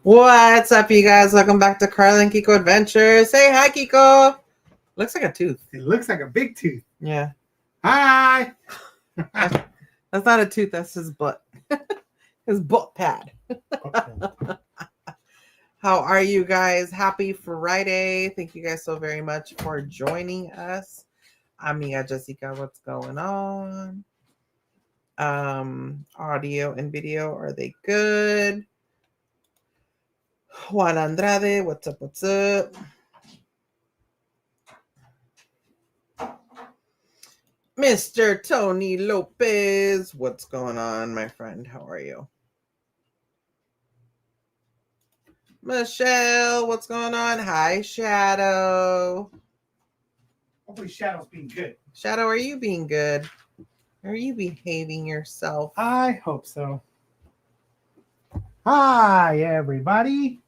What's up, you guys? Welcome back to Karla Kiko Adventures. Say hi, Kiko. Looks like a tooth. It looks like a big tooth. Yeah. Hi. That's not a tooth. That's his butt. His butt pad. How are you guys? Happy Friday. Thank you guys so very much for joining us. I'm Mia Jessica. What's going on? Audio and video, are they good? Juan Andrade, what's up? What's up? Mr. Tony Lopez, what's going on, my friend? How are you? Michelle, what's going on? Hi, Shadow. Hopefully Shadow's being good. Shadow, are you being good? Are you behaving yourself? I hope so. Hi, everybody.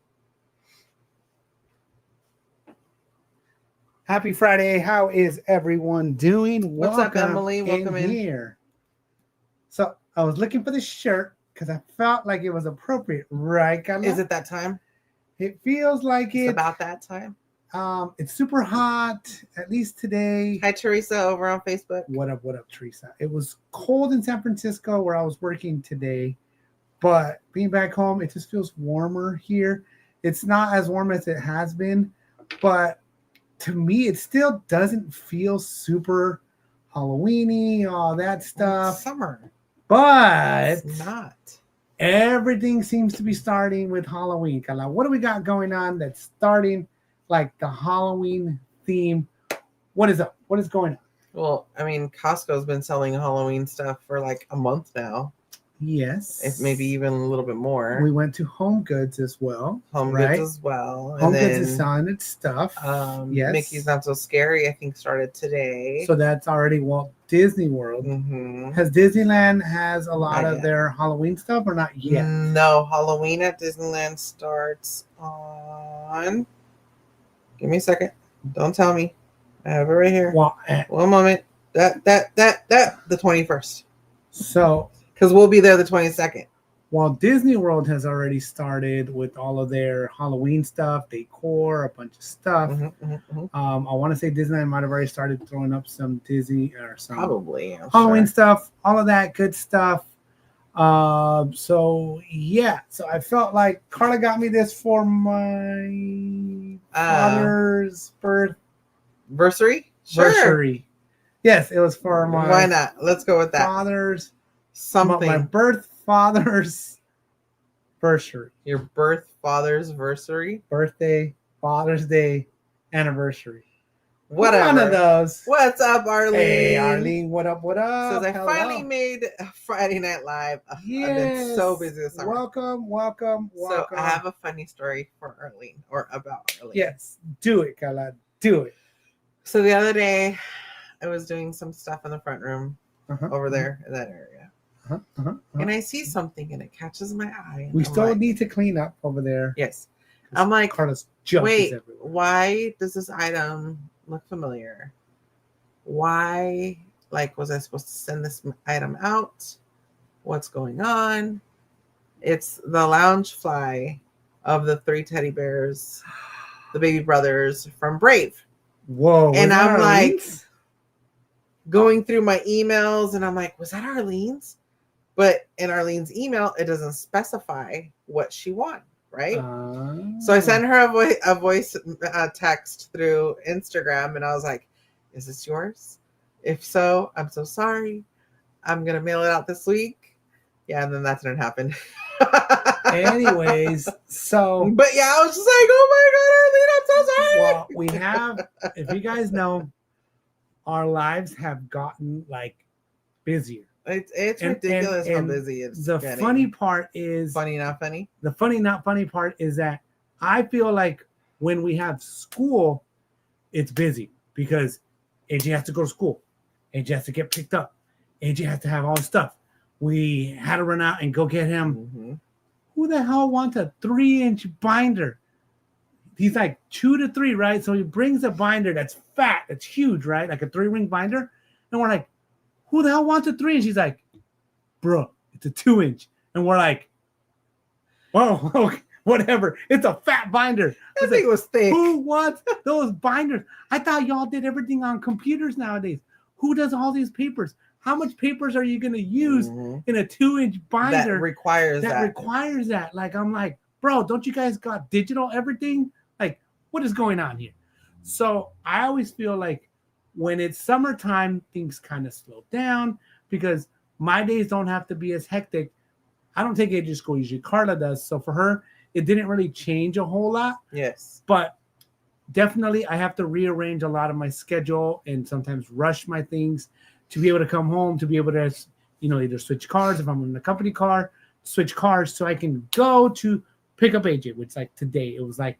Happy Friday. How is everyone doing? What's up, Emily? Welcome in. Here. So I was looking for this shirt because I felt like it was appropriate, right, Karla? Is it that time? It feels like It's about that time. It's super hot, at least today. Hi, Teresa, over on Facebook. What up, Teresa? It was cold in San Francisco where I was working today, but being back home, it just feels warmer here. It's not as warm as it has been, but to me, it still doesn't feel super Halloween-y, all that stuff. It's summer. But it's not. Everything seems to be starting with Halloween. Karla, what do we got going on that's starting like the Halloween theme? What is up? What is going on? Well, I mean, Costco's been selling Halloween stuff for like a month now. Yes. If maybe even a little bit more. We went to Home Goods as well. Goods as well. Home Goods is selling its stuff. Yes. Mickey's Not So Scary, I think, started today. So that's already Walt Disney World. Mm-hmm. Has Disneyland has a lot of their Halloween stuff or not yet? No, Halloween at Disneyland starts on... Give me a second. Don't tell me. I have it right here. Well, one moment. The 21st. So... Because we'll be there the 22nd. Walt Disney World has already started with all of their Halloween stuff, decor, a bunch of stuff. I want to say Disneyland might have already started throwing up some Disney or some probably Halloween stuff, all of that good stuff. So yeah, so I felt like Karla got me this for my father's birthday. Sure. Yes, it was for my. Why not? Let's go with that. Father's. Something. My father's anniversary. Your father's anniversary? Birthday, Father's Day, anniversrsary. Whatever. One of those. What's up, Arlene? Hey, Arlene. What up? What up? Says I finally made Friday Night Live. Yes. I've been so busy this summer. Welcome. So I have a funny story for Arlene or about Arlene. Yes. Do it, Karla. Do it. So the other day, I was doing some stuff in the front room over there in that area. And I see something and it catches my eye. We still need to clean up over there. Yes. I'm like, Karla's junk is everywhere. Why does this item look familiar? Why, was I supposed to send this item out? What's going on? It's the lounge fly of the 3 teddy bears, the baby brothers from Brave. Whoa. And I'm like, going through my emails and I'm like, was that Arlene's? But in Arlene's email, it doesn't specify what she won, right? So I sent her a voice text through Instagram, and I was like, is this yours? If so, I'm so sorry. I'm going to mail it out this week. Yeah, and then that didn't happen. Anyways, so... But yeah, I was just like, oh my God, Arlene, I'm so sorry. Well, we have, if you guys know, our lives have gotten, busier. It's ridiculous how busy it's getting. Funny part is... Funny, not funny? The funny, not funny part is that I feel like when we have school, it's busy because AJ has to go to school. AJ has to get picked up. AJ has to have all his stuff. We had to run out and go get him. Who the hell wants a 3-inch binder? He's like 2 to 3, right? So he brings a binder that's fat, that's huge, right? Like a 3-ring binder. And we're like, who the hell wants a 3? And she's like, bro, it's a 2-inch. And we're like, whoa, whatever. It's a fat binder. I think it was thick. Who wants those binders? I thought y'all did everything on computers nowadays. Who does all these papers? How much papers are you going to use in a 2-inch binder that requires that? Like, I'm like, bro, don't you guys got digital everything? Like, what is going on here? So I always feel like when it's summertime, things kind of slow down because my days don't have to be as hectic. I don't take AJ to school. Usually Karla does. So for her, it didn't really change a whole lot. Yes. But definitely I have to rearrange a lot of my schedule and sometimes rush my things to be able to come home, to be able to, either switch cars if I'm in the company car, switch cars so I can go to pick up AJ, which like today, it was like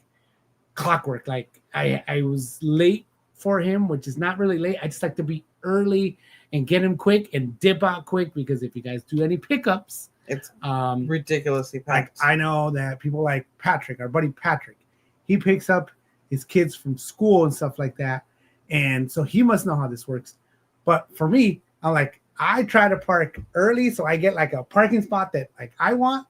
clockwork. Like I was late for him, which is not really late. I just like to be early and get him quick and dip out quick because if you guys do any pickups, it's ridiculously packed. Like, I know that people like Patrick, our buddy Patrick, he picks up his kids from school and stuff like that. And so he must know how this works. But for me, I try to park early so I get like a parking spot that like I want.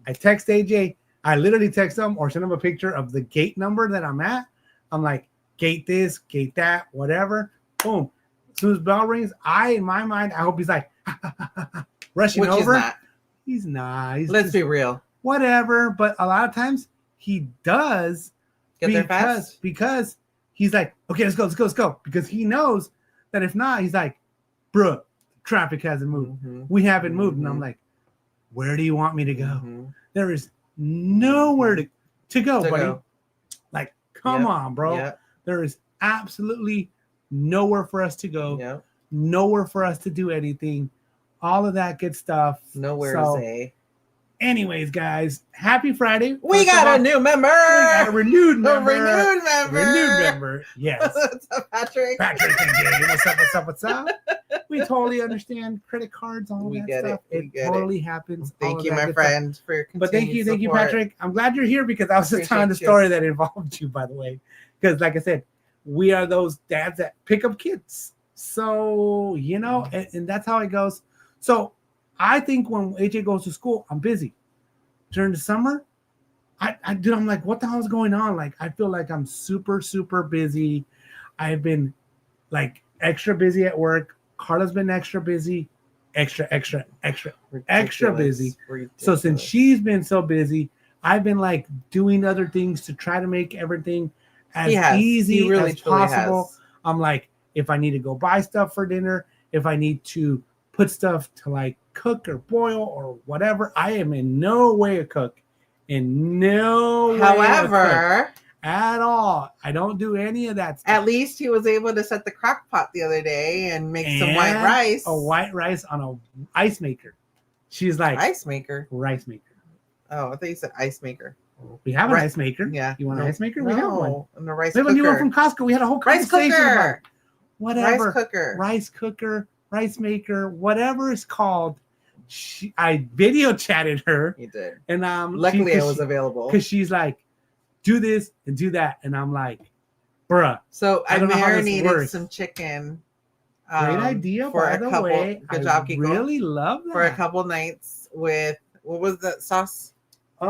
I text AJ. I literally text him or send him a picture of the gate number that I'm at. I'm like, gate this, gate that, whatever. Boom. As soon as bell rings, in my mind, I hope he's like rushing over. He's not. Let's be real. Whatever. But a lot of times he does get there fast because he's like, okay, let's go. Because he knows that if not, he's like, bruh, traffic hasn't moved. We haven't moved. And I'm like, where do you want me to go? There is nowhere to go, buddy. Like, come on, bro. Yep. There is absolutely nowhere for us to go. Yep. Nowhere for us to do anything. All of that good stuff. Nowhere to say. Anyways, guys, happy Friday. We got a new member. We got a renewed member. Renewed member. Yes. What's up, Patrick? Patrick again. What's up? We totally understand credit cards, all that stuff. It totally happens. Thank you, my friend, for your continued support. Thank you, Patrick. I'm glad you're here because I was just telling the story that involved you, by the way. Because like I said, we are those dads that pick up kids. So, and that's how it goes. So I think when AJ goes to school, I'm busy. During the summer, I'm like, what the hell is going on? Like, I feel like I'm super, super busy. I've been like extra busy at work. Karla's been extra busy, extra busy. Ridiculous. So since she's been so busy, I've been like doing other things to try to make everything as easy as possible. I'm like, if I need to go buy stuff for dinner, if I need to put stuff to like cook or boil or whatever, I am in no way a cook. In no way a cook at all. I don't do any of that stuff. At least he was able to set the crock pot the other day and make some white rice. A white rice on a ice maker. She's like, ice maker? Rice maker. Oh, I thought you said ice maker. We have an ice maker. Yeah. You want an ice maker? No, we have one. And a rice cooker. When you went from Costco, we had a whole conversation about whatever. Rice cooker. Rice maker, whatever it's called. I video chatted her. You did. And luckily I was available. Because she's like, do this and do that. And I'm like, bruh. So I marinated some chicken. Great idea, by the way. Good job, Kiko. Really love that. For a couple nights with, what was that sauce? We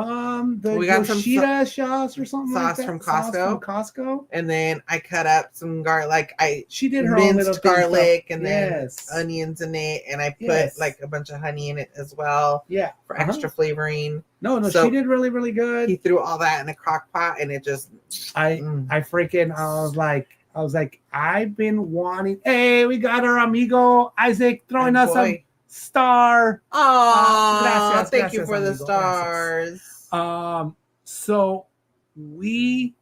got Yoshida sauce or something like that. From Costco. Sauce from Costco. And then I cut up some garlic. She did her minced own little garlic and then onions in it, and I put like a bunch of honey in it as well. Yeah, for extra flavoring. No, so she did really, really good. He threw all that in a crock pot, and it just. I was like, I've been wanting. Hey, we got our amigo Isaac throwing us a star. Oh, thank you for the stars. So we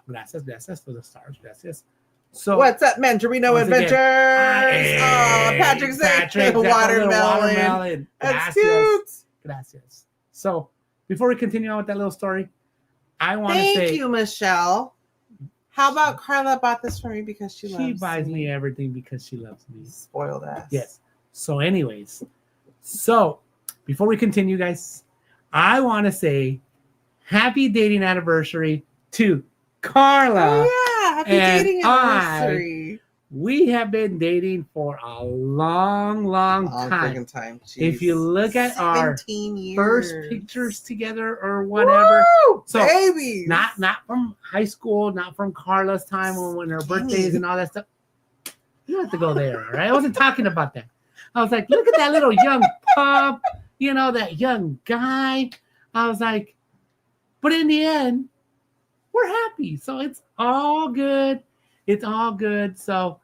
gracias for the stars. Gracias. So what's up, Mentorino Adventures? Patrick's saying watermelon. That's cute. Gracias. So before we continue on with that little story, I want to say thank you, Michelle. How about Karla bought this for me because she loves me? She buys me everything because she loves me. Spoiled ass. Yes. So anyways, before we continue, guys, I want to say happy dating anniversary to Karla. Oh, yeah. Happy dating anniversary. we have been dating for a long time. If you look at our first pictures together or whatever, woo, so babies. Not from high school, not from Karla's time when her birthdays and all that stuff. You don't have to go there, all right? I wasn't talking about that. I was like, look at that little young pup, that young guy. I was like, but in the end, we're happy. So it's all good. It's all good. So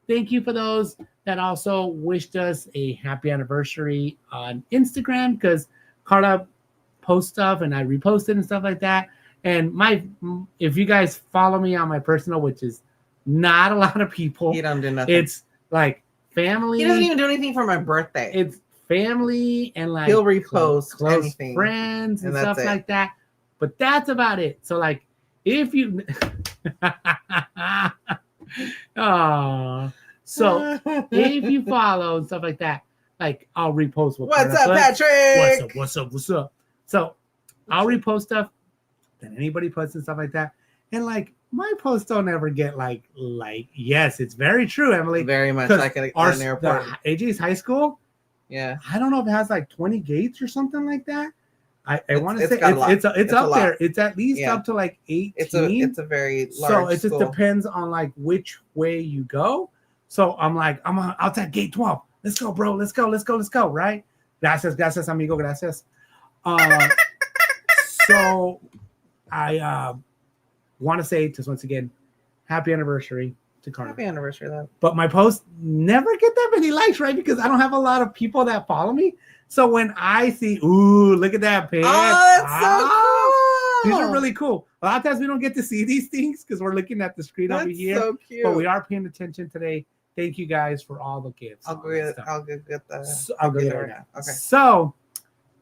thank you for those that also wished us a happy anniversary on Instagram, because Karla posts stuff and I reposted and stuff like that. And if you guys follow me on my personal, which is not a lot of people, he don't do nothing. It's like family. He doesn't even do anything for my birthday. It's family and like he'll repost close anything. Friends and stuff like that. But that's about it. So like if you so if you follow and stuff like that, like I'll repost what's up, Patrick? What's up? So I'll repost stuff that anybody puts and stuff like that. And like my posts don't ever get like yes, it's very true, Emily. Very much like an airport. AJ's high school. Yeah. I don't know if it has like 20 gates or something like that. I want to say it's up there. It's at least up to like 18. It's a very large so it just school. Depends on like which way you go. So I'm like, I'm outside gate 12. Let's go, bro. Let's go. Right? Gracias, amigo. Gracias. So I want to say just once again, happy anniversary to Karla. Happy anniversary, though. But my posts never get that many likes, right? Because I don't have a lot of people that follow me. So when I see, ooh, look at that pants. Oh, that's so cool. These are really cool. A lot of times we don't get to see these things because we're looking at the screen over here. That's so cute. But we are paying attention today. Thank you guys for all the gifts. I'll go get that. So, I'll go get it right now. Okay. So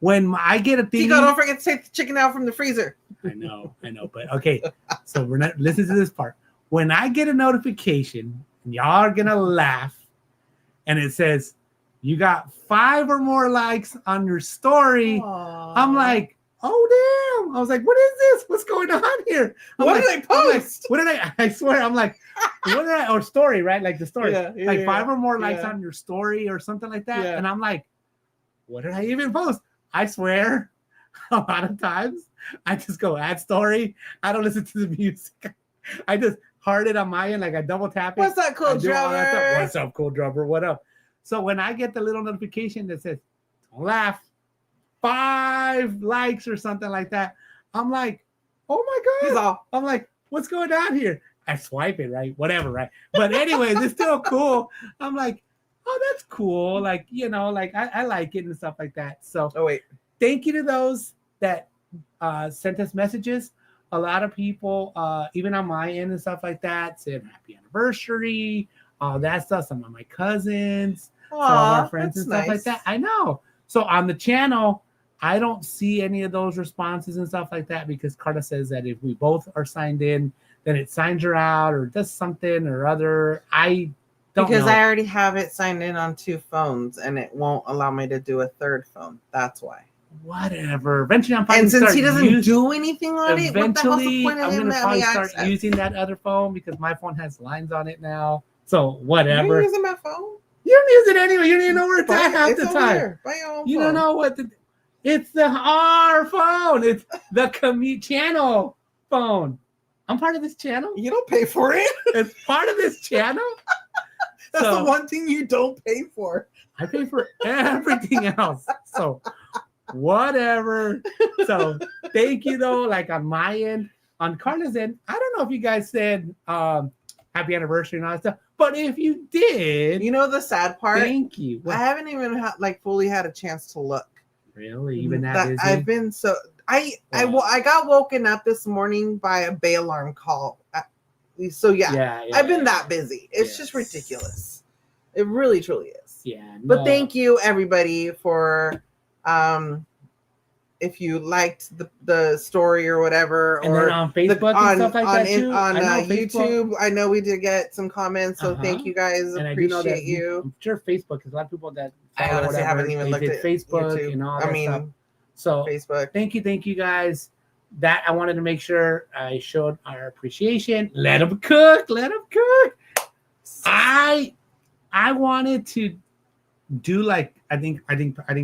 when I get a thing, Kiko, don't forget to take the chicken out from the freezer. I know. But okay. So we're not. Listen to this part. When I get a notification, and y'all are gonna laugh, and it says you got 5 or more likes on your story. Aww. I'm like, oh damn! I was like, what is this? What's going on here? What did I post? What did I swear, I'm like, what did I? Or story, right? Like the story, like 5 or more likes on your story or something like that. Yeah. And I'm like, what did I even post? I swear, a lot of times I just go add story. I don't listen to the music. I just heart it on my end, like I double tap it. What's up, cool drummer? What's up, cool drummer? What up? So when I get the little notification that says, don't laugh, 5 likes or something like that, I'm like, oh my God. I'm like, what's going on here? I swipe it, right? Whatever, right? But anyways, it's still cool. I'm like, oh, that's cool. Like, like I like it and stuff like that. So thank you to those that sent us messages. A lot of people, even on my end and stuff like that, said happy anniversary, all that stuff. Some of my cousins, some of our friends and stuff like that. I know. So on the channel, I don't see any of those responses and stuff like that because Karla says that if we both are signed in, then it signs her out or does something or other. I don't know. I already have it signed in on 2 phones and it won't allow me to do a 3rd phone. That's why. Whatever. Eventually, I'm probably and since he doesn't do anything on it, what the hell's the point of I'm him gonna probably start using that other phone because my phone has lines on it now. So whatever. You're using my phone? You don't use it anyway. You don't even know where it's at half the time. Buy your own you phone. Don't know what it's our phone. It's the commute channel phone. I'm part of this channel. You don't pay for it. It's part of this channel. That's the one thing you don't pay for. I pay for everything else. So whatever. So thank you though. Like on my end, on Karla's end, I don't know if you guys said happy anniversary and all that stuff, but if you did, the sad part. Thank you. I haven't even fully had a chance to look. Really, even that busy? I've been so. I got woken up this morning by a bay alarm call. So yeah, I've been that busy. It's just ridiculous. It really, truly is. Yeah. But thank you everybody for if you liked the story or whatever, and then on Facebook and stuff like that too. On YouTube, I know we did get some comments, so thank you guys. And appreciate you. I'm sure Facebook, because a lot of people that I honestly haven't even looked at Facebook YouTube. and all that stuff. So Facebook. Thank you guys. That I wanted to make sure I showed our appreciation. Let them cook. I wanted to do like I think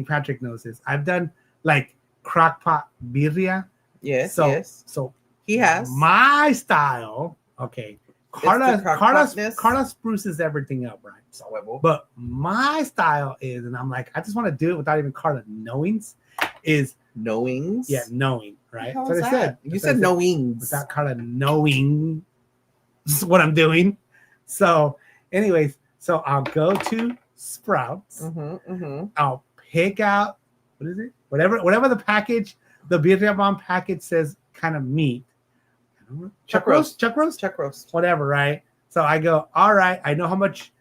Patrick knows this. I've done like crockpot birria. Yes, so, yes. So he has my style. Okay. Karla spruces everything up, right? So, but my style is, and I'm like, I just want to do it without even Karla knowings. Is knowings? Yeah, knowing, right? That's what I said. You said knowings. Without Karla knowing what I'm doing. So, anyways, so I'll go to Sprouts. I'll pick out what is it? Whatever the package, the birria bomb package says kind of meat. Chuck roast, whatever, right? So I go, all right, I know how much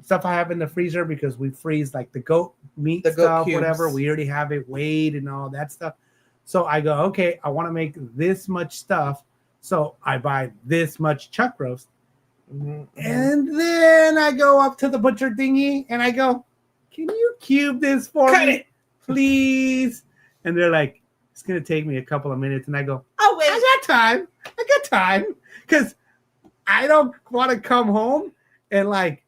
stuff I have in the freezer because we freeze like the goat meat stuff, whatever. We already have it weighed and all that stuff. So I go, okay, I want to make this much stuff. So I buy this much chuck roast. And then I go up to the butcher thingy and I go, can you cube this for me, please? And they're like, it's going to take me a couple of minutes. And I go, oh, wait, I got time. Because I don't want to come home and like,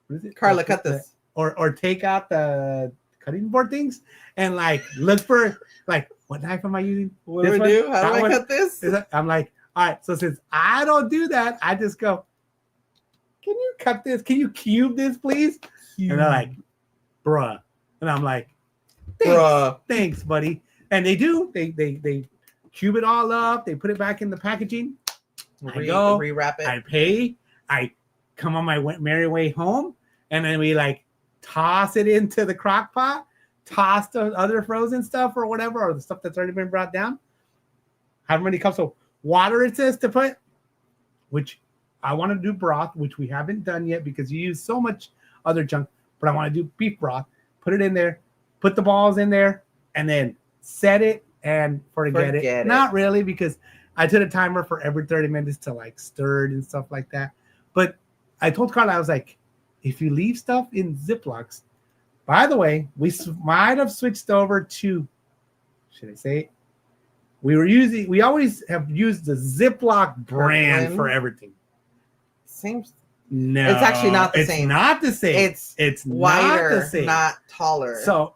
what is it? Karla, cut this. Or take out the cutting board things and like look for like, what knife am I using? What do I do? How do I cut this? I'm like, all right. So since I don't do that, I just go, can you cut this? Can you cube this, please? And they're like, bruh. And I'm like, thanks, buddy. And they do. They cube it all up. They put it back in the packaging. I go, rewrap it. I pay. I come on my merry way home. And then we like toss it into the crock pot, toss the other frozen stuff or whatever, or the stuff that's already been brought down. How many cups of water it says to put, which I want to do broth, which we haven't done yet because you use so much other junk, but I want to do beef broth. Put it in there, put the balls in there, and then set it and forget it. Not really, because I did a timer for every 30 minutes to like stir it and stuff like that. But I told Karla, I was like, if you leave stuff in Ziplocs, by the way, we might have switched over to, should I say it? We always have used the Ziploc brand for everything. Seems no, it's actually not the same. It's not the same. It's wider, not the same. Not taller. So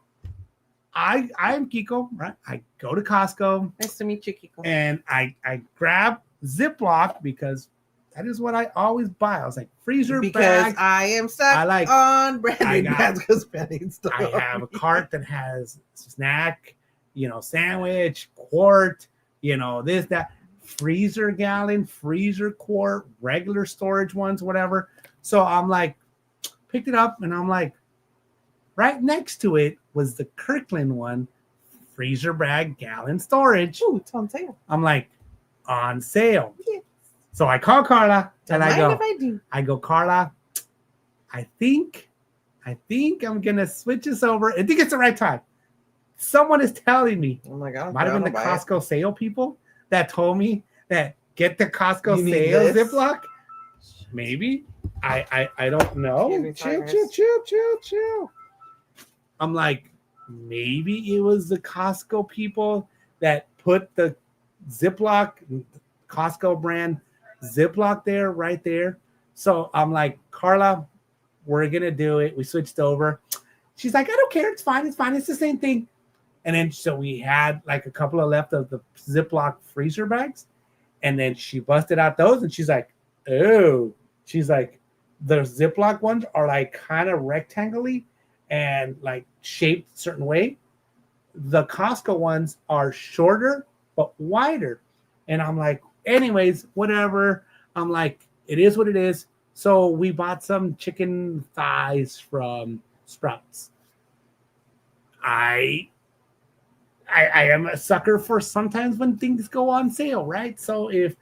I'm Kiko, right? I go to Costco. Nice to meet you, Kiko. And I grab Ziploc because that is what I always buy. I was like, freezer because bag. I am stuck on branded bags because branding stuff. I have a cart that has snack, sandwich, quart, this, that. Freezer gallon, freezer quart, regular storage ones, whatever. So I'm like, picked it up and I'm like, right next to it was the Kirkland one, freezer bag, gallon storage. Oh, it's on sale. I'm like, on sale. Yes. So I call Karla and I go, Karla, I think I'm gonna switch this over. I think it's the right time. Someone is telling me. Oh my God! Might have been the Costco sale people that told me that get the Costco sale Ziploc. Maybe. I don't know. Chill. I'm like, maybe it was the Costco people that put the Ziploc, Costco brand Ziploc there, right there. So I'm like, Karla, we're gonna do it. We switched over. She's like, I don't care. It's fine. It's the same thing. And then so we had like a couple of left of the Ziploc freezer bags. And then she busted out those and she's like, oh, she's like, the Ziploc ones are like kind of rectangly and like shaped a certain way. The Costco ones are shorter but wider. And I'm like, anyways, whatever. I'm like, it is what it is. So we bought some chicken thighs from Sprouts. I am a sucker for sometimes when things go on sale, right? So if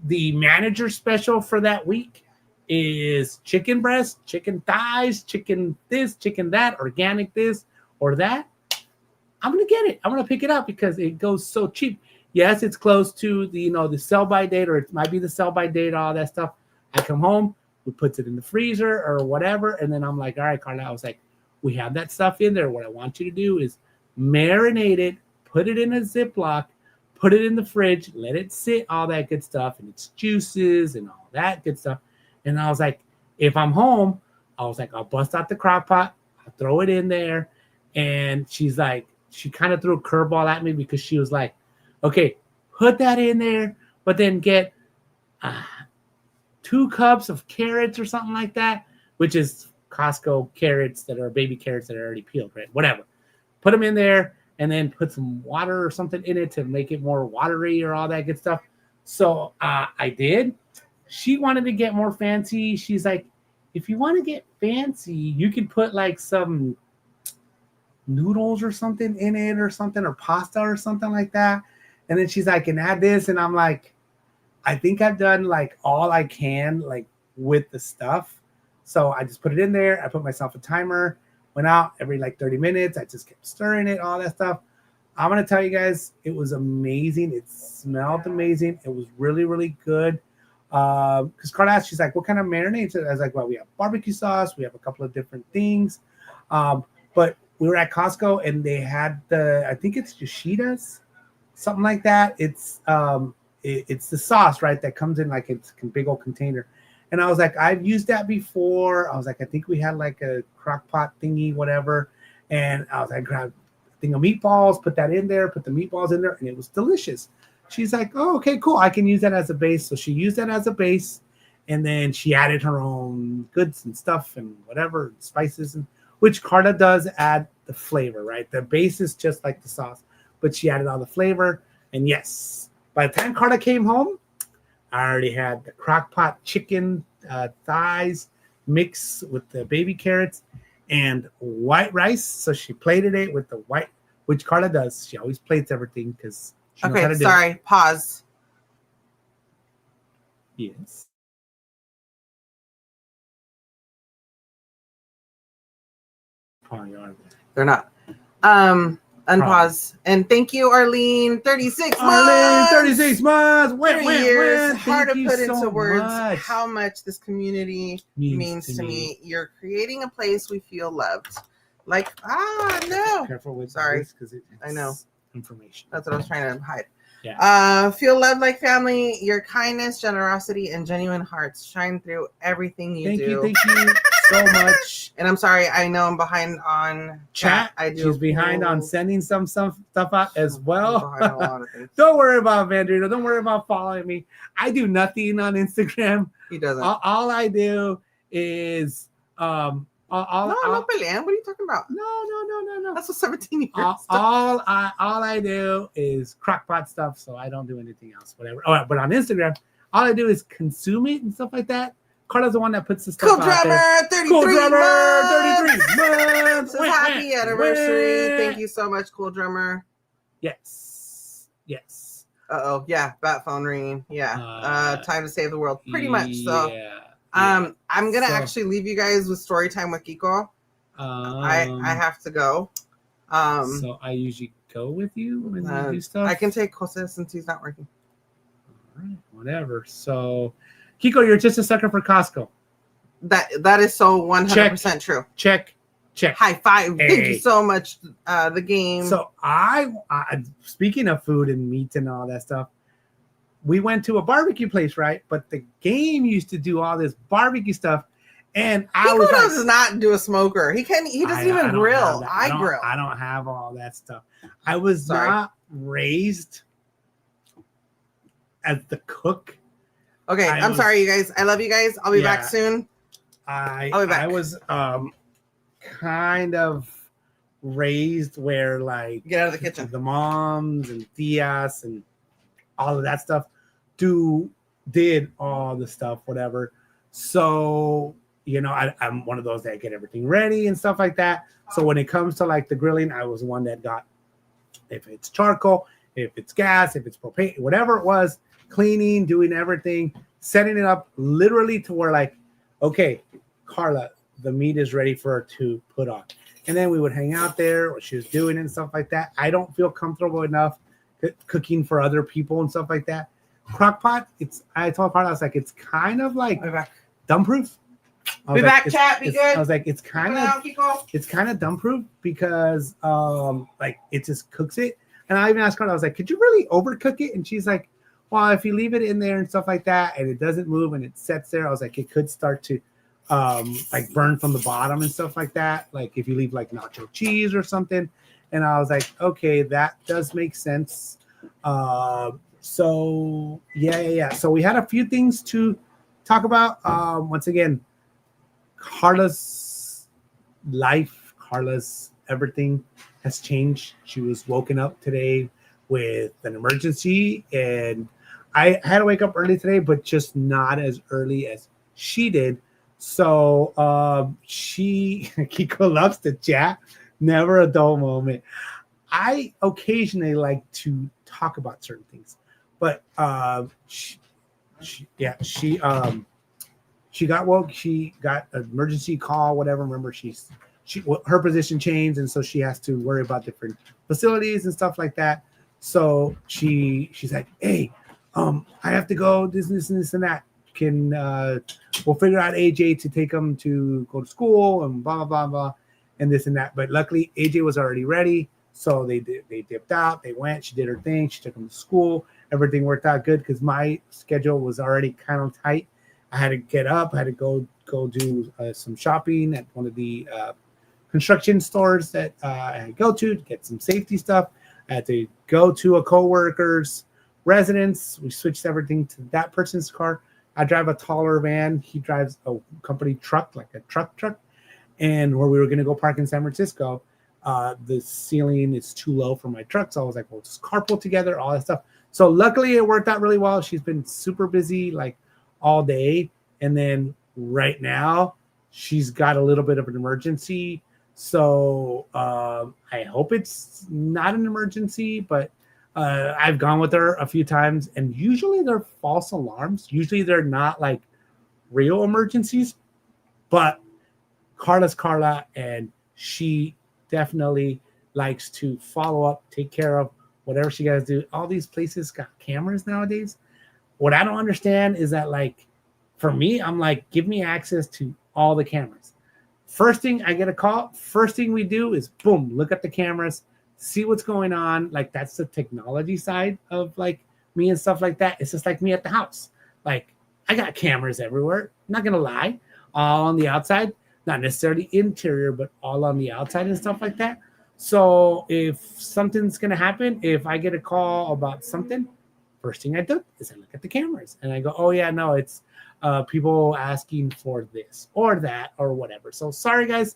the manager special for that week is chicken breast, chicken thighs, chicken this, chicken that, organic this or that, I'm going to get it. I'm going to pick it up because it goes so cheap. Yes, it's close to the, the sell by date, or it might be the sell by date, all that stuff. I come home, we put it in the freezer or whatever. And then I'm like, all right, Karla, I was like, we have that stuff in there. What I want you to do is marinate it, put it in a Ziploc, put it in the fridge, let it sit, all that good stuff, and its juices and all that good stuff. And I was like, If I'm home, I was like, I'll bust out the crock pot, I'll throw it in there. And she's like, she kind of threw a curveball at me because she was like, okay, put that in there, but then get 2 cups of carrots or something like that, which is Costco carrots that are baby carrots that are already peeled, right? Whatever. Put them in there and then put some water or something in it to make it more watery or all that good stuff. So I did. She wanted to get more fancy. She's like, if you want to get fancy, you could put like some noodles or something in it or something, or pasta or something like that. And then she's like, and add this. And I'm like, I think I've done like all I can like with the stuff. So I just put it in there. I put myself a timer, went out every like 30 minutes. I just kept stirring it, all that stuff. I'm going to tell you guys, it was amazing. It smelled amazing. It was really, really good. Because Karla asked, she's like, what kind of marinades? I was like, well, we have barbecue sauce. We have a couple of different things. But we were at Costco and they had I think it's Yoshida's, something like that. It's the sauce, right? That comes in like it's a big old container. And I was like, I've used that before. I was like, I think we had like a crock pot thingy, whatever. And I was like, grab a thing of meatballs, put that in there, put the meatballs in there, and it was delicious. She's like, oh, okay, cool. I can use that as a base. So she used that as a base. And then she added her own goods and stuff and whatever, spices, and which Karla does add the flavor, right? The base is just like the sauce, but she added all the flavor. And yes, by the time Karla came home, I already had the crock pot chicken thighs mixed with the baby carrots and white rice. So she plated it with the white, which Karla does. She always plates everything because she knows how to do it. Pause. Yes. They're not. Unpause. And thank you, Arlene. 36 months. Arlene, 36 months. 3 years. Hard to put into words much. how much this community means to me. You're creating a place we feel loved. Like, no. Careful with Sorry. this because I know. Information. That's what I was trying to hide. Yeah. Feel loved like family. Your kindness, generosity, and genuine hearts shine through everything you do. Thank you so much. And I'm sorry, I know I'm behind on chat. I do. She's behind on sending some stuff out as well. I'm behind on a lot of things. Don't worry about Vandrino. Don't worry about following me. I do nothing on Instagram. He doesn't. All I do is no pelean. What are you talking about? No. That's what 17 years. All I do is crockpot stuff, so I don't do anything else. Whatever. Oh, but on Instagram, all I do is consume it and stuff like that. Karla's the one that puts the stuff Cool out drummer, there. 33 Cool drummer, months. 33 months. So happy anniversary. Thank you so much, Cool Drummer. Yes. Yeah, bat phone ringing. Yeah. Time to save the world. Pretty much. So I'm gonna actually leave you guys with story time with Kiko. I have to go. So I usually go with you when you do stuff. I can take Jose since he's not working. All right, whatever. So Kiko, you're just a sucker for Costco. That is so 100% true. Check. High five. Hey. Thank you so much. The game. So I speaking of food and meat and all that stuff, we went to a barbecue place, right? But the game used to do all this barbecue stuff. And Kiko does not do a smoker. He doesn't even grill. I grill. I don't have all that stuff. I was not raised as the cook. Okay, I'm sorry, you guys. I love you guys. I'll be back soon. I'll be back. I was kind of raised where like get out of the kitchen. The moms and tias and all of that stuff did all the stuff, whatever. So I'm one of those that get everything ready and stuff like that. So when it comes to like the grilling, I was one that got, if it's charcoal, if it's gas, if it's propane, whatever it was, cleaning, doing everything, setting it up literally to where like, okay, Karla, the meat is ready for her to put on. And then we would hang out there, what she was doing and stuff like that. I don't feel comfortable enough cooking for other people and stuff like that. Crockpot, I told Karla, I was like, it's kind of like dumb-proof. Be back, chat. Be good. I was like, it's kind of dumb-proof because like it just cooks it. And I even asked her, I was like, could you really overcook it? And she's like, well, if you leave it in there and stuff like that, and it doesn't move and it sets there, I was like, it could start to like burned from the bottom and stuff like that. Like if you leave like nacho cheese or something. And I was like, okay, that does make sense. So yeah. So we had a few things to talk about. Once again, Karla's life, Karla's everything has changed. She was woken up today with an emergency, and I had to wake up early today, but just not as early as she did. So she Kiko loves to chat. Never a dull moment. I occasionally like to talk about certain things, but she got woke. She got an emergency call, whatever. Remember, her position changed, and so she has to worry about different facilities and stuff like that. So she's like, hey, I have to go this and this and that. Can we'll figure out AJ to take him to go to school and blah blah blah and this and that. But luckily AJ was already ready, so they dipped out. They went. She did her thing. She took him to school. Everything worked out good because my schedule was already kind of tight. I had to get up. I had to go do some shopping at one of the construction stores that I go to get some safety stuff. I had to go to a coworker's residence. We switched everything to that person's car. I drive a taller van. He drives a company truck, like a truck. And where we were going to go park in San Francisco, the ceiling is too low for my truck. So I was like, we'll just carpool together, all that stuff. So luckily it worked out really well. She's been super busy, like all day. And then right now she's got a little bit of an emergency. So I hope it's not an emergency, but I've gone with her a few times, and usually they're false alarms. Usually they're not like real emergencies, but Karla's Karla, and she definitely likes to follow up, take care of whatever she got to do. All these places got cameras nowadays. What I don't understand is that, like, for me, I'm like, give me access to all the cameras. First thing I get a call, first thing we do is boom, look at the cameras, see what's going on. Like, that's the technology side of like me and stuff like that. It's just like me at the house. Like, I got cameras everywhere. I'm not gonna lie, all on the outside, not necessarily interior, but all on the outside and stuff like that. So if something's gonna happen, if I get a call about something, first thing I do is I look at the cameras and I go, oh yeah, no, it's people asking for this or that or whatever. So sorry guys.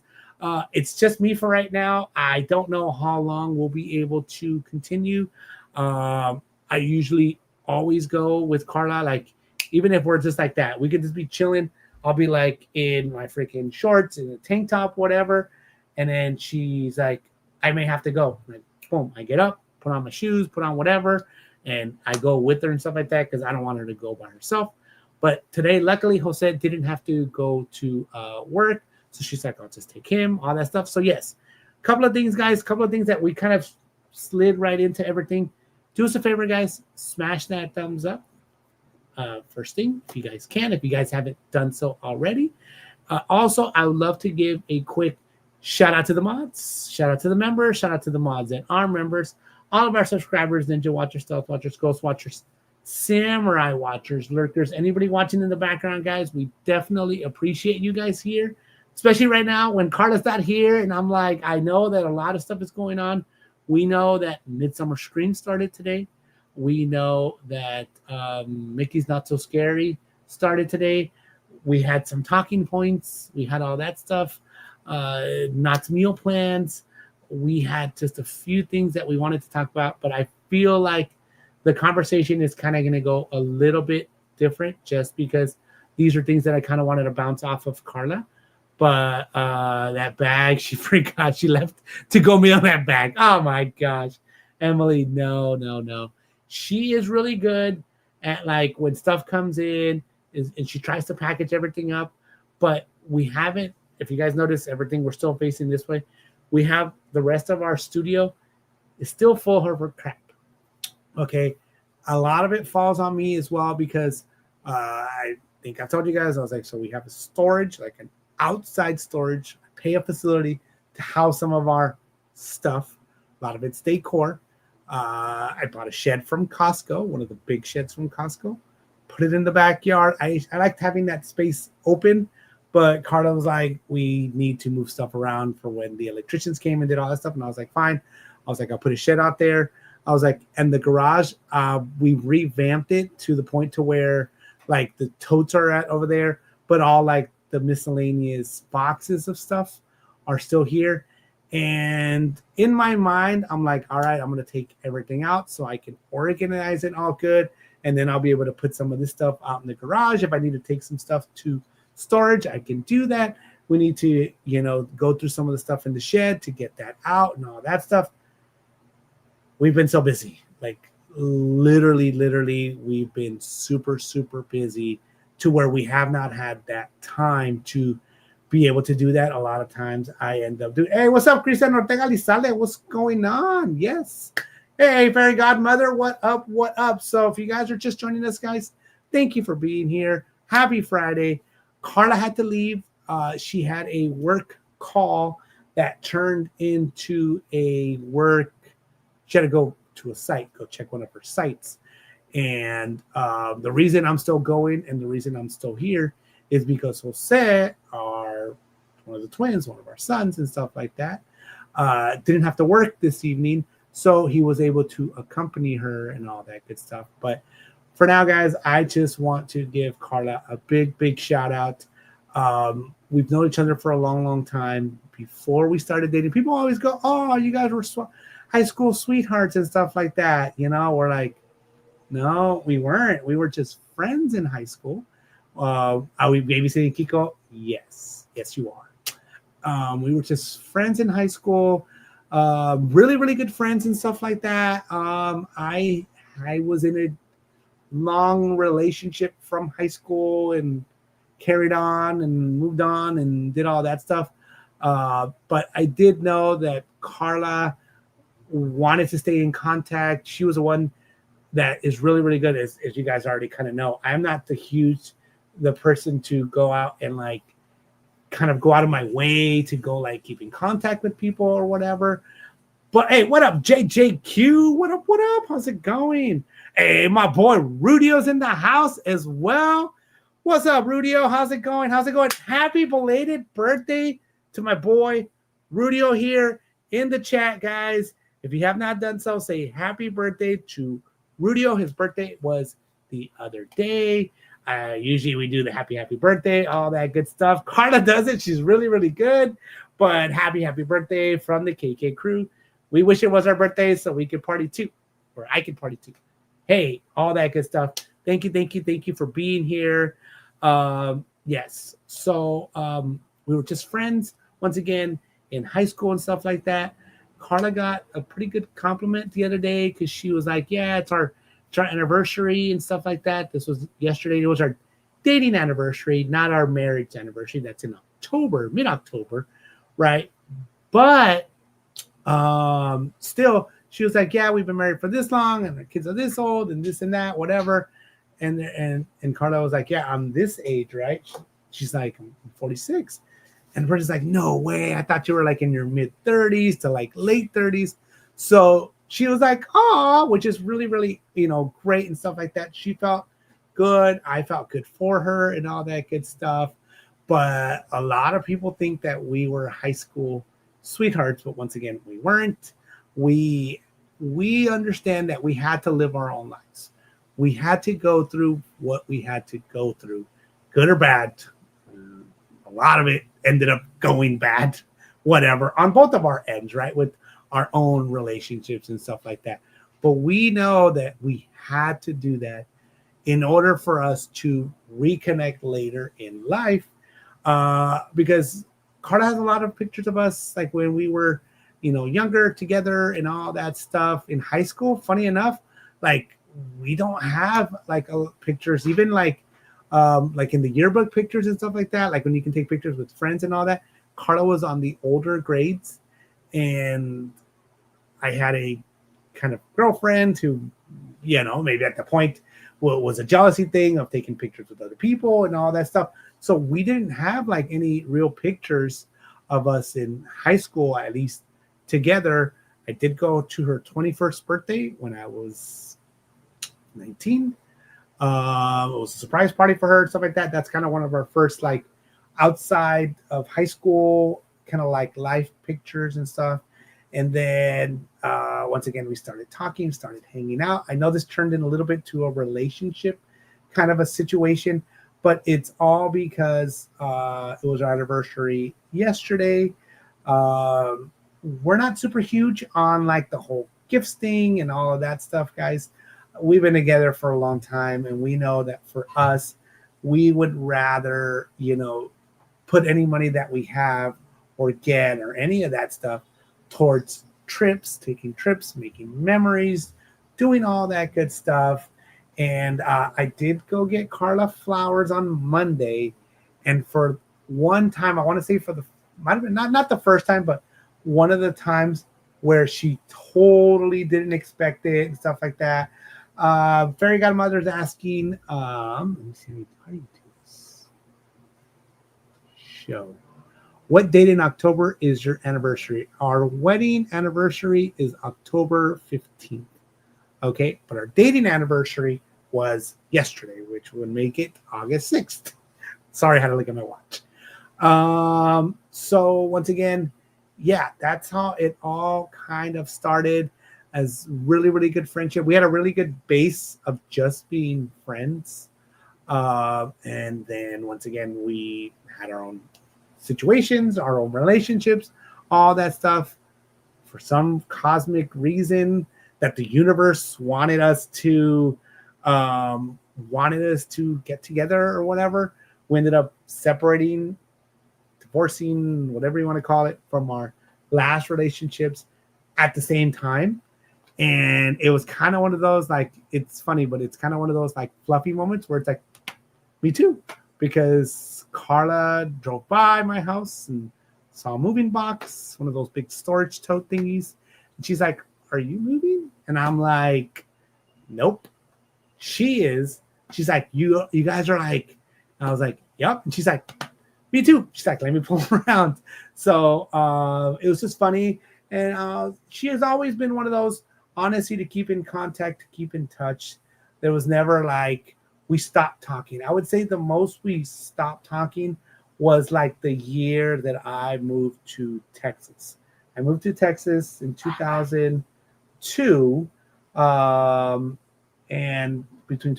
It's just me for right now. I don't know how long we'll be able to continue. I usually always go with Karla. Like, even if we're just like that, we could just be chilling. I'll be like in my freaking shorts and a tank top, whatever. And then she's like, I may have to go. Like, boom, I get up, put on my shoes, put on whatever, and I go with her and stuff like that because I don't want her to go by herself. But today, luckily, Jose didn't have to go to work. So she's like, I'll just take him, all that stuff. So yes, a couple of things, guys, a couple of things that we kind of slid right into everything. Do us a favor, guys, smash that thumbs up. First thing, if you guys can, if you guys haven't done so already. Also, I would love to give a quick shout out to the mods, shout out to the members, shout out to the mods and our members, all of our subscribers, Ninja Watchers, Stealth Watchers, Ghost Watchers, Samurai Watchers, Lurkers, anybody watching in the background, guys. We definitely appreciate you guys here. Especially right now when Karla's not here, and I'm like, I know that a lot of stuff is going on. We know that Midsummer Scream started today. We know that Mickey's Not So Scary started today. We had some talking points. We had all that stuff. Not meal plans. We had just a few things that we wanted to talk about, but I feel like the conversation is kind of going to go a little bit different just because these are things that I kind of wanted to bounce off of Karla. But that bag, she forgot. She left to go mail that bag. Oh, my gosh. Emily, no. She is really good at, like, when stuff comes in, and she tries to package everything up. But we haven't, if you guys notice, everything, we're still facing this way. We have the rest of our studio is still full of her crap. Okay? A lot of it falls on me as well because I think I told you guys, I was like, so we have a storage, like an outside storage, pay a facility to house some of our stuff. A lot of it's decor. I bought a shed from Costco, one of the big sheds from Costco, put it in the backyard. I liked having that space open, But Carla was like, we need to move stuff around for when the electricians came and did all that stuff. And I was like, fine. I was like, I'll put a shed out there. I was like, and the garage, we revamped it to the point to where like the totes are at over there, but all like the miscellaneous boxes of stuff are still here. And in my mind, I'm like, all right, I'm going to take everything out so I can organize it all good. And then I'll be able to put some of this stuff out in the garage. If I need to take some stuff to storage, I can do that. We need to, go through some of the stuff in the shed to get that out and all that stuff. We've been so busy, like literally, we've been super, super busy to where we have not had that time to be able to do that. A lot of times I end up doing, hey, what's up, Cristian Ortega Lizalde? What's going on? Yes. Hey, fairy godmother, what up, what up? So if you guys are just joining us, guys, thank you for being here. Happy Friday. Karla had to leave. She had a work call that turned into a work. She had to go to a site, go check one of her sites. And the reason I'm still going and the reason I'm still here is because Jose, one of the twins, one of our sons and stuff like that, didn't have to work this evening. So he was able to accompany her and all that good stuff. But for now, guys, I just want to give Karla a big, big shout out. We've known each other for a long, long time. Before we started dating, people always go, oh, you guys were high school sweethearts and stuff like that. We're like, no, we weren't. We were just friends in high school. Are we babysitting Kiko? Yes, you are. We were just friends in high school. Really, really good friends and stuff like that. I was in a long relationship from high school and carried on and moved on and did all that stuff. But I did know that Karla wanted to stay in contact. She was the one that is really, really good, as you guys already kind of know. I'm not the person to go out and like kind of go out of my way to go like keep in contact with people or whatever. But hey, what up, JJQ? What up? How's it going? Hey, my boy Rudio's in the house as well. What's up, Rudio? How's it going? Happy belated birthday to my boy Rudio here in the chat, guys. If you have not done so, say happy birthday to Rudio. His birthday was the other day. Usually we do the happy birthday, all that good stuff. Karla does it. She's really, really good. But happy birthday from the KK crew. We wish it was our birthday so we could party too, or I could party too. Hey, all that good stuff. Thank you for being here. Yes. So we were just friends once again in high school and stuff like that. Karla got a pretty good compliment the other day because she was like, yeah, it's our anniversary and stuff like that. This was yesterday. It was our dating anniversary, not our marriage anniversary. That's in October, mid-October, right? But still, she was like, yeah, we've been married for this long and our kids are this old and this and that, whatever. And Karla was like, yeah, I'm this age, right? She's like, I'm 46. And Britta's like, no way. I thought you were like in your mid-30s to like late 30s. So she was like, oh, which is really, really, great and stuff like that. She felt good. I felt good for her and all that good stuff. But a lot of people think that we were high school sweethearts. But once again, we weren't. We understand that we had to live our own lives. We had to go through what we had to go through, good or bad. A lot of it ended up going bad, whatever, on both of our ends, right? With our own relationships and stuff like that. But we know that we had to do that in order for us to reconnect later in life. Because Karla has a lot of pictures of us, like when we were, younger together and all that stuff in high school. Funny enough, like we don't have like pictures, even like in the yearbook pictures and stuff like that. Like when you can take pictures with friends and all that. Karla was on the older grades, and I had a kind of girlfriend who, maybe at the point was a jealousy thing of taking pictures with other people and all that stuff. So we didn't have like any real pictures of us in high school, at least together. I did go to her 21st birthday when I was 19. It was a surprise party for her and stuff like that. That's kind of one of our first like outside of high school, kind of like life pictures and stuff. And then once again, we started talking, started hanging out. I know this turned in a little bit to a relationship kind of a situation, but it's all because it was our anniversary yesterday. We're not super huge on like the whole gifts thing and all of that stuff, guys. We've been together for a long time, and we know that for us, we would rather, put any money that we have or get or any of that stuff towards trips, taking trips, making memories, doing all that good stuff. And I did go get Karla flowers on Monday. And for one time, I want to say might have been not the first time, but one of the times where she totally didn't expect it and stuff like that. Fairy Godmother's asking, let me see, how do you do this? Show. What date in October is your anniversary? Our wedding anniversary is October 15th. Okay, but our dating anniversary was yesterday, which would make it August 6th. Sorry, I had to look at my watch. So once again, yeah, that's how it all kind of started, as really, really good friendship. We had a really good base of just being friends. And then once again, we had our own situations, our own relationships, all that stuff. For some cosmic reason that the universe wanted us to get together or whatever, we ended up separating, divorcing, whatever you want to call it, from our last relationships at the same time. And it was kind of one of those, like, it's funny, but it's kind of one of those like fluffy moments where it's like, me too, because Karla drove by my house and saw a moving box, one of those big storage tote thingies. And she's like, are you moving? And I'm like, nope. She is. She's like, you guys are like, and I was like, yep. And she's like, me too. She's like, let me pull around. So it was just funny. And she has always been one of those, honestly, to keep in contact, to keep in touch. There was never like, we stopped talking. I would say the most we stopped talking was like the year that I moved to Texas. I moved to Texas in 2002. And between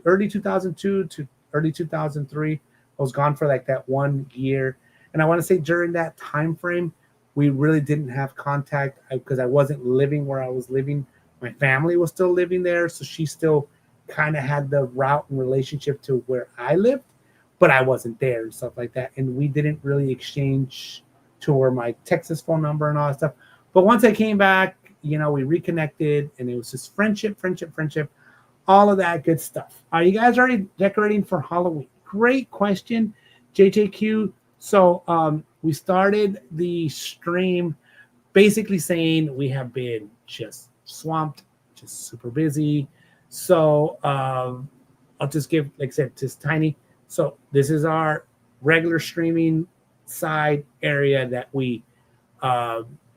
early 2002 to early 2003, I was gone for like that 1 year. And I want to say during that time frame, we really didn't have contact because I wasn't living where I was living. My family was still living there, so she still kind of had the route and relationship to where I lived, but I wasn't there and stuff like that. And we didn't really exchange to her my Texas phone number and all that stuff. But once I came back, we reconnected, and it was just friendship, all of that good stuff. Are you guys already decorating for Halloween? Great question, JJQ. So we started the stream basically saying we have been just swamped, just super busy. So I'll just give, like I said, just tiny. So this is our regular streaming side area that we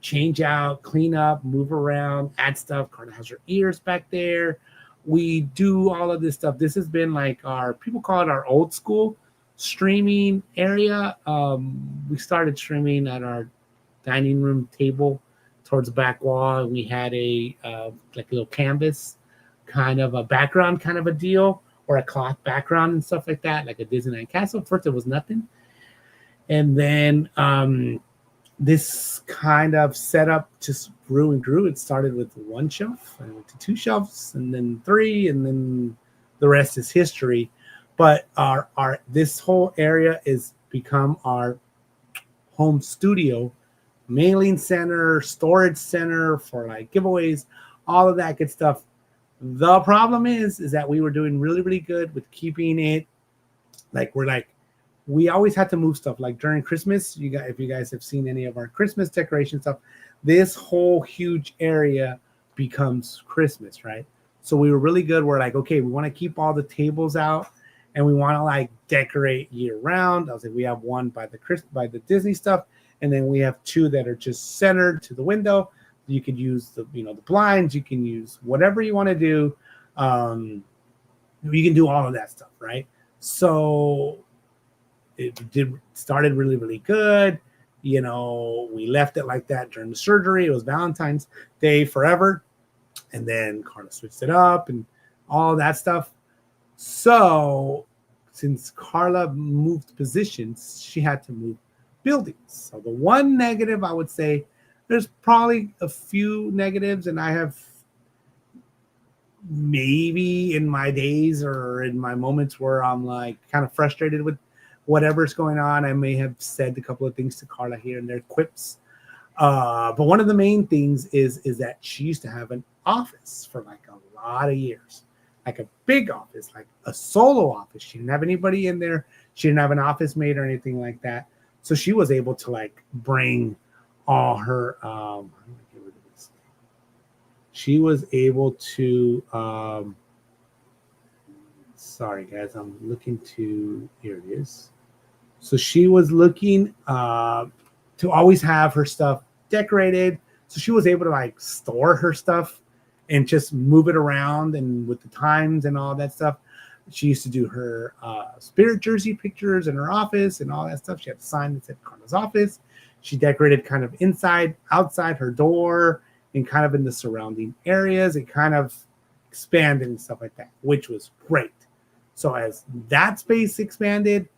change out, clean up, move around, add stuff. Karla has her ears back there. We do all of this stuff. This has been like people call it our old school streaming area. We started streaming at our dining room table towards the back wall, and we had a like a little canvas kind of a background kind of a deal, or a cloth background and stuff like that, like a Disneyland castle. First, it was nothing. And then this kind of setup just grew and grew. It started with one shelf, and went to two shelves, and then three, and then the rest is history. But our this whole area is become our home studio, mailing center, storage center for like giveaways, all of that good stuff. The problem is that we were doing really, really good with keeping it like we always had to move stuff. Like during Christmas, if you guys have seen any of our Christmas decoration stuff, this whole huge area becomes Christmas, right? So we were really good. We're like, okay, we want to keep all the tables out, and we want to like decorate year round. I was like, we have one by the Disney stuff, and then we have two that are just centered to the window. You could use the blinds. You can use whatever you want to do. You can do all of that stuff, right? So started really, really good. You know, we left it like that during the surgery. It was Valentine's Day forever. And then Karla switched it up and all that stuff. So since Karla moved positions, she had to move buildings. So the one negative, I would say, there's probably a few negatives, and I have maybe in my days or in my moments where I'm like kind of frustrated with whatever's going on, I may have said a couple of things to Karla here and there, quips. But one of the main things is that she used to have an office for like a lot of years, like a big office, like a solo office. She didn't have anybody in there. She didn't have an office mate or anything like that. So she was able to like bring all her, she was able to, sorry guys, I'm looking to, here it is. So she was looking to always have her stuff decorated. So she was able to like store her stuff and just move it around, and with the times and all that stuff. She used to do her spirit jersey pictures in her office and all that stuff. She had a sign that said Karla's office. She decorated kind of inside, outside her door, and kind of in the surrounding areas. It kind of expanded and stuff like that, which was great. So as that space expanded,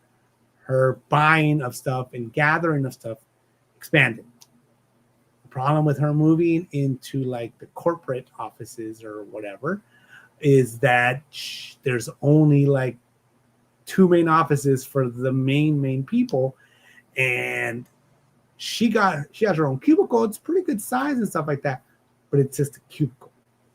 her buying of stuff and gathering of stuff expanded. The problem with her moving into like the corporate offices or whatever is that there's only like 2 main offices for the main people, and she has her own cubicle. It's pretty good size and stuff like that, but it's just a cubicle,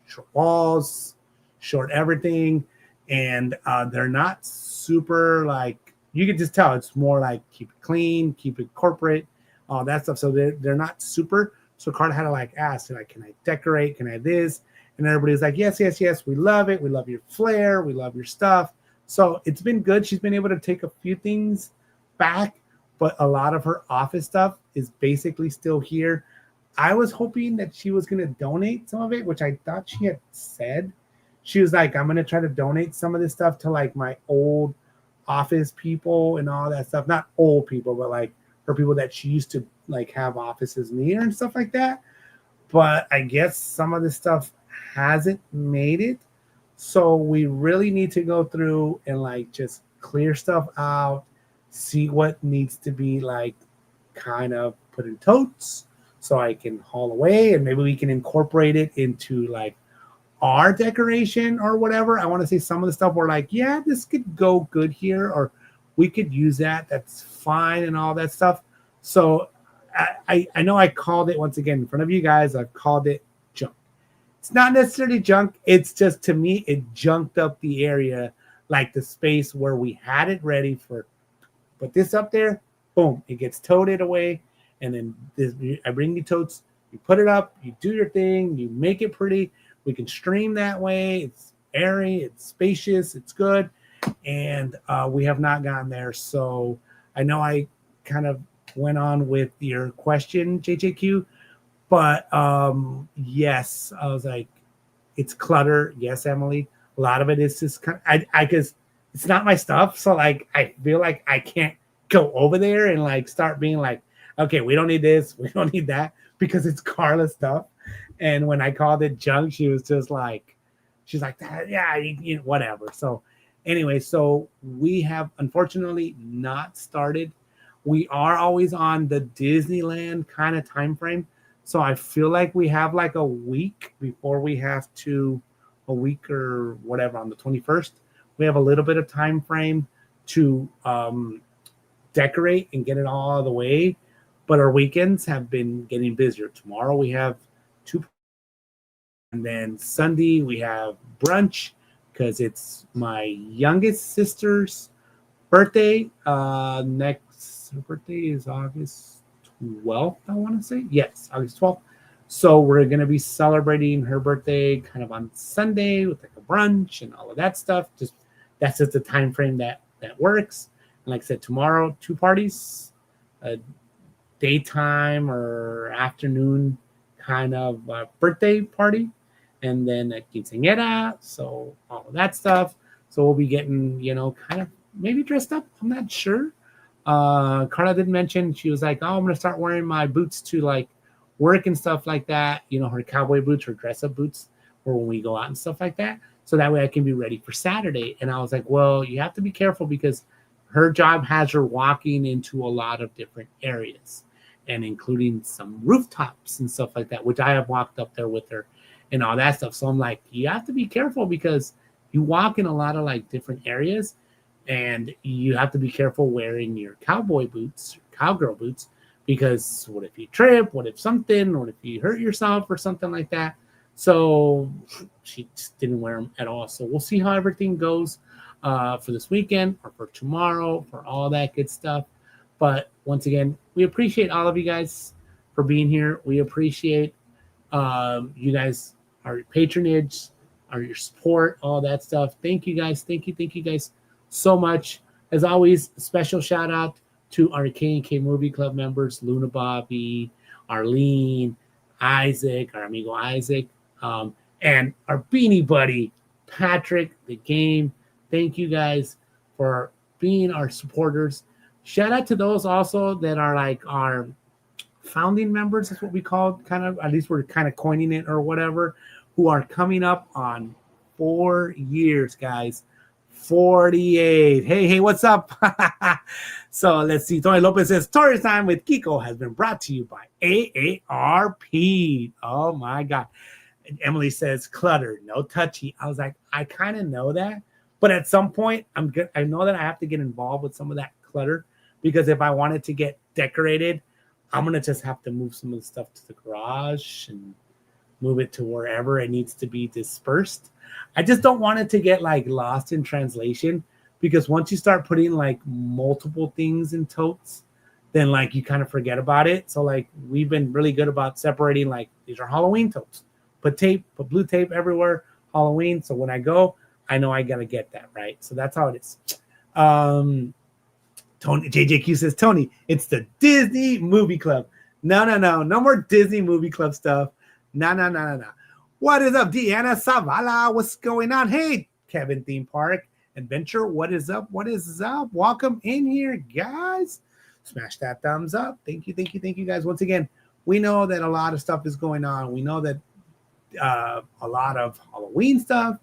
short walls, short everything, and they're not super like, you can just tell it's more like keep it clean, keep it corporate, all that stuff. So they're not super. So Karla had to like ask, like, can I decorate? Can I have this? And everybody's like, yes. We love it. We love your flair. We love your stuff. So it's been good. She's been able to take a few things back, but a lot of her office stuff is basically still here. I was hoping that she was going to donate some of it, which I thought she had said. She was like, I'm going to try to donate some of this stuff to like my old office people and all that stuff. Not old people, but like her people that she used to like have offices near and stuff like that. But I guess some of this stuff hasn't made it. So we really need to go through and like just clear stuff out, see what needs to be like kind of put in totes so I can haul away, and maybe we can incorporate it into like our decoration or whatever. I want to say some of the stuff we're like, yeah, this could go good here, or we could use that. That's fine and all that stuff. So I know I called it, once again, in front of you guys, I've called it junk. It's not necessarily junk. It's just, to me, it junked up the area, like the space where we had it ready for, put this up there, boom, it gets toted away. And then I bring you totes, you put it up, you do your thing, you make it pretty. We can stream that way. It's airy, it's spacious, it's good. And we have not gotten there. So I know I kind of went on with your question, JJQ, but yes, I was like, it's clutter. Yes, Emily, a lot of it is just kind of, I guess it's not my stuff. So like, I feel like I can't go over there and like start being like, okay, we don't need this, we don't need that, because it's Karla's stuff. And when I called it junk, she was just like, she's like, yeah, you know, whatever. So anyway, so we have unfortunately not started. We are always on the Disneyland kind of time frame. So I feel like we have like a week before we have to, a week or whatever, on the 21st. We have a little bit of time frame to decorate and get it all out of the way. But our weekends have been getting busier. Tomorrow we have 2, and then Sunday we have brunch because it's my youngest sister's birthday. Her birthday is August 12th, I want to say. Yes, August 12th. So we're going to be celebrating her birthday kind of on Sunday with like a brunch and all of that stuff. That's just the time frame that works. And like I said, tomorrow, 2 parties. Daytime or afternoon kind of birthday party, and then a quinceañera, so all of that stuff. So we'll be getting, kind of maybe dressed up. I'm not sure, Karla did mention, she was like, oh, I'm going to start wearing my boots to like work and stuff like that. You know, her cowboy boots, her dress up boots, or when we go out and stuff like that. So that way I can be ready for Saturday. And I was like, well, you have to be careful because her job has her walking into a lot of different areas and including some rooftops and stuff like that, which I have walked up there with her and all that stuff. So I'm like, you have to be careful because you walk in a lot of like different areas and you have to be careful wearing your cowboy boots, cowgirl boots, because what if you trip? What if something? What if you hurt yourself or something like that? So she just didn't wear them at all. So we'll see how everything goes for this weekend or for tomorrow, for all that good stuff. But once again, we appreciate all of you guys for being here. We appreciate you guys, our patronage, your support, all that stuff. Thank you guys. Thank you guys so much. As always, special shout out to our K&K Movie Club members, Luna Bobby, Arlene, Isaac, our amigo Isaac, and our beanie buddy, Patrick, the game. Thank you guys for being our supporters. Shout out to those also that are like our founding members, is what we call, kind of, at least we're kind of coining it or whatever, who are coming up on 4 years, guys. 48. Hey, what's up? So let's see. Tony Lopez says, Story Time with Kiko has been brought to you by AARP. Oh my God. And Emily says, clutter, no touchy. I was like, I kind of know that. But at some point, I know that I have to get involved with some of that clutter, because if I want it to get decorated, I'm going to just have to move some of the stuff to the garage and move it to wherever it needs to be dispersed. I just don't want it to get like lost in translation, because once you start putting like multiple things in totes, then like you kind of forget about it. So like we've been really good about separating, like these are Halloween totes. Put blue tape everywhere, Halloween. So when I go, I know I got to get that, right? So that's how it is. Tony JJQ says, Tony, it's the Disney Movie Club. No more Disney Movie Club stuff. No. What is up, Deanna Savala? What's going on? Hey, Kevin Theme Park Adventure. What is up? Welcome in here, guys. Smash that thumbs up. Thank you, guys. Once again, we know that a lot of stuff is going on. We know that a lot of Halloween stuff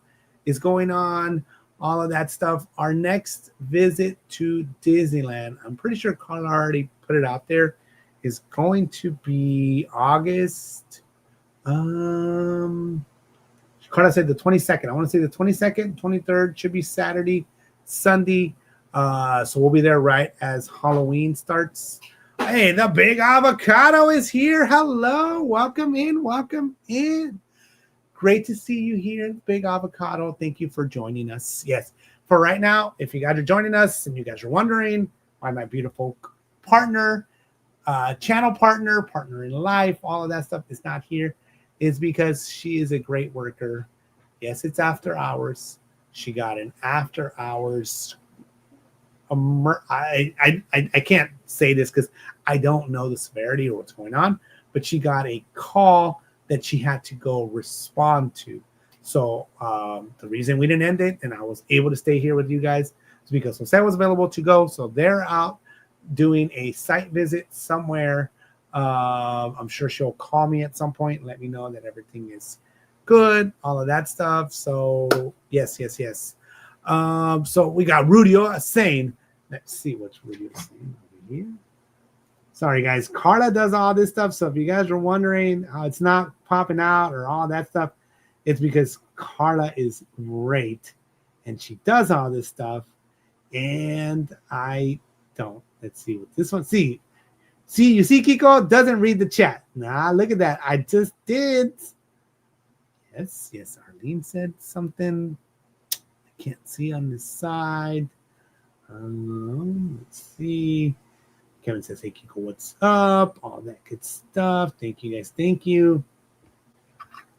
is going on. All of that stuff. Our next visit to Disneyland, I'm pretty sure Karla already put it out there, is going to be August. Karla said the 22nd. I want to say the 22nd, 23rd should be Saturday, Sunday. So we'll be there right as Halloween starts. Hey, the Big Avocado is here. Hello. Welcome in. Great to see you here, Big Avocado. Thank you for joining us. Yes, for right now, if you guys are joining us and you guys are wondering why my beautiful partner, channel partner in life, all of that stuff is not here, is because she is a great worker. Yes, it's after hours. She got an after hours. I can't say this because I don't know the severity or what's going on, but she got a call that she had to go respond to. So the reason we didn't end it and I was able to stay here with you guys is because Jose was available to go. So they're out doing a site visit somewhere. I'm sure she'll call me at some point and let me know that everything is good, all of that stuff. So yes. So we got Rudio saying, let's see what's Rudio saying over here. Sorry, guys. Karla does all this stuff. So if you guys are wondering how it's not popping out or all that stuff, it's because Karla is great and she does all this stuff. And I don't. Let's see what this one. See, you see, Kiko doesn't read the chat. Nah, look at that. I just did. Yes. Arlene said something. I can't see on this side. Let's see. Kevin says, hey, Kiko, what's up? All that good stuff. Thank you, guys. Thank you.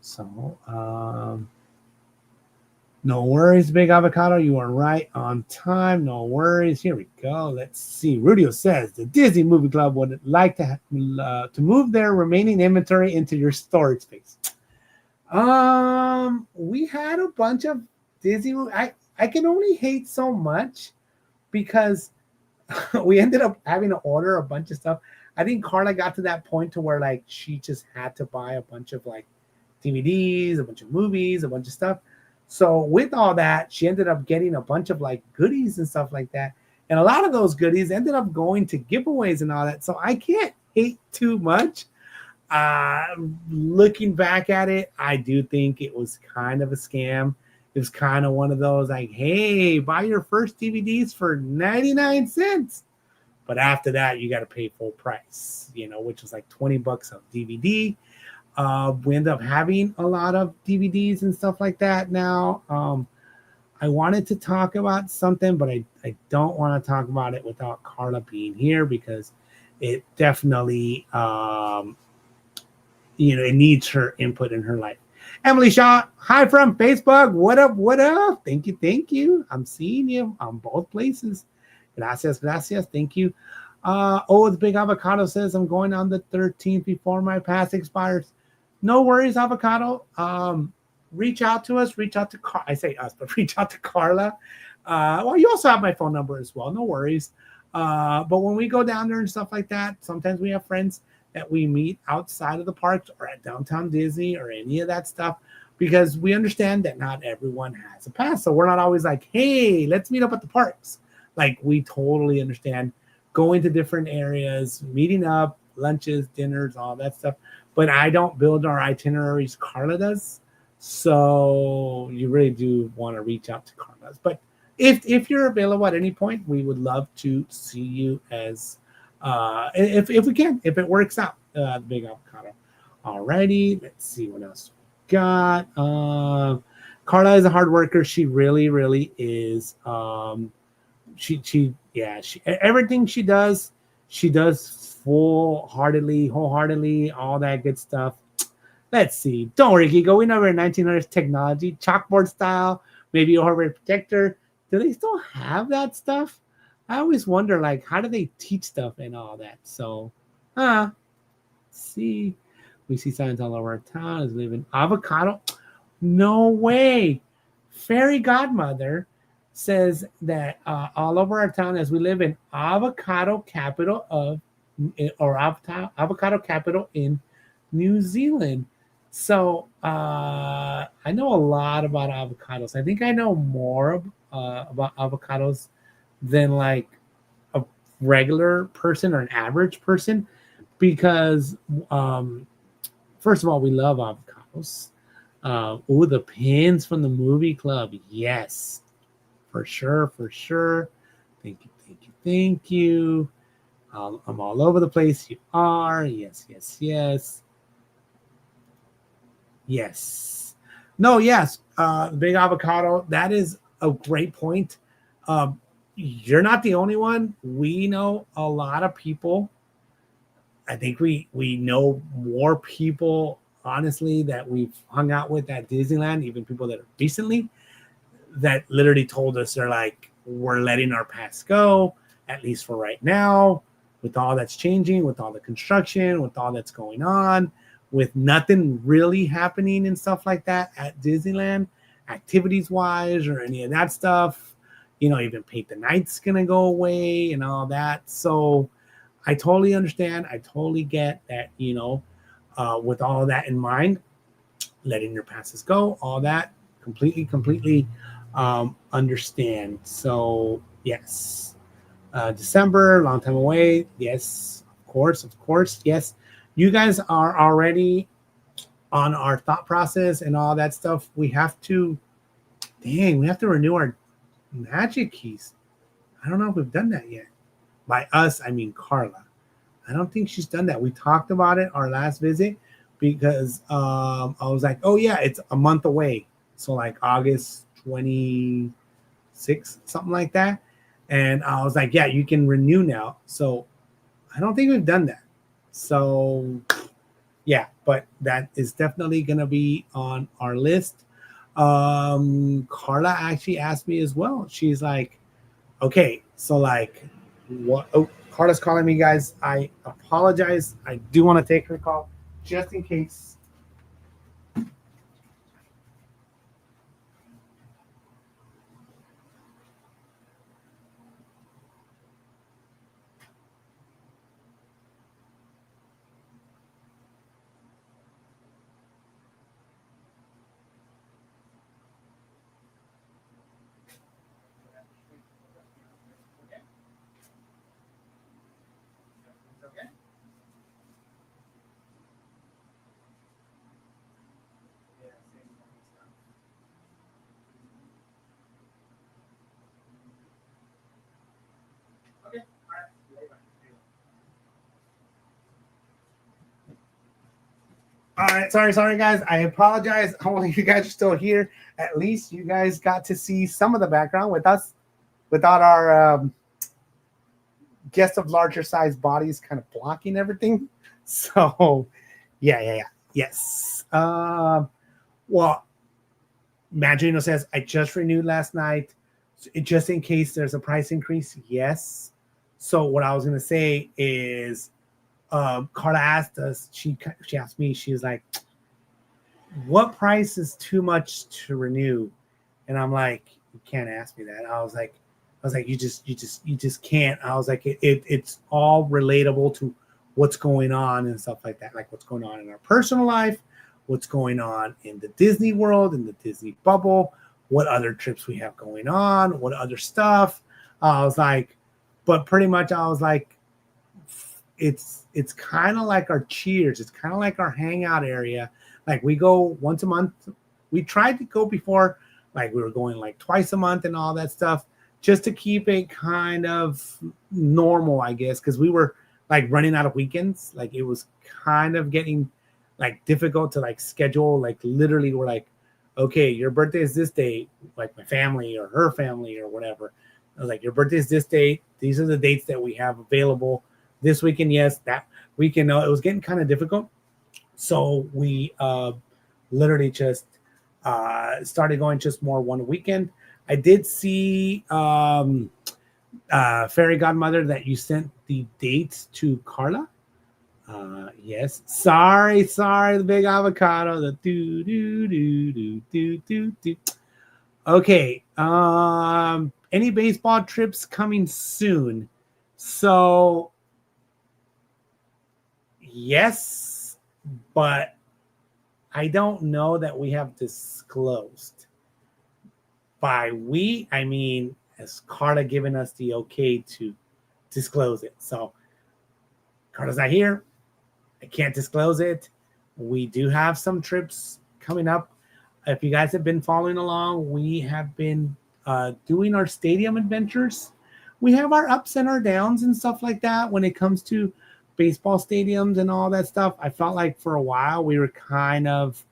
So, no worries, Big Avocado. You are right on time. No worries. Here we go. Let's see. Rudio says, the Disney Movie Club would like to move their remaining inventory into your storage space. We had a bunch of Disney. I can only hate so much because we ended up having to order a bunch of stuff. I think Karla got to that point to where like she just had to buy a bunch of like DVDs, a bunch of movies, a bunch of stuff. So with all that, she ended up getting a bunch of like goodies and stuff like that. And a lot of those goodies ended up going to giveaways and all that. So I can't hate too much. Looking back at it, I do think it was kind of a scam. It was kind of one of those like, hey, buy your first DVDs for 99 cents. But after that, you got to pay full price, which was like $20 a DVD. We end up having a lot of DVDs and stuff like that now. I wanted to talk about something, but I don't want to talk about it without Karla being here because it definitely, it needs her input in her life. Emily Shaw, hi from Facebook. What up? What up? Thank you. I'm seeing you on both places. Gracias. Thank you. The Big Avocado says I'm going on the 13th before my pass expires. No worries, Avocado. Reach out to us. Reach out to I say us, but reach out to Karla. Well, you also have my phone number as well. No worries. But when we go down there and stuff like that, sometimes we have friends that we meet outside of the parks or at downtown Disney or any of that stuff because we understand that not everyone has a pass. So we're not always like, hey, let's meet up at the parks. Like we totally understand going to different areas, meeting up, lunches, dinners, all that stuff. But I don't build our itineraries. Karla does. So you really do want to reach out to Karla. But if you're available at any point, we would love to see you as if we can, if it works out, the Big Avocado. Alrighty, let's see what else we got. Karla is a hard worker. She really is. She everything she does wholeheartedly, all that good stuff. Let's see. Don't worry, Kiko. We know we're 1900s technology, chalkboard style, maybe a overhead projector. Do they still have that stuff? I always wonder, like, how do they teach stuff and all that? So, see. We see signs all over our town. Is living Avocado. No way. Fairy Godmother says that all over our town, as we live in avocado capital capital in New Zealand. So I know a lot about avocados. I think I know more about avocados than like a regular person or an average person because first of all, we love avocados. The pins from the movie club. Yes, for sure. Thank you. I'm all over the place. You are. Yes. No, yes. Big Avocado. That is a great point. You're not the only one. We know a lot of people. I think we know more people, honestly, that we've hung out with at Disneyland, even people that are recently, that literally told us they're like, we're letting our pass go, at least for right now, with all that's changing, with all the construction, with all that's going on, with nothing really happening and stuff like that at Disneyland, activities-wise or any of that stuff. Even Paint the Night's going to go away and all that. So I totally understand. I totally get that, with all of that in mind, letting your passes go, all that, completely understand. So, yes. December, long time away. Yes, of course. Yes. You guys are already on our thought process and all that stuff. We have to renew our magic keys. I don't know if we've done that yet. By us, I mean Karla. I don't think she's done that. We talked about it our last visit because I was like, oh yeah, it's a month away. So like August 26th, something like that. And I was like, yeah, you can renew now. So I don't think we've done that. So yeah, but that is definitely going to be on our list. Karla actually asked me as well. She's like, okay, so like what? Oh, Karla's calling me, guys. I apologize. I do want to take her call just in case. All right, sorry, guys. I apologize. Hopefully, you guys are still here. At least you guys got to see some of the background with us, without our guest of larger size bodies kind of blocking everything. So, yes. Well, Madrino says I just renewed last night, just in case there's a price increase. Yes. So what I was gonna say is, Karla asked us. She asked me. She was like, "What price is too much to renew?" And I'm like, "You can't ask me that." I was like, "You just can't." I was like, "It's all relatable to what's going on and stuff like that, like what's going on in our personal life, what's going on in the Disney world, in the Disney bubble, what other trips we have going on, what other stuff." I was like, but pretty much I was like, it's kind of like our Cheers. It's kind of like our hangout area. Like we go once a month. We tried to go before, like we were going like twice a month and all that stuff, just to keep it kind of normal, I guess, because we were like running out of weekends. Like it was kind of getting like difficult to like schedule. Like literally we're like, okay, your birthday is this date, like my family or her family or whatever. I was like, your birthday is this date. These are the dates that we have available this weekend. Yes, that weekend. No, it was getting kind of difficult. So we literally just started going just more one weekend. I did see Fairy Godmother that you sent the dates to Karla. Yes. Sorry, the big avocado. The do. Okay. Any baseball trips coming soon? So yes, but I don't know that we have disclosed. By we, I mean, has Karla given us the okay to disclose it? So Karla's not here. I can't disclose it. We do have some trips coming up. If you guys have been following along, we have been doing our stadium adventures. We have our ups and our downs and stuff like that when it comes to baseball stadiums and all that stuff. I felt like for a while we were kind of,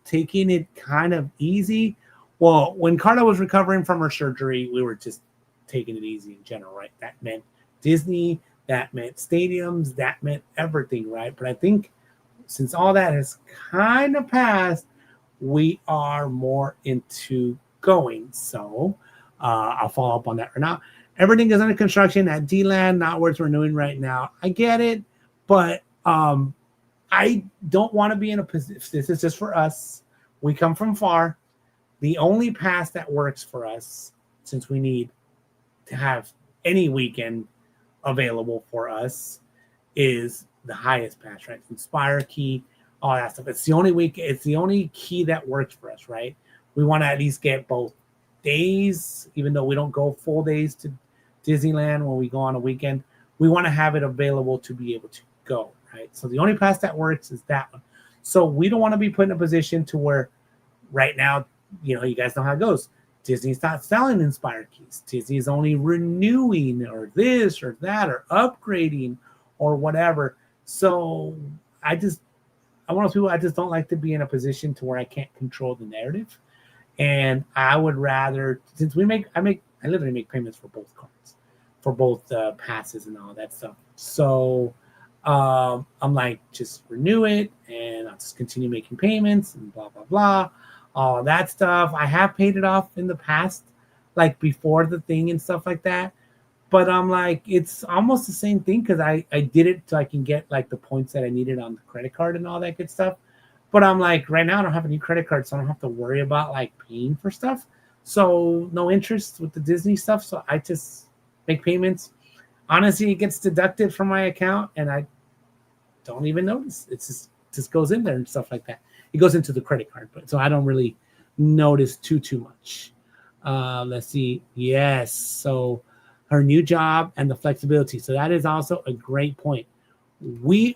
taking it kind of easy. Well, when Karla was recovering from her surgery, we were just taking it easy in general, right? That meant Disney, that meant stadiums, that meant everything, right? But I think since all that has kind of passed, we are more into going. So I'll follow up on that right now. Everything is under construction at D-Land, not worth renewing right now. I get it, but I don't want to be in a position. This is just for us. We come from far. The only pass that works for us, since we need to have any weekend available for us, is the highest pass, right? Inspire key, all that stuff. It's the only week. It's the only key that works for us, right? We want to at least get both days, even though we don't go full days to Disneyland when we go on a weekend. We want to have it available to be able to go, right? So the only pass that works is that one. So we don't want to be put in a position to where right now, you guys know how it goes. Disney's not selling Inspire keys. Disney is only renewing or this or that or upgrading or whatever. So I want people, I just don't like to be in a position to where I can't control the narrative. And I would rather, since I literally make payments for both cards, for both passes and all that stuff. So I'm like, just renew it and I'll just continue making payments and blah, blah, blah. All that stuff. I have paid it off in the past, like before the thing and stuff like that. But I'm like, it's almost the same thing because I did it so I can get like the points that I needed on the credit card and all that good stuff. But I'm like, right now I don't have a new credit card, so I don't have to worry about like paying for stuff. So no interest with the Disney stuff. So I just make payments. Honestly, it gets deducted from my account and I don't even notice. It just goes in there and stuff like that. It goes into the credit card, but so I don't really notice too much. Let's see. Yes. So her new job and the flexibility. So that is also a great point. We've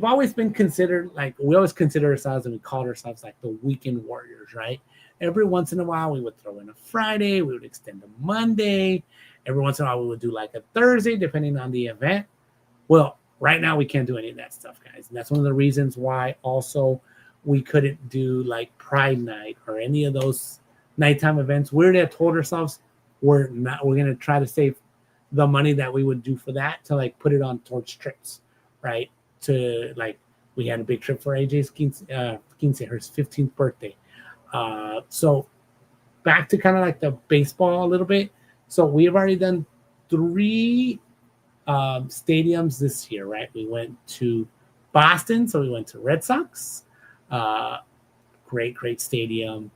always been considered, like, we always consider ourselves, and we called ourselves like the weekend warriors, right? Every once in a while we would throw in a Friday, we would extend a Monday. Every once in a while we would do like a Thursday, depending on the event. Well, Right now, we can't do any of that stuff, guys. And that's one of the reasons why also we couldn't do like Pride Night or any of those nighttime events. We already told ourselves we're going to try to save the money that we would do for that to like put it on towards trips, right? To like, we had a big trip for AJ's quince, her 15th birthday. So back to kind of like the baseball a little bit. So we have already done 3 stadiums this year, right? We went to Boston, so we went to Red Sox. Great stadium,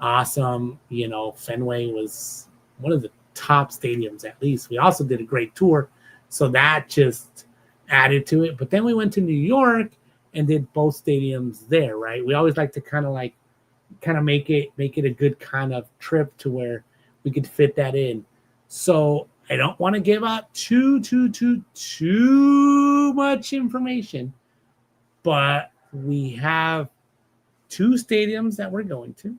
awesome. You know, Fenway was one of the top stadiums, at least. We also did a great tour, so that just added to it. But then we went to New York and did both stadiums there, right? We always like to kind of make it a good kind of trip to where we could fit that in. So I don't want to give out too much information, but we have 2 stadiums that we're going to.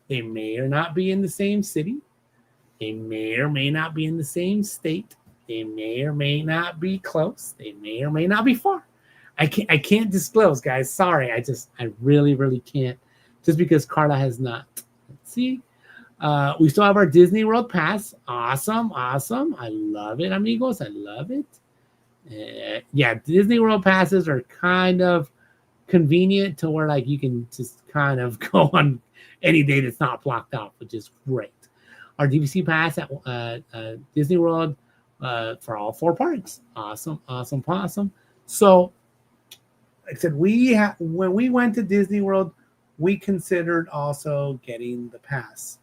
They may or not be in the same city. They may or may not be in the same state. They may or may not be close. They may or may not be far. I can't disclose, guys. Sorry, I really can't. Just because Karla has not. Let's see. We still have our Disney World Pass. Awesome. I love it, amigos. I love it. Yeah, Disney World Passes are kind of convenient to where like you can just kind of go on any day that's not blocked off, which is great. Our DVC Pass at Disney World for all 4 parks. Awesome. So, like I said, when we went to Disney World, we considered also getting the pass.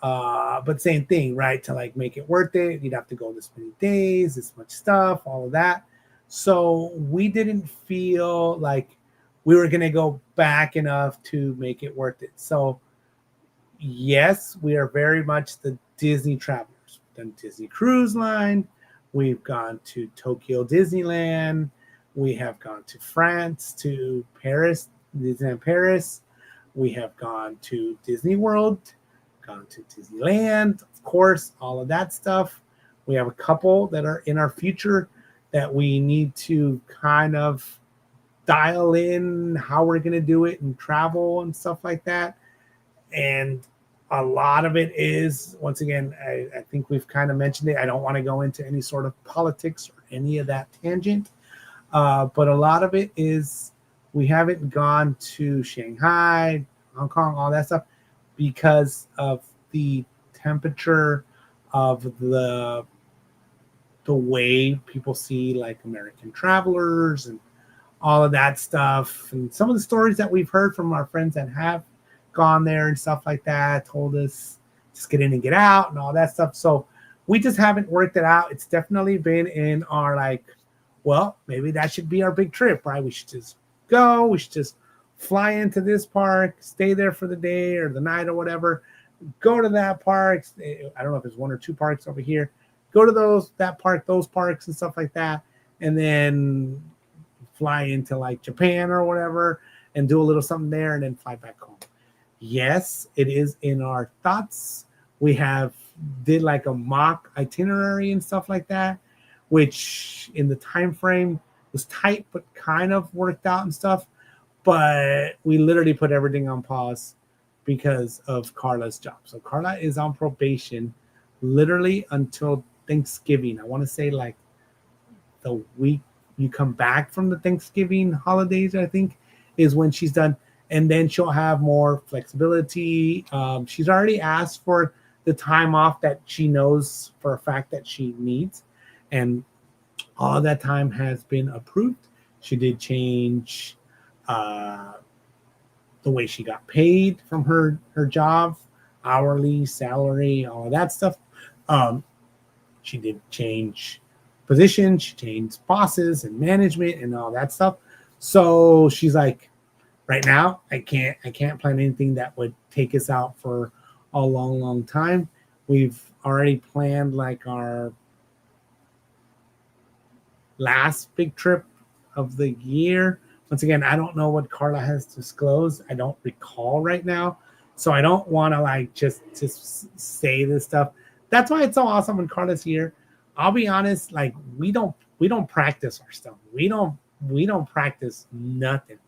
But same thing, right? To like make it worth it, you'd have to go this many days, this much stuff, all of that. So we didn't feel like we were going to go back enough to make it worth it. So yes, we are very much the Disney travelers. We've done Disney Cruise Line. We've gone to Tokyo Disneyland. We have gone to France, to Paris, Disneyland Paris. We have gone to Disney World, gone to Disneyland, of course, all of that stuff. We have a couple that are in our future that we need to kind of dial in how we're going to do it and travel and stuff like that. And a lot of it is, once again, I think we've kind of mentioned it. I don't want to go into any sort of politics or any of that tangent. But a lot of it is we haven't gone to Shanghai, Hong Kong, all that stuff because of the temperature of the way people see like American travelers and all of that stuff. And some of the stories that we've heard from our friends that have gone there and stuff like that told us just get in and get out and all that stuff. So we just haven't worked it out. It's definitely been in our like, well, maybe that should be our big trip, right? We should just go. We should just fly into this park, stay there for the day or the night or whatever. Go to that park. I don't know if there's 1 or 2 parks over here. Go to those parks and stuff like that. And then fly into like Japan or whatever and do a little something there and then fly back home. Yes, it is in our thoughts. We did like a mock itinerary and stuff like that, which in the time frame was tight, but kind of worked out and stuff. But we literally put everything on pause because of Karla's job. So Karla is on probation literally until Thanksgiving. I want to say like the week you come back from the Thanksgiving holidays, I think, is when she's done. And then she'll have more flexibility. She's already asked for the time off that she knows for a fact that she needs. And all that time has been approved. She did change the way she got paid from her job, hourly, salary, all of that stuff. She did change positions. She changed bosses and management and all that stuff. So she's like, right now, I can't plan anything that would take us out for a long time. We've already planned like our last big trip of the year. Once again, I don't know what Karla has disclosed. I don't recall right now. So I don't want to like just say this stuff. That's why it's so awesome when Karla's here. I'll be honest, like we don't we don't practice our stuff. We don't practice nothing,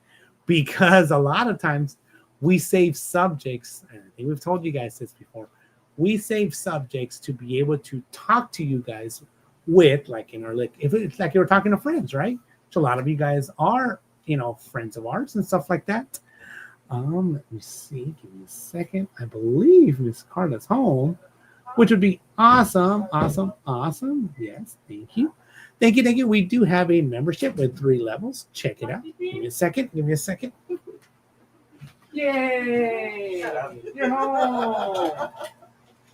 because a lot of times we save subjects. And I think we've told you guys this before. We save subjects to be able to talk to you guys with, like in our, like, if it's like you were talking to friends, right? Which a lot of you guys are, friends of ours and stuff like that. Let me see. Give me a second. I believe Miss Karla's home, which would be awesome. Yes, thank you. Thank you. We do have a membership with 3 levels. Check it out. Give me a second. Yay! You're home.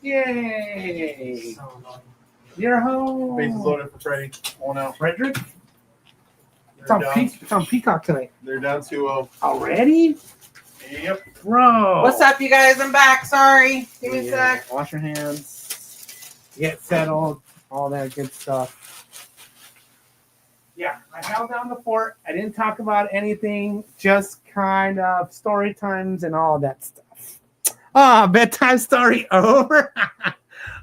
Yay! You're home. Base is loaded for Freddie. On out. Frederick? It's on Peacock tonight. They're down 2-0. Already? Yep. Bro. What's up, you guys? I'm back. Sorry. Give me a sec. Wash your hands. Get settled. All that good stuff. Yeah, I held down the fort. I didn't talk about anything. Just kind of story times and all that stuff. Bedtime story over.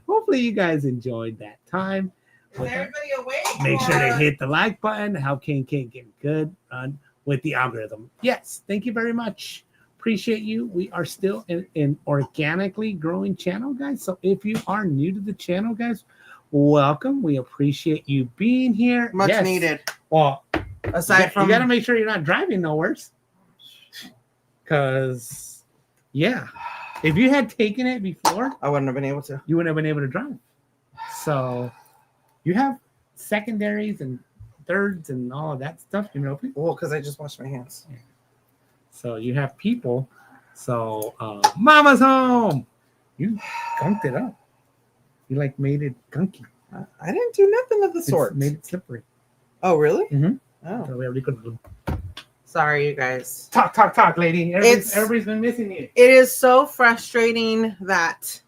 Hopefully you guys enjoyed that time. Is everybody awake? Make sure to hit the like button. Help King get good run with the algorithm. Yes, thank you very much. Appreciate you. We are still in organically growing channel, guys. So if you are new to the channel, guys, welcome. We appreciate you being here. Much needed. Well, aside from you got to make sure you're not driving nowhere. Because, yeah, if you had taken it before, I wouldn't have been able to. You wouldn't have been able to drive. So you have secondaries and thirds and all of that stuff, Well, because I just washed my hands. Yeah. So you have people. So Mama's home. You gunked it up. You made it gunky. I didn't do nothing of the sort. Made it slippery. Oh, really? Mm-hmm. Oh. So we already could. Sorry, you guys. Talk, lady. Everybody's been missing you. It is so frustrating that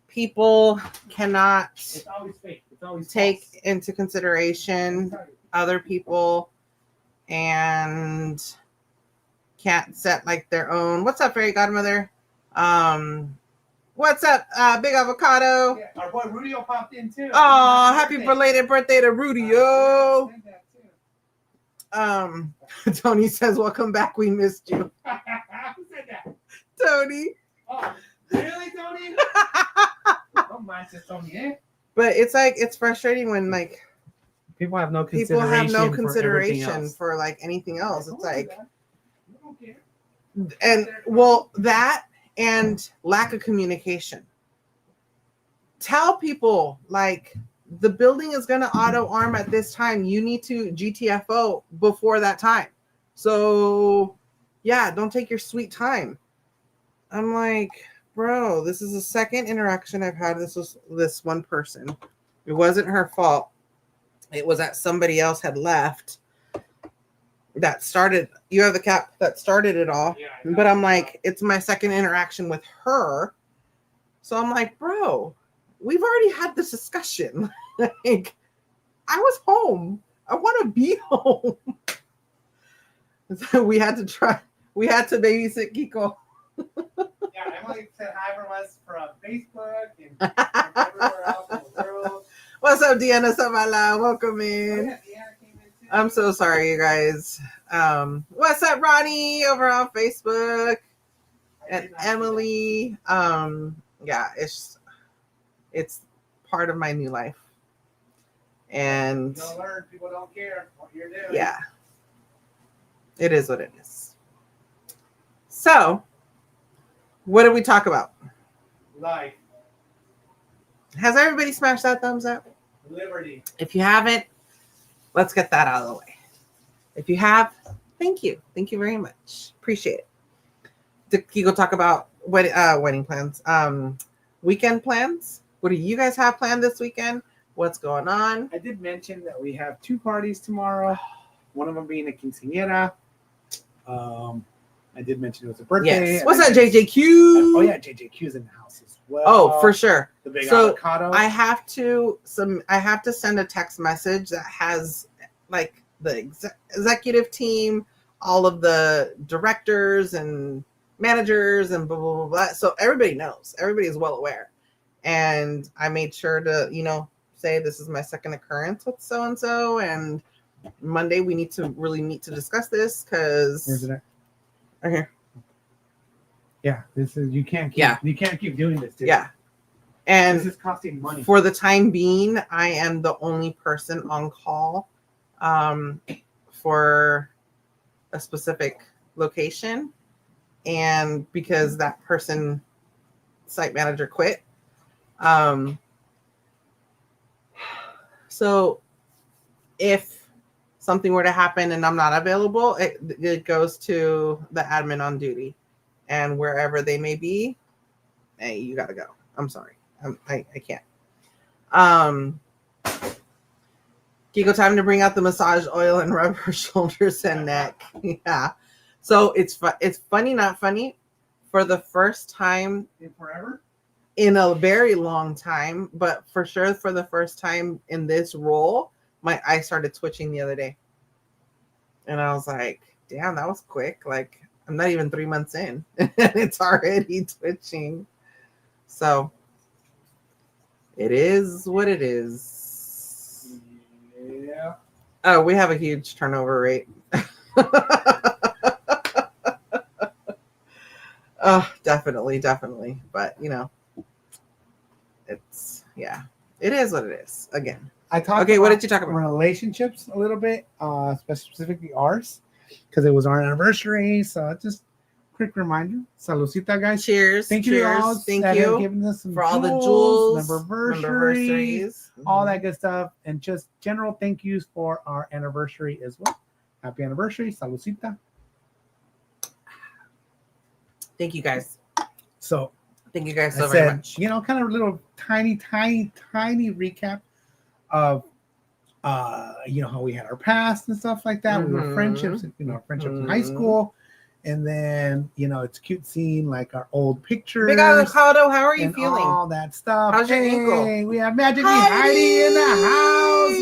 people cannot It's always fake. It's always take false. into consideration other people and can't set their own. What's up, fairy godmother? What's up, big avocado? Yeah, our boy Rudio popped in too. Oh, happy belated birthday to Rudio. Tony says, welcome back. We missed you. Who said that? Tony. Oh, really, Tony? Don't mind just Tony, eh? But it's frustrating when people have no consideration for anything else. It's don't care. and that and lack of communication. Tell people the building is going to auto arm at this time. You need to GTFO before that time. So yeah, don't take your sweet time. I'm like, bro, this is the second interaction I've had. This was this one person. It wasn't her fault. It was that somebody else had left that started. You have the cap that started it all. Yeah, but I'm like, it's my second interaction with her. So I'm like, bro, we've already had this discussion. I was home. I want to be home. So we had to babysit Kiko. Yeah, Emily said hi from us from Facebook and everywhere else in the world. What's up, Deanna Samala? Welcome in. Oh, yeah, Deanna came in too. I'm so sorry, you guys. What's up, Ronnie, over on Facebook? And Emily. Yeah, it's part of my new life. And you don't learn, people don't care what you're doing. Yeah. It is what it is. So, what did we talk about? Life. Has everybody smashed that thumbs up? Liberty. If you haven't, let's get that out of the way. If you have, thank you. Thank you very much. Appreciate it. Did Kiko talk about wedding plans? Weekend plans? What do you guys have planned this weekend? What's going on? I did mention that we have 2 parties tomorrow. One of them being a quinceañera. I did mention it was a birthday. Yes. What's that, JJQ? Oh yeah, JJQ's in the house as well. Oh, for sure. The big so avocado. I have to send a text message that has the executive team, all of the directors and managers and blah, blah, blah, blah. So everybody knows. Everybody is well aware. And I made sure to, say this is my second occurrence with so and so, and Monday we need to really meet to discuss this Where's because it at? right here. Yeah, this is you can't keep doing this, dude. Yeah, and this is costing money. for the time being, I am the only person on call for a specific location, and because that person, site manager, quit. So if something were to happen and I'm not available, it goes to the admin on duty, and wherever they may be, hey, you gotta go. I'm sorry. I can't. Kiko, time to bring out the massage oil and rub her shoulders and neck. Yeah. So it's funny, not funny. For the first time In forever? in a very long time, but for sure for the first time in this role, my eye started twitching the other day. And I was like, damn, that was quick. Like, I'm not even 3 months in and it's already twitching. So it is what it is. Yeah. Oh, we have a huge turnover rate. Oh, definitely. But it's it is what it is. Again. I talked. Okay, what about did you talk about? relationships a little bit, specifically ours, because it was our anniversary. So just quick reminder, saludcita, guys. Cheers. Thank you to all. Thank that have you given us some for all the jewels, anniversaries, all Mhm. that good stuff, and just general thank yous for our anniversary as well. Happy anniversary, saludcita. Thank you guys. So Thank you guys I so very said, much. kind of a little tiny recap of how we had our past and stuff like that. We were Mhm. friendships, our friendships in high Mhm. school. And then, it's cute seeing like our old pictures. Big avocado, how are you and feeling? all that stuff. How's your ankle? We have Magically Heidi in the house.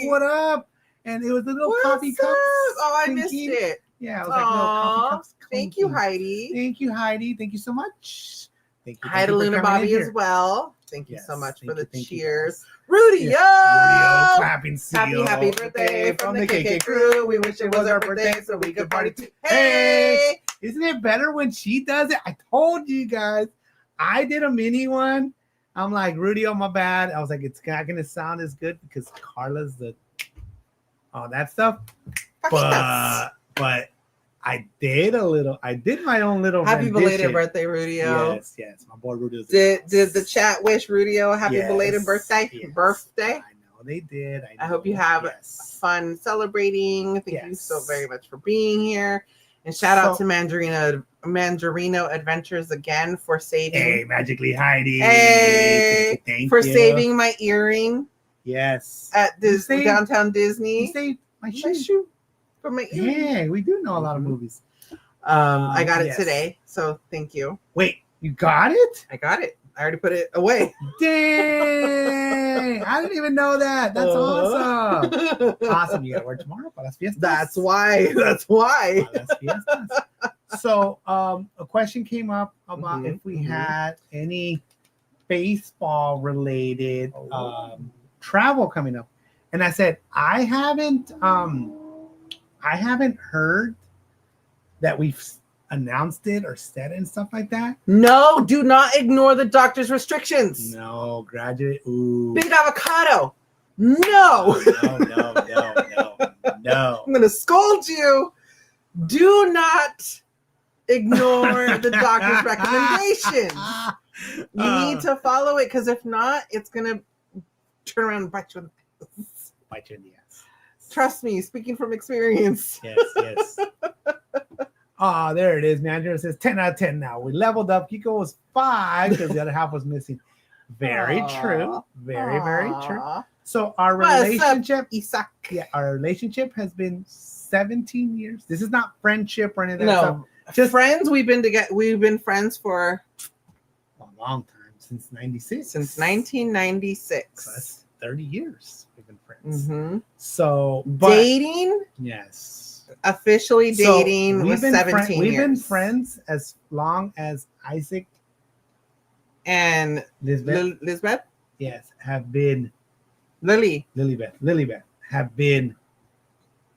What up? And it was a little coffee What's cups. up? Oh, I missed clinking. it. Yeah, it was like little coffee Aw, cups. Thank you, clinking. Heidi. Thank you, Heidi. Thank you so much. Thank you. Hi Thank to you for Luna coming in Bobby here. as well. Thank you Yes, so much thank for the you, cheers. guys. Rudy, Yes, Rudio, yo! clapping seal. Happy birthday from the KK crew. We wish it was our birthday so we could party too. Hey! Isn't it better when she does it? I told you guys. I did a mini one. I'm like, Rudy, my bad. I was like, it's not going to sound as good because Karla's all that stuff. But I did my own little Happy belated rendition. birthday, Rudio. Yes. My boy Rudio. Did the chat wish Rudio a happy belated birthday? Yes. Birthday? I know they did. I hope you have fun celebrating. Thank you so very much for being here. And shout out to Mandarino Adventures again for saving. Hey, Magically Heidi. Hey, Thank for you. saving my earring. Yes. At downtown Disney. You saved my shoe. For my earring. Yeah, we do know a lot of movies. I got it today, so thank you. Wait, you got it? I got it. I already put it away. Dang! I didn't even know that. That's awesome. Awesome. You gotta wear tomorrow para las fiestas. That's why. Para las fiestas. So, a question came up about if we had any baseball related travel coming up, and I said I haven't heard that we've announced it or said it and stuff like that. No, do not ignore the doctor's restrictions. No, graduate. Ooh. Big avocado. No. No. I'm gonna scold you. Do not ignore the doctor's recommendations. You need to follow it, because if not, it's gonna turn around and bite you in the ass. Bite you in the ass. Trust me, speaking from experience. Yes. Oh, there it is, man. It says 10 out of 10 now. We leveled up. Kiko was 5 because the other half was missing. Very true. Very true. So our relationship, Isaac. Yeah, our relationship has been 17 years. This is not friendship or anything. No, just friends. We've been friends for a long time, since 96. Since 1996. So that's 30 years we've been friends. Mm-hmm. So dating? Yes. Officially dating was 17 years. We've been friends as long as Isaac and Lisbeth, yes, have been Lilybeth have been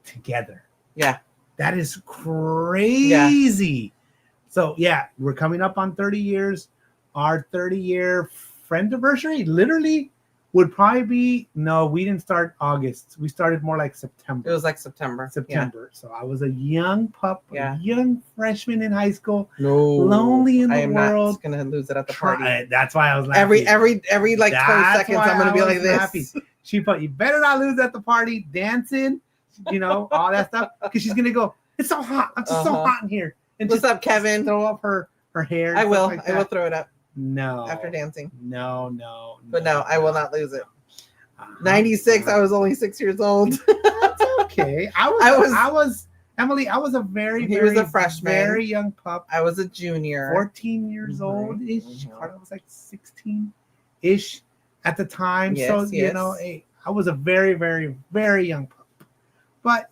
together. Yeah. That is crazy. Yeah. So yeah, we're coming up on 30 years. Our 30-year friend anniversary literally would probably be, no, we didn't start August. We started more like September. It was like September. Yeah. So I was a young pup, yeah. a young freshman in high school, no, lonely in the world. I am not gonna lose it at the party. That's why I was laughing. Every like 20 seconds, I'm gonna be like this. Laughing. She put, you better not lose at the party, dancing, all that stuff, because she's gonna go, it's so hot. I'm just so hot in here. And what's up, Kevin? Throw up her hair. I will. I will throw it up. No. After dancing. No. But no, I will not lose it. 96. I was only 6 years old. That's okay. I was Emily. I was a He was a freshman, very young pup. I was a junior, 14 years old ish. Karla was like 16 ish at the time. Yes, so I was a very, very, very young pup. But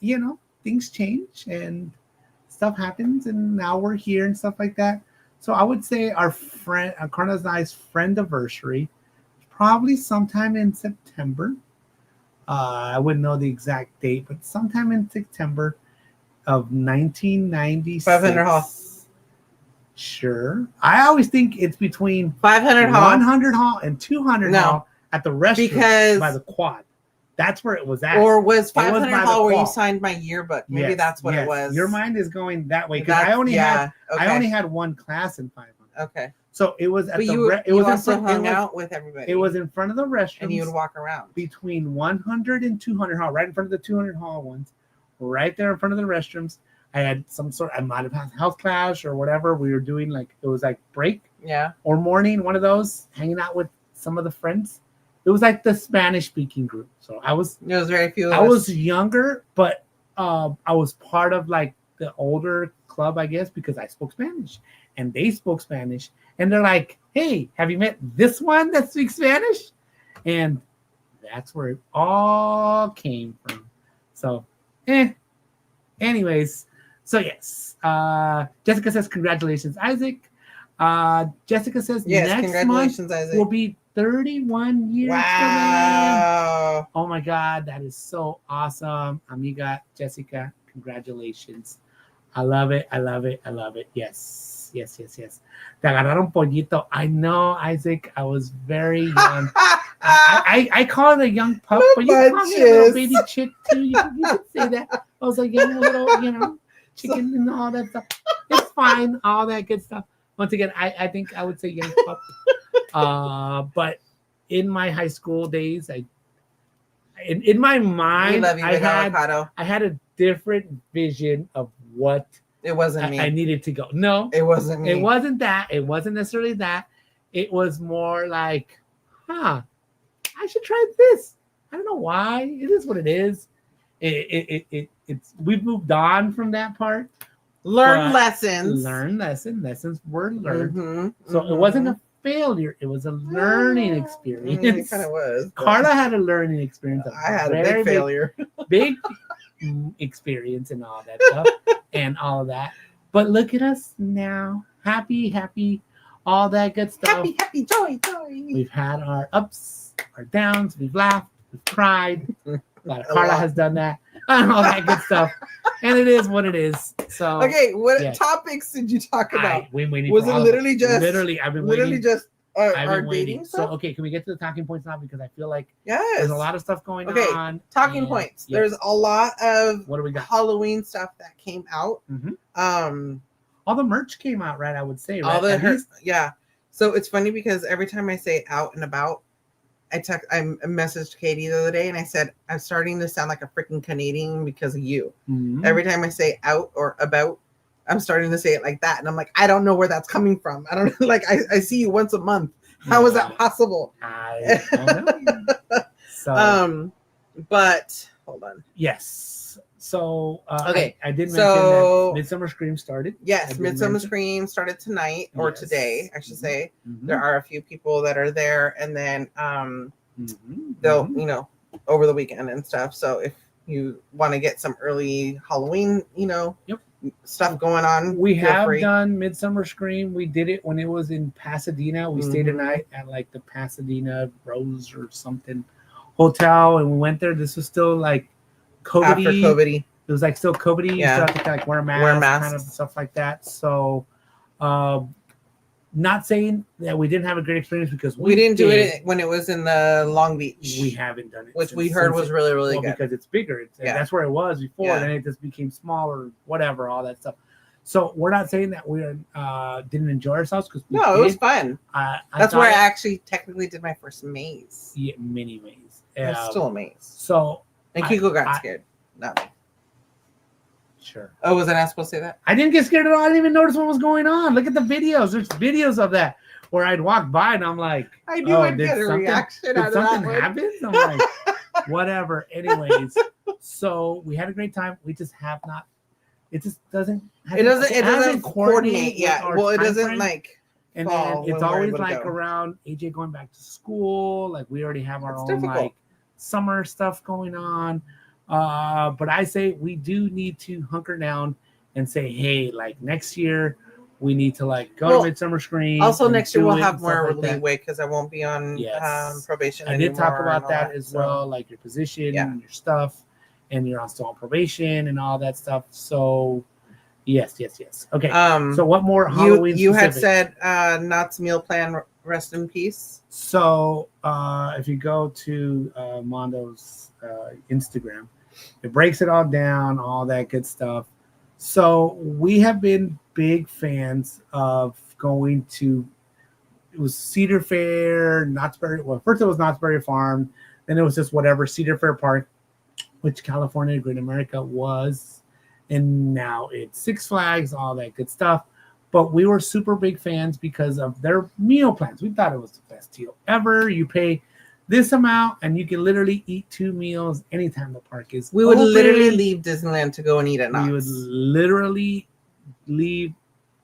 things change and stuff happens, and now we're here and stuff like that. So I would say our friend, Karla's and I's friend anniversary, probably sometime in September. I wouldn't know the exact date, but sometime in September of 1996. 500 hall. Sure. I always think it's between 500 hall, 100 hall, and 200 hall at the restaurant because by the quad. That's where it was at. Or was 500 hall where you signed my yearbook? Maybe that's what it was. Your mind is going that way because I only had one class in 500. Okay. So it was at you also hung out with everybody. It was in front of the restrooms. And you would walk around. Between 100 and 200 hall, right in front of the 200 hall ones. Right there in front of the restrooms. I had I might have had health class or whatever. We were doing it was like break. Yeah. Or morning, one of those, hanging out with some of the friends. It was like the Spanish speaking group. So it was very few. I was younger, but I was part of the older club, I guess, because I spoke Spanish and they spoke Spanish. And they're like, hey, have you met this one that speaks Spanish? And that's where it all came from. So, anyways. So, yes. Jessica says, congratulations, Isaac. Jessica says, next month Isaac. will be 31 years. Wow. Oh, my God. That is so awesome. Amiga, Jessica, congratulations. I love it. I love it. I love it. Yes. Te agarraron pollito. I know, Isaac. I was very young. I call it a young pup, but you call me a little baby chick too. You can say that. I was a young little, chicken and all that stuff. It's fine. All that good stuff. Once again, I think I would say young pup. But in my high school days, in my mind, I had a different vision of what it wasn't me. I needed to go. No, it wasn't me. It wasn't that. It wasn't necessarily that. It was more like, I should try this. I don't know why. It is what it is. It's we've moved on from that part. Lessons. Lessons were learned. So it wasn't a failure. It was a learning experience. It kind of was. Karla had a learning experience. I had a big failure. Big experience and all that stuff and all of that. But look at us now. Happy, all that good stuff. Happy, joy. We've had our ups, our downs. We've laughed. We've cried. Karla has done that. And all that good stuff. And it is what it is. So okay, what topics did you talk about? Was it literally just I've been waiting. Just our dating stuff? So okay, can we get to the talking points now? Because I feel like yes, there's a lot of stuff going on. Talking points. Yes. There's a lot of what do we got? Halloween stuff that came out. All the merch came out, right? I would say, right? All the yeah. So it's funny because every time I say out and about, I messaged Katie the other day and I said, I'm starting to sound like a freaking Canadian because of you. Every time I say out or about, I'm starting to say it like that. And I'm like, I don't know where that's coming from. I don't I see you once a month. How is that possible? I don't know. So, but hold on. Yes. So okay, I did mention that Midsummer Scream started. Yes, Midsummer Scream started tonight or today, I should say. There are a few people that are there, and then they'll over the weekend and stuff. So if you want to get some early Halloween, stuff going on, we have done Midsummer Scream. We did it when it was in Pasadena. We stayed a night at the Pasadena Rose or something hotel, and we went there. This was still like COVID. After COVID. It was like still COVID. Yeah. You still have to like wear masks, kind of stuff like that. So, not saying that we didn't have a great experience because we didn't do it when it was in the Long Beach. We haven't done it, which we heard was really, really good because it's bigger. That's where it was before. Yeah. Then it just became smaller, whatever, all that stuff. So we're not saying that we didn't enjoy ourselves because it was fun. That's where I actually technically did my first maze. Yeah, mini maze. It's still a maze. So and Kiko got scared. Not me. Sure. Oh, was I not supposed to say that? I didn't get scared at all. I didn't even notice what was going on. Look at the videos. There's videos of that where I'd walk by and I'm like, I knew I'd get a reaction out of that. Did something happen? I'm like, whatever. Anyways, so we had a great time. We just have not. It just doesn't. It doesn't coordinate yet. Well, it doesn't frame. Like. And then it's always like around AJ going back to school. Like we already have our own like summer stuff going on. But I say we do need to hunker down and say, hey, like next year we need to like go to Midsummer Screen. Also, next year we'll have more leeway because I won't be on probation. I did talk about that as well, like your position and your stuff, and you're also on probation and all that stuff. So, yes. Okay. So, what more Halloween? You had said Knott's meal plan. Rest in peace. So, if you go to Mondo's Instagram, it breaks it all down, all that good stuff. So we have been big fans of going to, it was Cedar Fair, Knott's Berry. Well, first it was Knott's Berry Farm. Then it was just whatever Cedar Fair Park, which California, Great America was. And now it's Six Flags, all that good stuff. But we were super big fans because of their meal plans. We thought it was the best deal ever. You pay this amount and you can literally eat 2 meals anytime the park is We would literally leave Disneyland to go and eat at Knott's. We would literally leave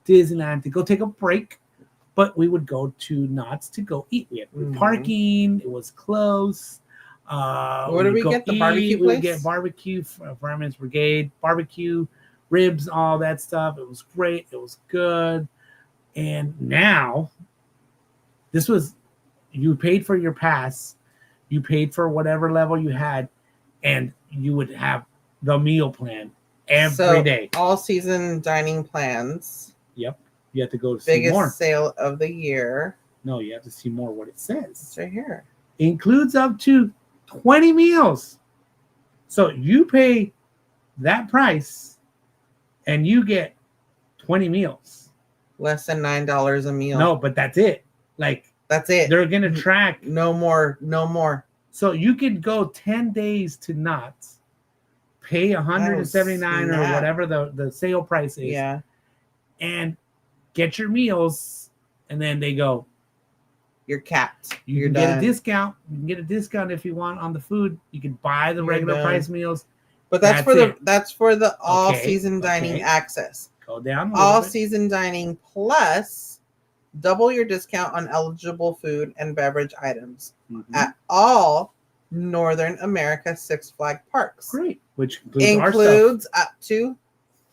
Disneyland to go take a break, but we would go to Knott's to go eat. We had parking. It was close. What did we get? The barbecue place? We would get barbecue, Fireman's Brigade, barbecue, ribs, all that stuff. It was great. It was good. And now, this was, you paid for your pass, you paid for whatever level you had, and you would have the meal plan every day. All season dining plans. Yep. You have to go to see more. Biggest sale of the year. No, you have to see more what it says. It's right here. Includes up to 20 meals. So you pay that price and you get 20 meals. Less than $9 a meal. No, but that's it. Like, that's it. They're going to track. No more. So you could go 10 days to Knott's, pay $179 or whatever the sale price is. Yeah. And get your meals. And then they go, you're capped. You can get a discount. You can get a discount if you want on the food. You can buy the regular price meals. But that's for the all season dining access. Go down. All season dining plus double your discount on eligible food and beverage items at all Northern America Six Flag parks. Great. Which includes up to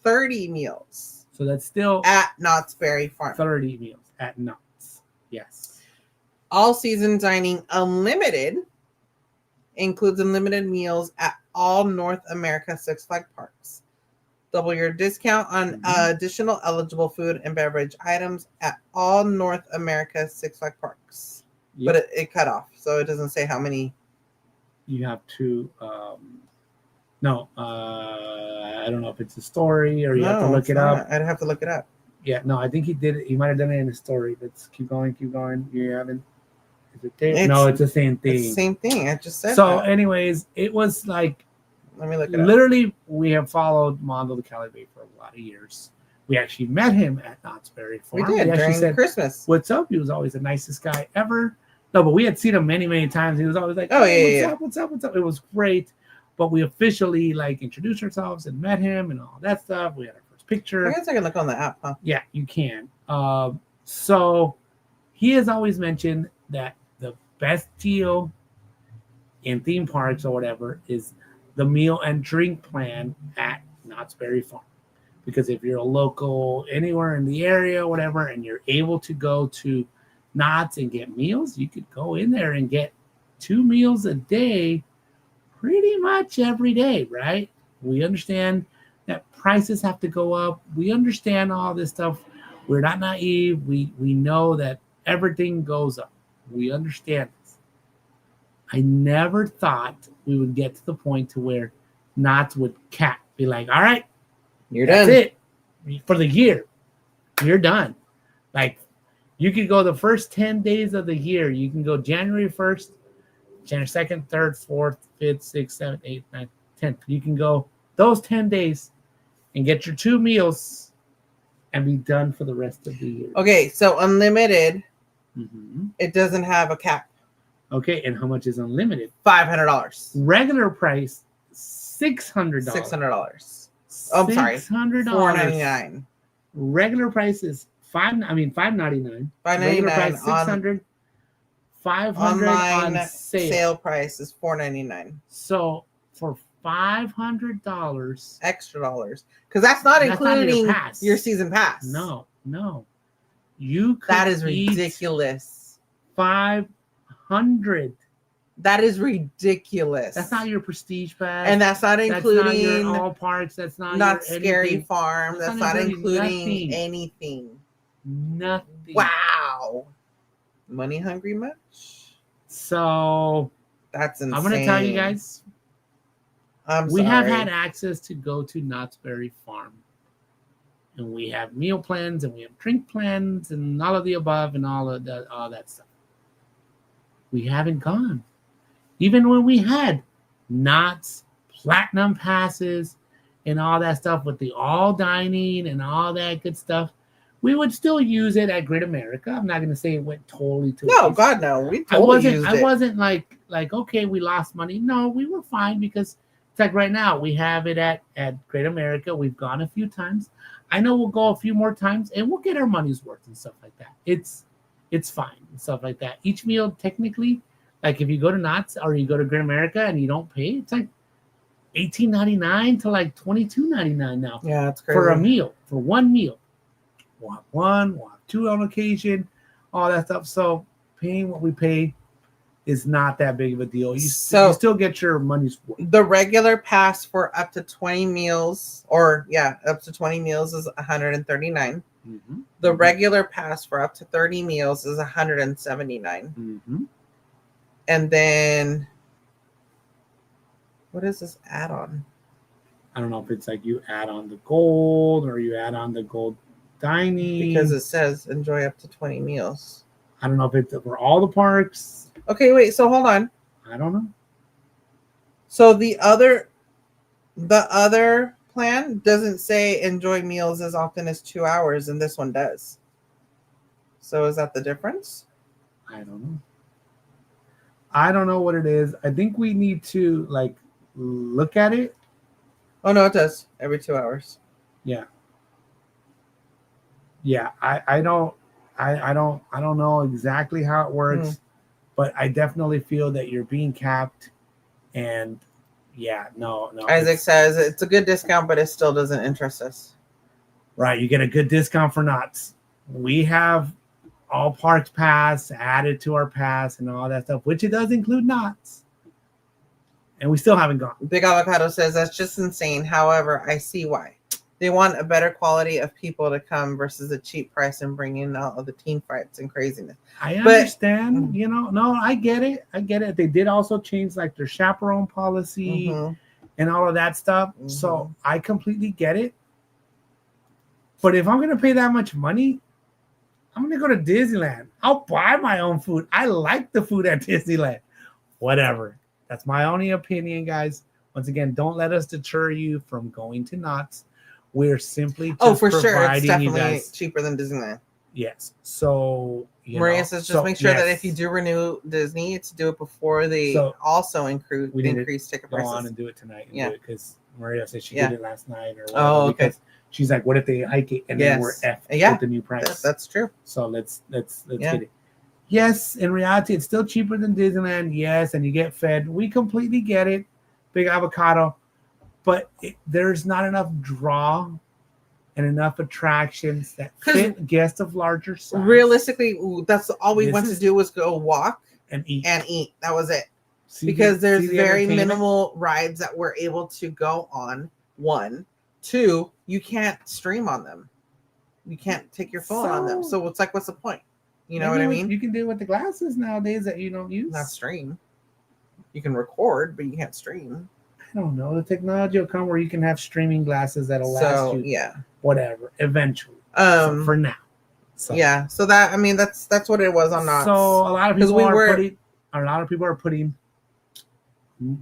30 meals. So that's still at Knott's Berry Farm. 30 meals at Knott's. Yes. All season dining unlimited includes unlimited meals at all North America Six Flag parks. Double your discount on additional eligible food and beverage items at all North America Six Flag parks. Yep. But it cut off, so it doesn't say how many. You have to, I don't know if it's a story or you have to look it up. I'd have to look it up. Yeah, no, I think he did it. He might have done it in a story. Let's keep going. You haven't. Is it there? No, it's the same thing. It's the same thing. I just said so. Anyways, it was like. Let me look it up. Literally, we have followed Mondo the Cali Bay for a lot of years. We actually met him at Knott's Berry Farm. We did during Christmas. What's up? He was always the nicest guy ever. No, but we had seen him many, many times. He was always like, what's up? It was great. But we officially like introduced ourselves and met him and all that stuff. We had our first picture. I guess I can look on the app, huh? Yeah, you can. So he has always mentioned that the best deal in theme parks or whatever is the meal and drink plan at Knott's Berry Farm. Because if you're a local anywhere in the area, whatever, and you're able to go to Knott's and get meals, you could go in there and get 2 meals a day pretty much every day, right? We understand that prices have to go up. We understand all this stuff. We're not naive. We know that everything goes up. We understand this. I never thought we would get to the point to where Knott's would cap, be like, all right, You're that's done. it for the year. You're done. Like, you could go the first 10 days of the year. You can go January 1st, January 2nd, 3rd, 4th, 5th, 6th, 7th, 8th, 9th, 10th. You can go those 10 days and get your 2 meals and be done for the rest of the year. Okay, so unlimited, Mm-hmm. it doesn't have a cap. Okay, and how much is unlimited? $500. Regular price, $600. $600. Oh, I'm sorry. $600. $4.99. Regular price is $5.99. $5.99 Regular price on $600. $500 online on sale price is $4.99. So for $500 extra dollars, because that's not including your pass. your season pass. No. You could That is eat ridiculous. 500. That is ridiculous. That's not your prestige pass. And that's not including that's not your all parks. That's not your Scary anything. Farm. That's not including nothing. anything. Nothing. Wow. Money hungry much? So That's insane. I'm going to tell you guys, we have had access to go to Knott's Berry Farm. And we have meal plans and we have drink plans and all of the above and all that stuff. We haven't gone. Even when we had Knott's Platinum passes and all that stuff with the all dining and all that good stuff, we would still use it at Great America. I'm not going to say it went totally to No, waste. God, no. We totally used it. I wasn't like, okay, we lost money. No, we were fine because it's like right now we have it at Great America. We've gone a few times. I know we'll go a few more times and we'll get our money's worth and stuff like that. It's fine and stuff like that. Each meal, technically, like if you go to Knott's or you go to Great America and you don't pay, it's like $18.99 to like $22.99 now. Yeah, that's crazy. For a meal, for one meal. We'll have one, we'll have 2 on occasion, all that stuff. So paying what we pay is not that big of a deal. You still get your money's worth. The regular pass for up to 20 meals, up to 20 meals is $139. Mm-hmm. The regular pass for up to 30 meals is $179. Mm-hmm. And then, what is this add-on? I don't know if it's like you add on the gold or you add on the gold dining. Because it says enjoy up to 20 meals. I don't know if it's for all the parks. Okay, wait, so hold on. I don't know. So the other plan doesn't say enjoy meals as often as 2 hours, and this one does. So is that the difference? I don't know. I don't know what it is. I think we need to look at it. Oh no, it does. Every 2 hours. Yeah. I don't know exactly how it works, but I definitely feel that you're being capped. And no. Isaac says it's a good discount, but it still doesn't interest us. Right, you get a good discount for Knott's. We have all parks pass added to our pass and all that stuff, which it does include Knott's. And we still haven't gone. Big Avocado says that's just insane. However, I see why. They want a better quality of people to come versus a cheap price and bring in all of the team fights and craziness. I understand, no, I get it. They did also change their chaperone policy and all of that stuff. Mm-hmm. So I completely get it. But if I'm going to pay that much money, I'm going to go to Disneyland. I'll buy my own food. I like the food at Disneyland. Whatever. That's my only opinion, guys. Once again, don't let us deter you from going to Knott's. We're simply just for sure. It's definitely you guys, cheaper than Disneyland. Yes. So Maria says just make sure that if you do renew Disney, it's do it before they also increase ticket prices. Go on and do it tonight. Because Maria said she did it last night or whatever. Oh, okay. Because she's like, what if they hike it and then we're F with the new price? That's true. So let's get it. Yes, in reality, it's still cheaper than Disneyland. Yes, and you get fed. We completely get it. Big Avocado. But there's not enough draw and enough attractions that fit guests of larger size. Realistically, that's all we went to do was go walk and eat. That was it. See Because there's see the very entertainment? minimal rides that we're able to go on. 1, 2, you can't stream on them. You can't take your phone on them. So it's like, what's the point? You know what I mean? You can do it with the glasses nowadays that you don't use. Not stream. You can record, but you can't stream. I don't know. The technology will come where you can have streaming glasses that'll last you. Yeah. Whatever. Eventually. So for now. So. Yeah. So that, I mean, that's what it was on Knott's. So a lot of people are putting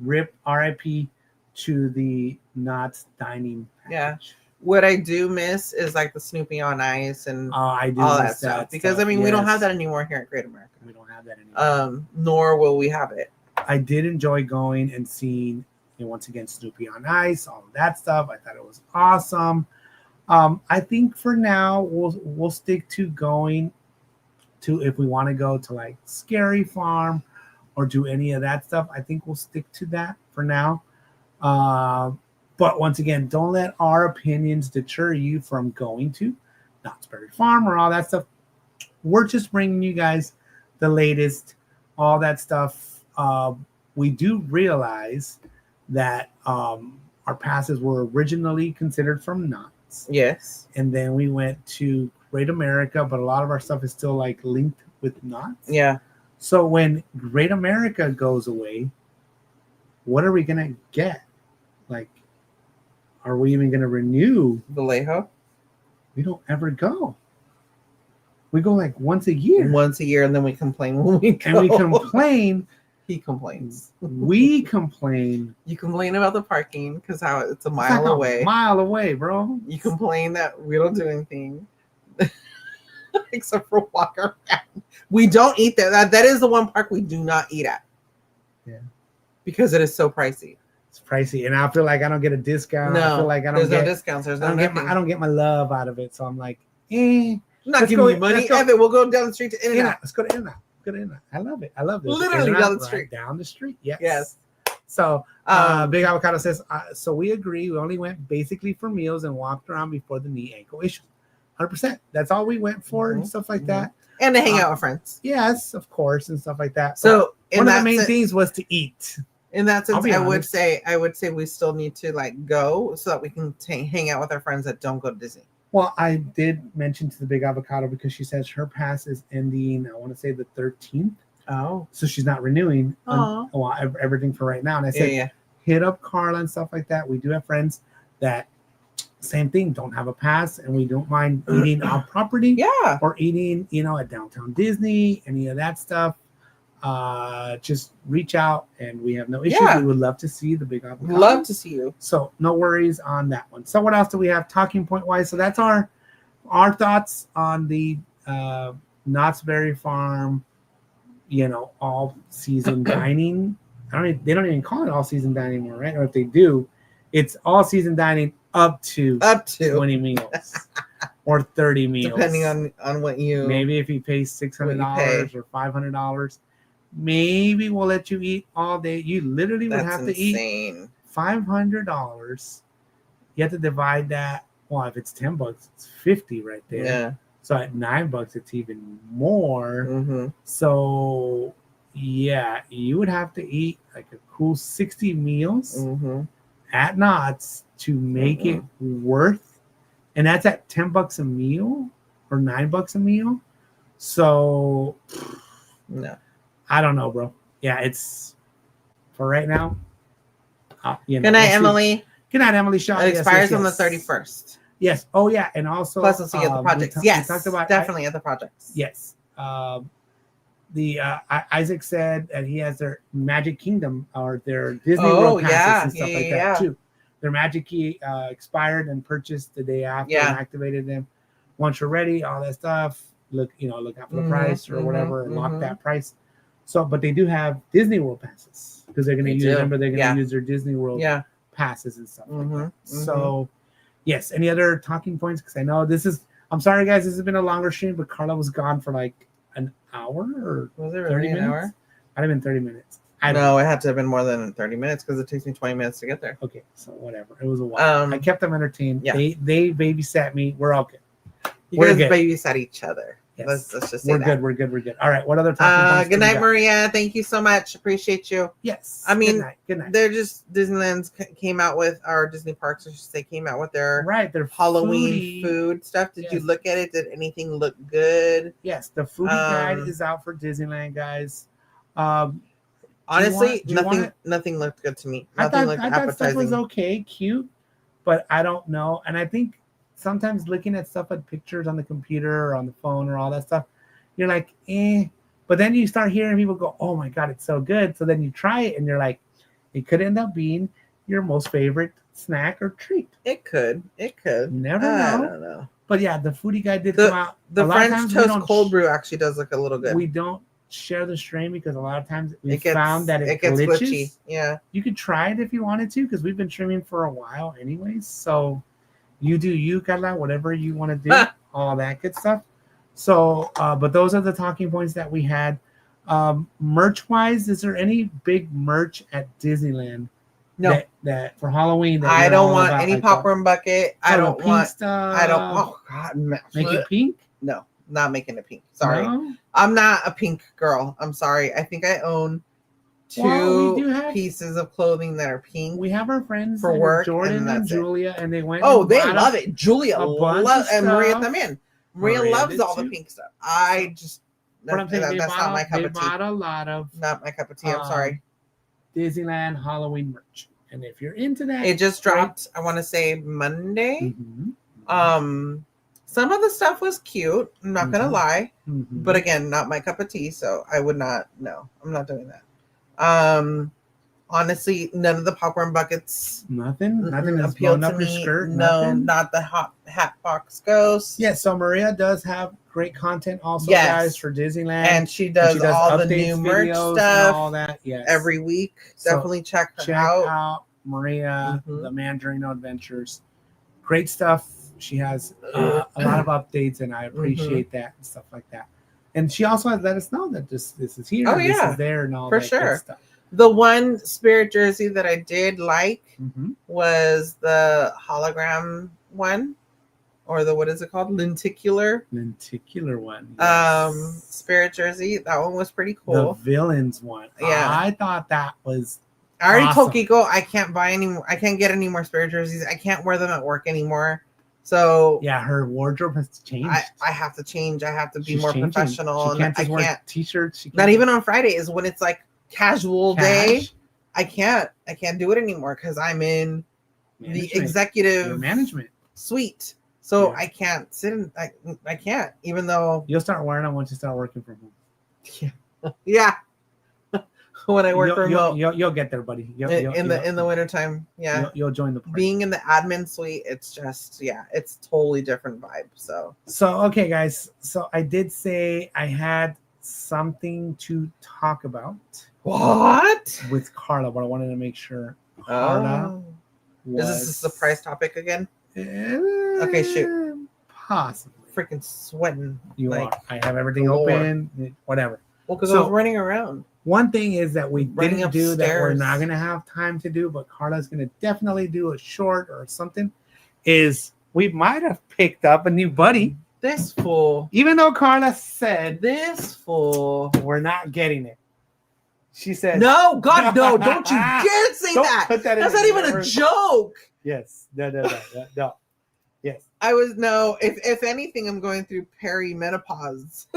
RIP to the Knott's dining package. Yeah. What I do miss is like the Snoopy on Ice and I do all miss that stuff. Because I mean, we don't have that anymore here at Great America. We don't have that anymore. Nor will we have it. I did enjoy going and seeing, once again, Snoopy on Ice, all of that stuff. I thought it was awesome. I think for now we'll stick to going to, if we want to go to like Scary Farm or do any of that stuff. I think we'll stick to that for now. But once again, don't let our opinions deter you from going to Knott's Berry Farm or all that stuff. We're just bringing you guys the latest, all that stuff. We do realize that our passes were originally considered from Knott's. Yes. And then we went to Great America, but a lot of our stuff is still like linked with Knott's. Yeah. So when Great America goes away, what are we going to get? Like, are we even going to renew? Vallejo? We don't ever go. We go like once a year. Once a year, and then we complain when we go. And we complain. He complains. We complain. You complain about the parking because how it's a mile away. A mile away, bro. You complain that we don't do anything except for walk around. We don't eat there. That is the one park we do not eat at. Yeah. Because it is so pricey. It's pricey, and I feel like I don't get a discount. No, I feel like there's no discounts. There's no I don't get my love out of it. So I'm like, I'm not giving you money. Evan, we'll go down the street to In-N-Out. Let's go to In-N-Out. I love it. I love it. Literally down the street. Right down the street. Yes. Yes. So Big Avocado says, so we agree. We only went basically for meals and walked around before the knee ankle issue. 100%. That's all we went for and stuff like that. And to hang out with friends. Yes, of course, and stuff like that. So one of the main things was to eat. In that sense, I would say we still need to like go so that we can hang out with our friends that don't go to Disney. Well, I did mention to the Big Avocado because she says her pass is ending, I want to say the 13th. Oh. So she's not renewing everything for right now. And I said, hit up Karla and stuff like that. We do have friends that, same thing, don't have a pass, and we don't mind eating on property. Yeah. Or eating, at downtown Disney, any of that stuff. Just reach out, and we have no issue. Yeah. We would love to see the Big Avocado. Love to see you. So no worries on that one. So what else do we have talking point wise? So that's our thoughts on the Knott's Berry Farm, all season dining. They don't even call it all season dining anymore, right? Or if they do, it's all season dining up to 20 meals or 30 meals, depending on what you. Maybe if you pay $600 or $500. Maybe we'll let you eat all day. You literally would have to eat $500. You have to divide that. Well, if it's $10, it's 50 right there. Yeah. So at $9, it's even more. Mm-hmm. So yeah, you would have to eat like a cool 60 meals at Knott's to make it worth. And that's at $10 a meal or $9 a meal. So no. I don't know, bro. Yeah, it's for right now. Good night, Emily. Good night, Emily Shaw. It expires on the 31st. Yes. Oh, yeah. And also, plus, we'll see you at the projects. Yes. We talked about definitely at the projects. Yes. Isaac said that he has their Magic Kingdom or their Disney World passes and stuff like that too. Their Magic Key expired and purchased the day after and activated them. Once you're ready, all that stuff. Look out for the price or whatever and lock that price. So, but they do have Disney World passes because they're going to use. Remember, they're going to use their Disney World passes and stuff like that. So, yes. Any other talking points? Because I know this is. I'm sorry, guys. This has been a longer stream, but Karla was gone for like an hour or was it really 30 minutes? An hour? Might have been 30 minutes. No, it had to have been more than 30 minutes because it takes me 20 minutes to get there. Okay, so whatever. It was a while. I kept them entertained. Yeah. They babysat me. We're all good. You guys babysat each other. Let's just say we're that. We're good. All right. What other talking points? Good do we night, got? Maria. Thank you so much. Appreciate you. Yes. I mean, good night. they're just Disneyland's came out with our Disney parks. I should say came out with their Their Halloween foodie. food stuff. Did you Yes. look at it? Did anything look good? Yes, the foodie guide is out for Disneyland, guys. Honestly, do you want nothing looked good to me. I Nothing thought looked stuff appetizing. was okay, cute, but I don't know. And I think sometimes looking at stuff like pictures on the computer or on the phone or all that stuff, you're like, eh. But then you start hearing people go, oh my God, it's so good. So then you try it and you're like, it could end up being your most favorite snack or treat. It could. You never know. I don't know. But yeah, the foodie guide did come out. The A lot of French times we toast don't cold brew actually does look a little good. We don't share the strain because a lot of times we It gets, found that it gets glitches. glitchy. Yeah. You could try it if you wanted to because we've been streaming for a while anyways. So you do you, Karla, whatever you want to do, all that good stuff. So, but those are the talking points that we had. Merch-wise, is there any big merch at Disneyland? No. That for Halloween. That I don't want about, any like, popcorn bucket. I don't pink want stuff. I don't. Oh God, Make it pink. No, not making it pink. Sorry, No? I'm not a pink girl. I'm sorry. I think I own two Well, we do have- pieces of clothing that are pink. We have our friends For work, Jordan and and that's it. Julia, and they went. Oh, and they bought love it. Julia a bunch loves, of and Maria stuff. también. Maria Maria loves did all the too. pink stuff. I just But I'm saying they that's not my cup they of tea. bought a lot of Not my cup of tea. I'm sorry. Disneyland Halloween merch, and if you're into that, It just dropped. I want to say Monday. Mhm. Some of the stuff was cute. I'm not gonna Mhm. lie, Mhm. but again, not my cup of tea. So I would not. No, I'm not doing that. Honestly, none of the popcorn buckets nothing is appealed blown to up your me. skirt. No, Nothing? not the hat box ghost. Yeah, so Maria does have great content also, Yes. guys, for Disneyland. And she does all the new updates, merch videos, stuff and all that. Yes, every week. So Definitely check her check out. out Maria, Mhm. the Mandarino Adventures. Great stuff. She has a lot of updates, and I appreciate that and stuff like that. And she also has let us know that this is here, Oh, this yeah. is there, and all For that sure. good stuff. The one spirit jersey that I did like Mhm. was the hologram one, or the what is it called? Lenticular Lenticular one. Yes. spirit jersey. That one was pretty The cool. villains one. Yeah. I thought that was I already told awesome. Kiko I can't buy any more. I can't get any more spirit jerseys. I can't wear them at work anymore. So yeah, her wardrobe has changed. I have to change. I have to be She's more changing. professional. She can't and just I wear can't. t-shirts. She Not can't even on Fridays when it's like casual day. cash. I can't do it anymore because I'm in the Management. executive Your management. suite. So Yeah. I can't sit in. I can't, even though You'll start wearing them once you start working from home. yeah. When I work remote You'll get there, buddy. in the wintertime. Yeah. You'll join the party. Being in the admin suite, it's just it's totally different vibe. So Okay, guys. So I did say I had something to talk about what? with Karla, but I wanted to make sure Karla Is this a surprise topic again? Okay, shoot. Possibly. Freaking sweating. You like, are. I have everything galore. open. Whatever. Well, because So- I was running around. One thing is that we Running didn't do that we're upstairs. not going to have time to do, but Karla's going to definitely do a short or something, is we might have picked up a new buddy. This fool. Even though Karla said This fool. we're not getting it. She said, No, God, no. Don't you dare say Don't that. put that in That's not the even a universe. joke. Yes. No. Yes. I was if anything, I'm going through perimenopause.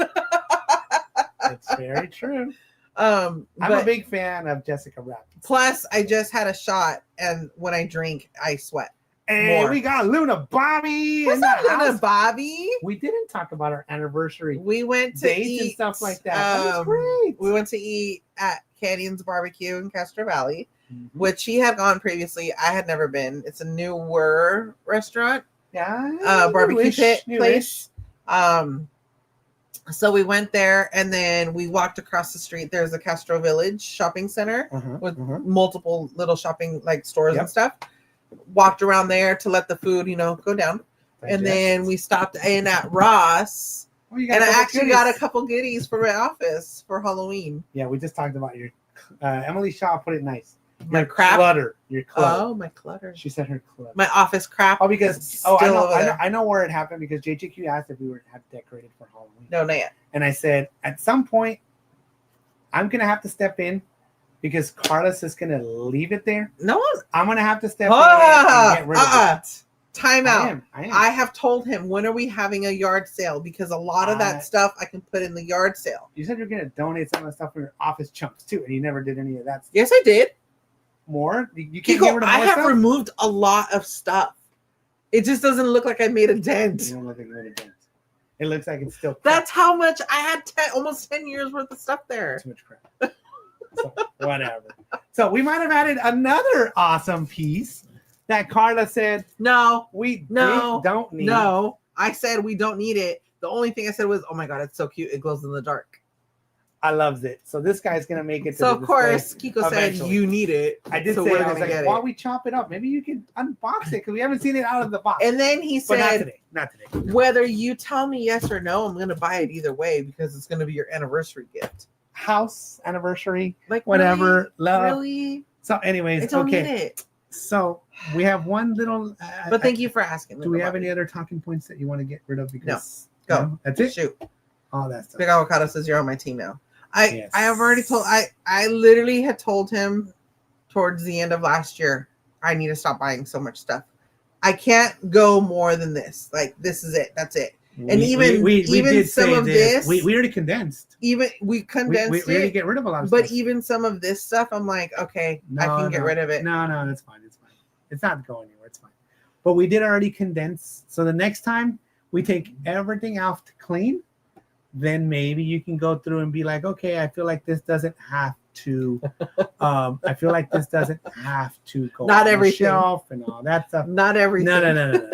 That's very true. I'm I'm a big fan of Jessica Rabbit. plus I just had a shot, and when I drink, I sweat. Hey, more. we got Luna Bobby What's in the up, Luna house. Bobby? We didn't talk about our anniversary We went to dates eat and stuff like that. That was great. We went to eat at Canyon's Barbecue in Castro Valley, Mhm. which he had gone previously. I had never been. It's a newer restaurant, Yeah, barbecue pit newish. place. So we went there, and then we walked across the street. There's a Castro Village shopping center with multiple little shopping like stores Yep. and stuff. Walked around there to let the food, go down. And then we stopped in at Ross, Oh, you got and a I couple actually got a goodies. couple goodies for my office for Halloween. Yeah, we just talked about your Emily Shaw put it nice. My crap. Clutter. Your clutter. Oh, my clutter. She said her clutter. My office crap. Oh, because It's I still know, over I know, there. I know where it happened because JJQ asked if we were have decorated for Halloween. No, not yet. And I said at some point I'm gonna have to step in because Carlos is gonna leave it there. No one. I'm gonna have to step in and get rid of it. Time out. I am. I have told him, when are we having a yard sale? Because a lot of that stuff I can put in the yard sale. You said you're gonna donate some of the stuff from your office chunks too, and you never did any of that stuff. Yes, I did. More? You can't get Kiko, rid of I more have stuff? removed a lot of stuff. It just doesn't look like I made a dent. You don't look like you made a dent. It looks like it's still crap. That's how much I had. Almost 10 years worth of stuff there. Too much crap. So, whatever. So we might have added another awesome piece that Karla said No, don't need. no. I said we don't need it. The only thing I said was, "Oh my god, it's so cute! It glows in the dark." I loves it. So this guy's gonna make it. To So the of course, display Kiko said eventually. you need it. I did so say we're I was gonna like, get while it. we chop it up, maybe you can unbox it because we haven't seen it out of the box. And then he but not said, today. Not today. "Whether you tell me yes or no, I'm gonna buy it either way because it's gonna be your anniversary gift." House anniversary, Like whatever. Love. Really? So, anyways, I don't okay. need it. So we have one little. But thank you for asking. Do we have any other talking points that you want to get rid of? Because Go. no, that's it. Shoot. All that stuff. Big Avocado says you're on my team now. I Yes. have already told. I literally had told him towards the end of last year, I need to stop buying so much stuff. I can't go more than this. Like, this is it. That's it. And even did some say of this, we already condensed. even we condensed we already it. get rid of a lot of But stuff. even some of this stuff, I'm like, okay, I can get rid of it. No, that's fine. It's fine. It's not going anywhere. It's fine. But we did already condense. So the next time we take everything out to clean, then maybe you can go through and be like, okay, I feel like this doesn't have to. I feel like this doesn't have to go Not on the everything. shelf and all that stuff. Not everything. No.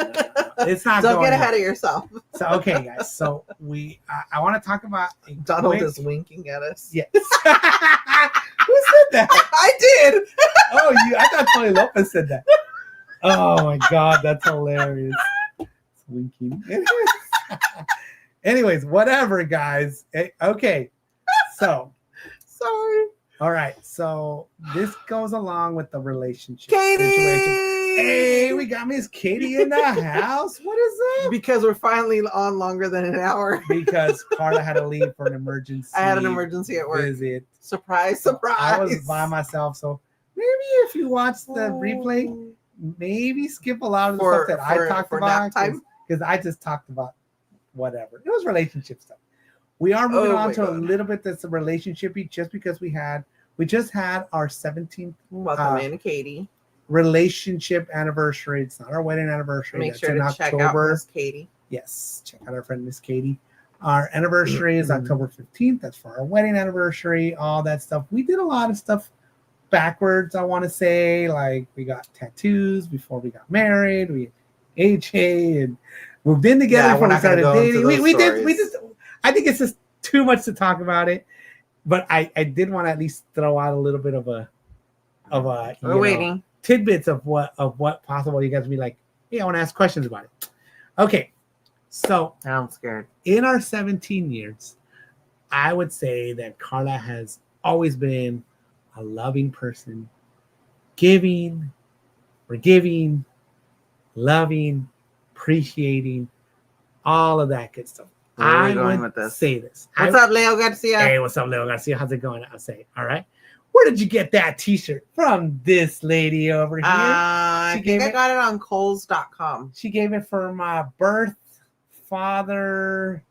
It's not. Don't going get ahead there. of yourself. So okay, guys. So I want to talk about a Donald quick- is winking at us. Yes. Who said that? I did. Oh, I thought Tony Lopez said that. Oh my God, that's hilarious. It's winking. Anyways, whatever, guys. Okay. So, Sorry. all right. So this goes along with the relationship Katie. situation. Hey, we got Miss Katie in the house. What is up? Because we're finally on longer than an hour. Because Karla had to leave for an emergency. I had an emergency at work. visit. Surprise, surprise. I was by myself, so maybe if you watch the replay, maybe skip a lot of the stuff that I talked for about nap time. because I just talked about whatever. It was relationship stuff. We are moving Oh on my to a God. little bit that's a relationshipy just because we just had our 17th Welcome in, Katie. relationship anniversary. It's not our wedding anniversary. Make That's sure in to check out October. Miss Katie. Yes, check out our friend Miss Katie. Our anniversary is October 15th. That's for our wedding anniversary, all that stuff. We did a lot of stuff backwards, I want to say. Like, we got tattoos before we got married. We AJ and moved in together Yeah, before we're we not gonna started go into dating. those We did. stories. I think it's just too much to talk about it. But I did want to at least throw out a little bit of a We're you know, waiting. tidbits of what possible. You guys would be like, hey, I want to ask questions about it. Okay, so I'm scared. in our 17 years, I would say that Karla has always been a loving person, giving, forgiving, loving, appreciating, all of that good stuff. Where are we I going would with this? say this. What's up, Leo Garcia? Hey, what's up, Leo Garcia? How's it going? I'll say it. All right. Where did you get that t-shirt? From this lady over here. I She think gave I it- got it on Kohl's.com. She gave it for my birth, father,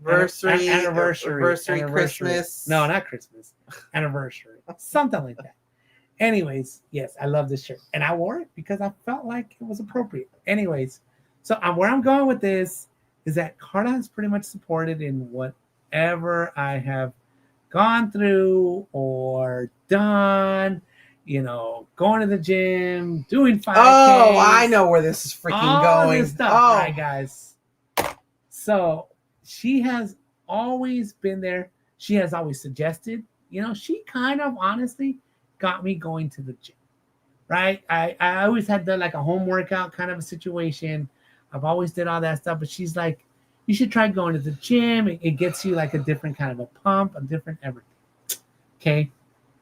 Anniversary, Christmas. No, not Christmas. Anniversary. Something like that. Anyways, yes, I love this shirt. And I wore it because I felt like it was appropriate. Anyways, so where I'm going with this is that Karla has pretty much supported in whatever I have gone through or done, going to the gym, doing 5Ks. Oh, I know where this is freaking all going. this stuff, Oh, right, guys. So she has always been there. She has always suggested. She kind of honestly got me going to the gym, right? I always had like a home workout kind of a situation. I've always did all that stuff, but she's like, you should try going to the gym. It gets you like a different kind of a pump, a different everything. Okay,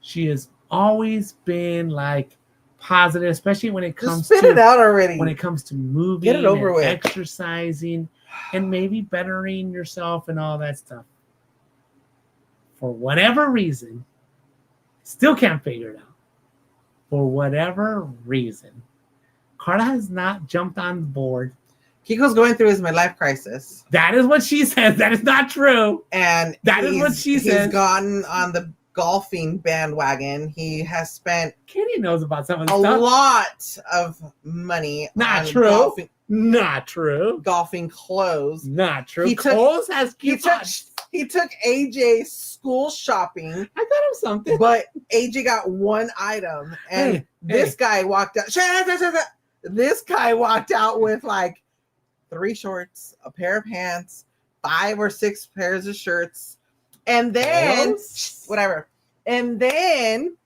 she is always been like positive, especially when it comes Just spit it out already. when it comes to moving, Get it over and with. exercising, and maybe bettering yourself and all that stuff. For whatever reason, still can't figure it out. For whatever reason, Karla has not jumped on board. Kiko's going through his midlife crisis. That is what she says. That is not true. And that is what she says. He's gotten on the golfing bandwagon. He has spent Katie knows about some of the a stuff. lot of money Not on true. Not true. golfing clothes. Not true. He took- Kohl's has coupons. He took AJ school shopping, I got him something. but AJ got one item, and this guy walked out. This guy walked out with like 3 shorts, a pair of pants, 5 or 6 pairs of shirts, and then whatever. And then,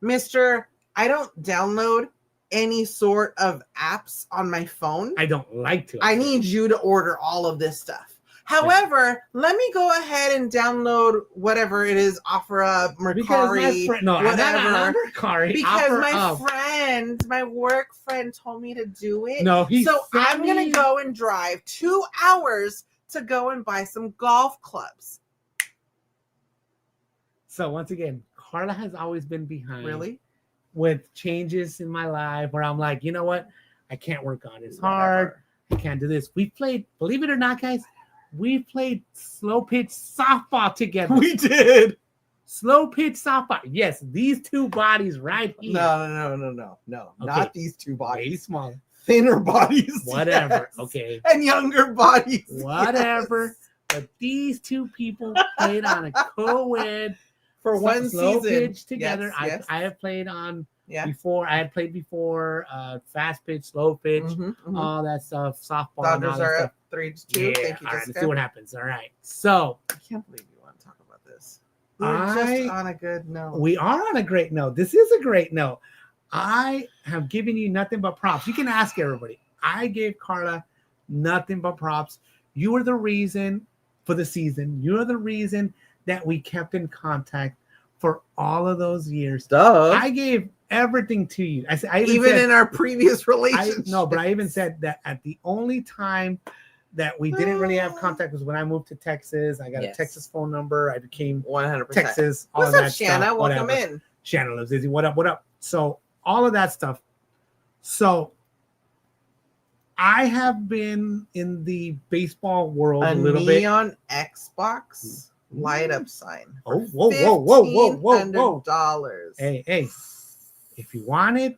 Mr. I don't download any sort of apps on my phone. I don't like to. I need you to order all of this stuff. However, let me go ahead and download whatever it is, OfferUp, Mercari, whatever. Mercari. Because my work friend told me to do it. No, I'm going to go and drive 2 hours to go and buy some golf clubs. So once again, Karla has always been behind. Really? With changes in my life where I'm like, you know what? I can't work on as hard. I can't do this. We played, believe it or not, guys, we played slow pitch softball together. We did. Slow pitch softball. Yes, these 2 bodies right here. No. Okay. Not these 2 Way bodies. smaller. Thinner bodies. Whatever. Yes. Okay. And younger bodies. Whatever. Yes. But these 2 people played on a co-ed For one slow season. pitch together. Yes. I have played on Yeah. before. I had played before fast pitch, slow pitch, all that stuff, softball. Dodgers and all are that up 3-2. stuff. Yeah, Thank you, all right, let's Jessica. see what happens. All right. So I can't believe you want to talk about this. We're just on a good note. we are on a great note. This is a great note. I have given you nothing but props. You can ask everybody. I gave Karla nothing but props. You were the reason for the season. You're the reason that we kept in contact for all of those years. Duh. I gave everything to you. I even said, in our previous relationship. but I even said that at the only time that we didn't really have contact was when I moved to Texas. I got a Texas phone number. I became 100% Texas. All What's of up, that Shanna? stuff, Welcome whatever. in. Shanna lives Izzy. What up? What up? So all of that stuff. So I have been in the baseball world a little bit. Neon Xbox light up sign. Oh, whoa. $1,500. Hey. If you want it,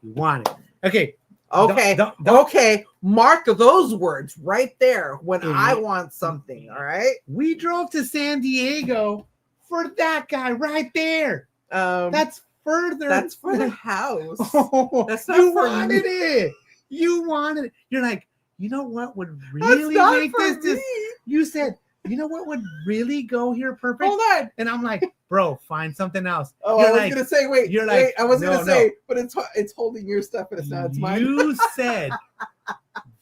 you want it. Okay. Okay. Mark those words right there when Mhm. I want something. All right. We drove to San Diego for that guy right there. That's further. That's for the house. Oh, That's not you for wanted me. it. You wanted it. You're like, you know what would That's really not make for this? me. You said, you know what would really go here perfect? Hold on. And I'm like, bro, find something else. Oh, You're I was like, gonna say, wait. you're wait, like, I was no, gonna say, but it's holding your stuff, and it's not. It's mine. You said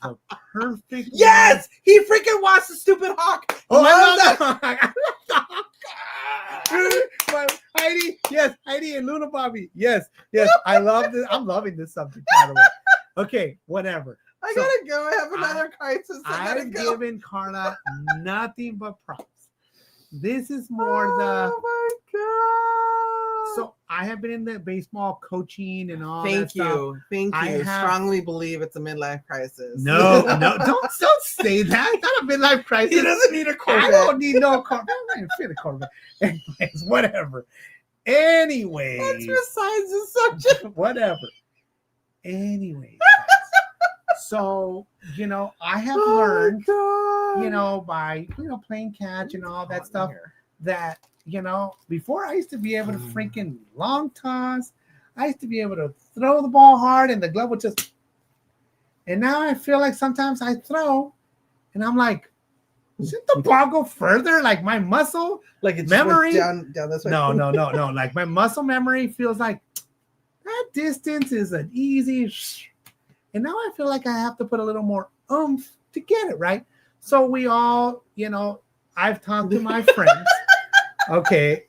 the perfect. Yes, he freaking wants the stupid hawk. Oh, Love I love that. Heidi, yes, Heidi and Luna Bobby, yes. I love this. I'm loving this subject, by the way. Okay, whatever. I gotta go. I have another crisis. I've given Karla nothing but props. This is more the. Oh my god! So I have been in the baseball coaching and all that Thank stuff. you. I Strongly believe it's a midlife crisis. No, don't say that. It's not a midlife crisis. He doesn't need a Corvette. I don't need no Corvette. I'm not even a Corvette. Anyways, whatever. Anyways. That's besides the subject. Whatever. Anyways. So, I have learned, by, playing catch and all that stuff that, before I used to be able to freaking long toss. I used to be able to throw the ball hard and the glove would just, and now I feel like sometimes I throw and I'm like, shouldn't the ball go further? Like my muscle like it's memory down this way. No. Like my muscle memory feels like that distance is an easy, and now I feel like I have to put a little more oomph to get it right. So we all, I've talked to my friends. Okay.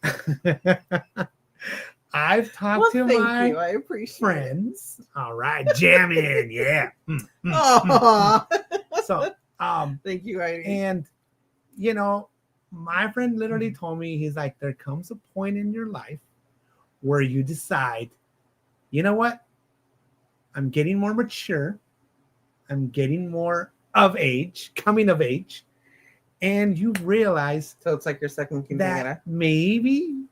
I've talked to thank my you. I appreciate friends. All right, jamming, yeah. Aw. So, Thank you, Heidi. and you know, my friend literally told me, he's like, there comes a point in your life where you decide, you know what? I'm getting more mature. I'm getting more of age, coming of age. And you realize So it's like your second quinceañera. that maybe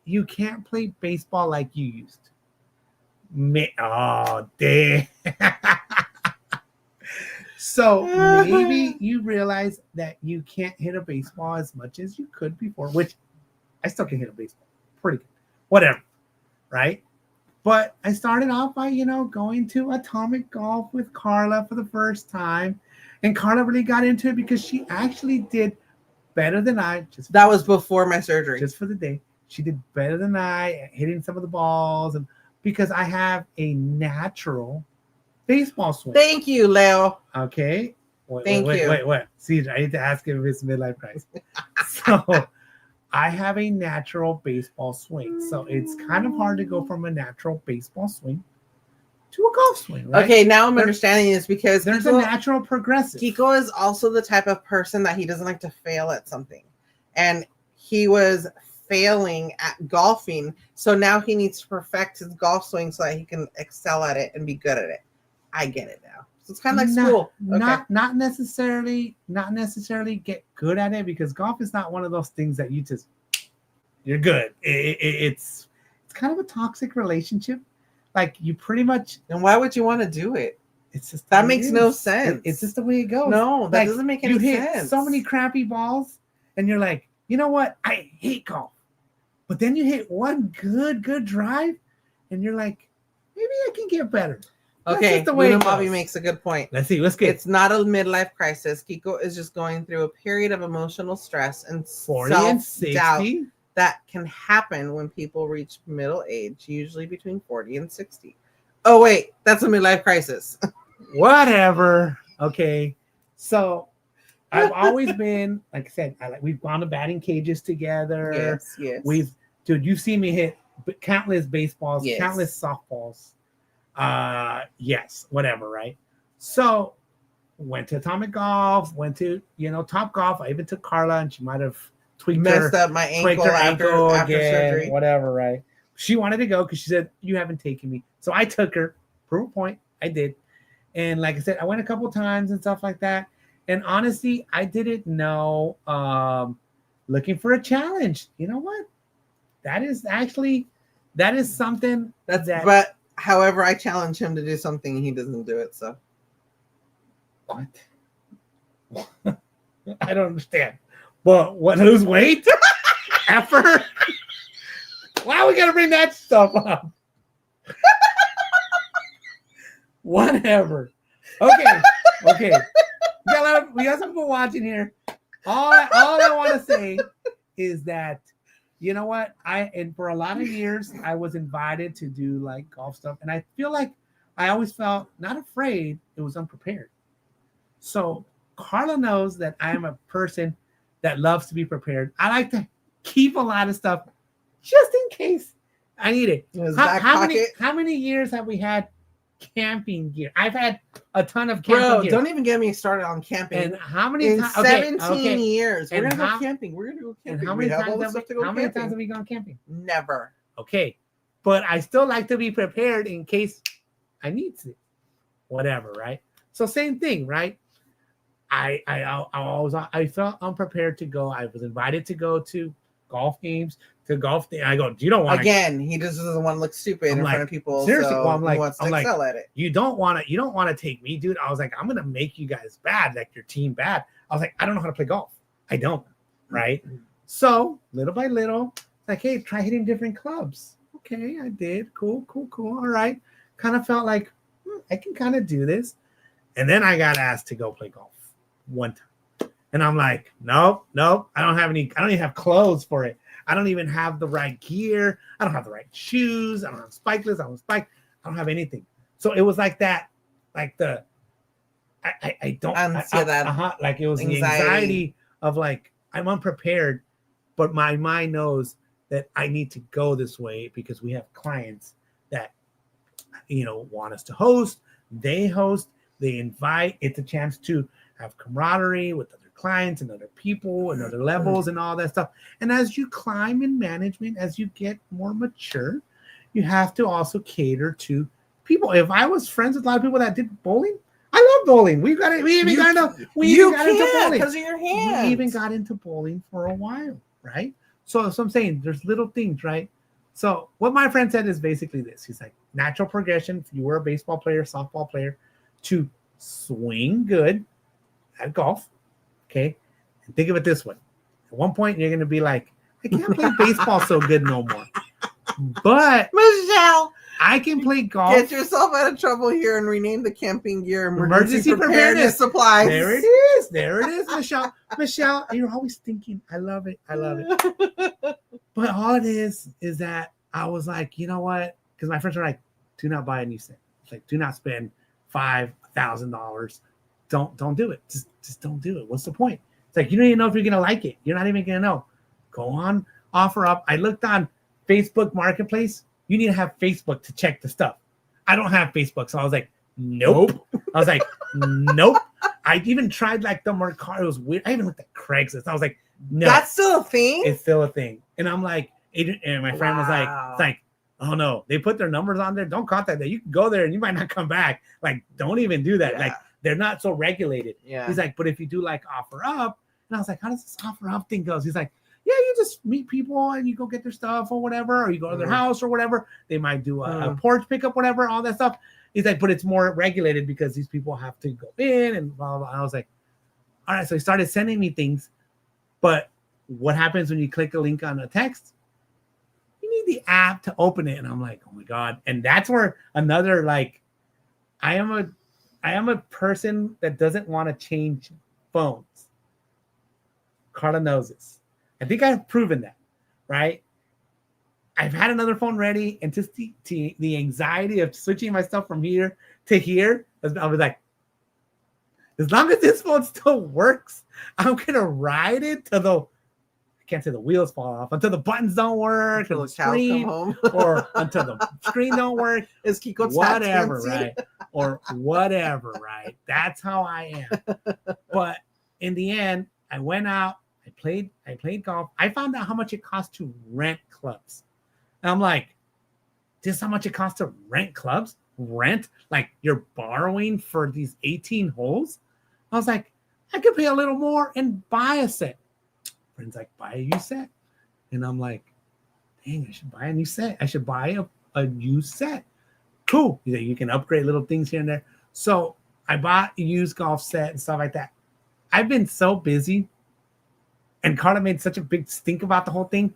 you can't play baseball like you used to. Oh, damn. So maybe you realize that you can't hit a baseball as much as you could before, which I still can hit a baseball pretty good. Whatever, right? But I started off by, going to Atomic Golf with Karla for the first time. And Karla really got into it because she actually did better than I. That was before my surgery. Just for the day. She did better than I at hitting some of the balls. And because I have a natural baseball swing. Thank you, Leo. Okay. Thank you. Wait. See, I need to ask him if it's midlife crisis. So I have a natural baseball swing. So it's kind of hard to go from a natural baseball swing to a golf swing, right? Okay, now I'm understanding this because there's a natural progressive. Kiko is also the type of person that he doesn't like to fail at something. And he was failing at golfing. So now he needs to perfect his golf swing so that he can excel at it and be good at it. I get it now. So it's kind of like school. Okay. Not necessarily get good at it, because golf is not one of those things that you're good. It's kind of a toxic relationship. Like you pretty much. And why would you want to do it? It's just that makes no sense. It's just the way it goes. No, that doesn't make any sense. You hit so many crappy balls, and you're like, you know what? I hate golf. But then you hit one good drive, and you're like, maybe I can get better. Okay, the way Bobby makes a good point. Let's see. Let's get. It's not a midlife crisis. Kiko is just going through a period of emotional stress and 40 and 60 that can happen when people reach middle age, usually between 40 and 60. Oh wait, that's a midlife crisis. Whatever. Okay, so I've always been, like I said, we've gone to batting cages together. Yes. Dude, you've seen me hit countless baseballs, yes. Countless softballs. Yes, whatever, right? So went to Atomic Golf, went to Top Golf. I even took Karla, and she might have messed up my ankle after surgery. Whatever, right? She wanted to go because she said, you haven't taken me. So I took her. Proof point, I did. And like I said, I went a couple times and stuff like that. And honestly, I didn't know. Looking for a challenge. You know what? That is something but however, I challenge him to do something and he doesn't do it. So what? I don't understand. But lose weight? Effort? Why are we gonna bring that stuff up? Whatever. Okay. We got some people watching here. All I want to say is that, you know what? And for a lot of years, I was invited to do like golf stuff. And I feel like I always felt not afraid. It was unprepared. So Karla knows that I am a person that loves to be prepared. I like to keep a lot of stuff just in case I need it. How many years have we had camping gear? I've had a ton of camping gear. Don't even get me started on camping. And how many times? 17 years. We're gonna go camping. And how many times have we gone camping? Never. Okay. But I still like to be prepared in case I need to. Whatever, right? So same thing, right? I felt unprepared to go. I was invited to go to golf games, to golf. I go, you don't want to. Again, he just doesn't want to look stupid in front of people. Seriously, so well, I'm like, he wants to excel at it. You don't want to take me, dude. I was like, I'm gonna make you guys bad, like your team bad. I was like, I don't know how to play golf. I don't, right? So little by little, like, hey, try hitting different clubs. Okay, I did. Cool. All right. Kind of felt like I can kind of do this. And then I got asked to go play golf one time. And I'm like, nope. I don't even have clothes for it. I don't even have the right gear. I don't have the right shoes. I don't have spikeless. I don't have spike. I don't have anything. So it was like that, like the, I don't, like it was the anxiety of like, I'm unprepared, but my mind knows that I need to go this way because we have clients that, want us to host. They host, they invite. It's a chance to have camaraderie with other clients and other people and other levels and all that stuff. And as you climb in management, as you get more mature, you have to also cater to people. If I was friends with a lot of people that did bowling, I love bowling. We even got into bowling because of your hands. We even got into bowling for a while, right? So I'm saying there's little things, right? So what my friend said is basically this. He's like, natural progression, if you were a baseball player, softball player, to swing good at golf, okay? And think of it this way. At one point, you're going to be like, I can't play baseball so good no more. But Michelle, I can play golf. Get yourself out of trouble here and rename the camping gear emergency preparedness supplies. There it is, Michelle. Michelle, you're always thinking. I love it. But all it is that I was like, you know what? Because my friends are like, do not buy a new set. It's like, do not spend $5,000. Don't do it. Just don't do it. What's the point? It's like, you don't even know if you're gonna like it. You're not even gonna know. Go on, offer up. I looked on Facebook Marketplace. You need to have Facebook to check the stuff. I don't have Facebook, so I was like, nope. I was like, nope. I even tried like the Mercado. It was weird. I even looked at Craigslist. I was like, no. That's still a thing? It's still a thing. And I'm like, and my friend was like, it's like, oh no, they put their numbers on there. Don't contact them. You can go there and you might not come back. Like, don't even do that. Yeah. Like, they're not so regulated. Yeah. He's like, but if you do like offer up, and I was like, how does this offer up thing goes? He's like, yeah, you just meet people and you go get their stuff or whatever, or you go to their house or whatever. They might do a porch pickup, whatever, all that stuff. He's like, but it's more regulated because these people have to go in and blah, blah, blah. I was like, all right. So he started sending me things. But what happens when you click a link on a text? You need the app to open it. And I'm like, oh my God. And that's where another, like, I am a person that doesn't want to change phones. Karla knows this. I think I've proven that, right? I've had another phone ready, and just the anxiety of switching my stuff from here to here, I was like, as long as this phone still works, I'm gonna ride it till I can't say the wheels fall off, until the buttons don't work, until the screen, or until the screen don't work. Is Kiko whatever, right? Or whatever, right? That's how I am. But in the end, I went out. I played golf. I found out how much it costs to rent clubs. And I'm like, this is how much it costs to rent clubs? Rent? Like you're borrowing for these 18 holes? I was like, I could pay a little more and buy a set. Friends like, buy a used set. And I'm like, dang, I should buy a new set. I should buy a used set. Cool. You can upgrade little things here and there. So I bought a used golf set and stuff like that. I've been so busy. And Karla made such a big stink about the whole thing.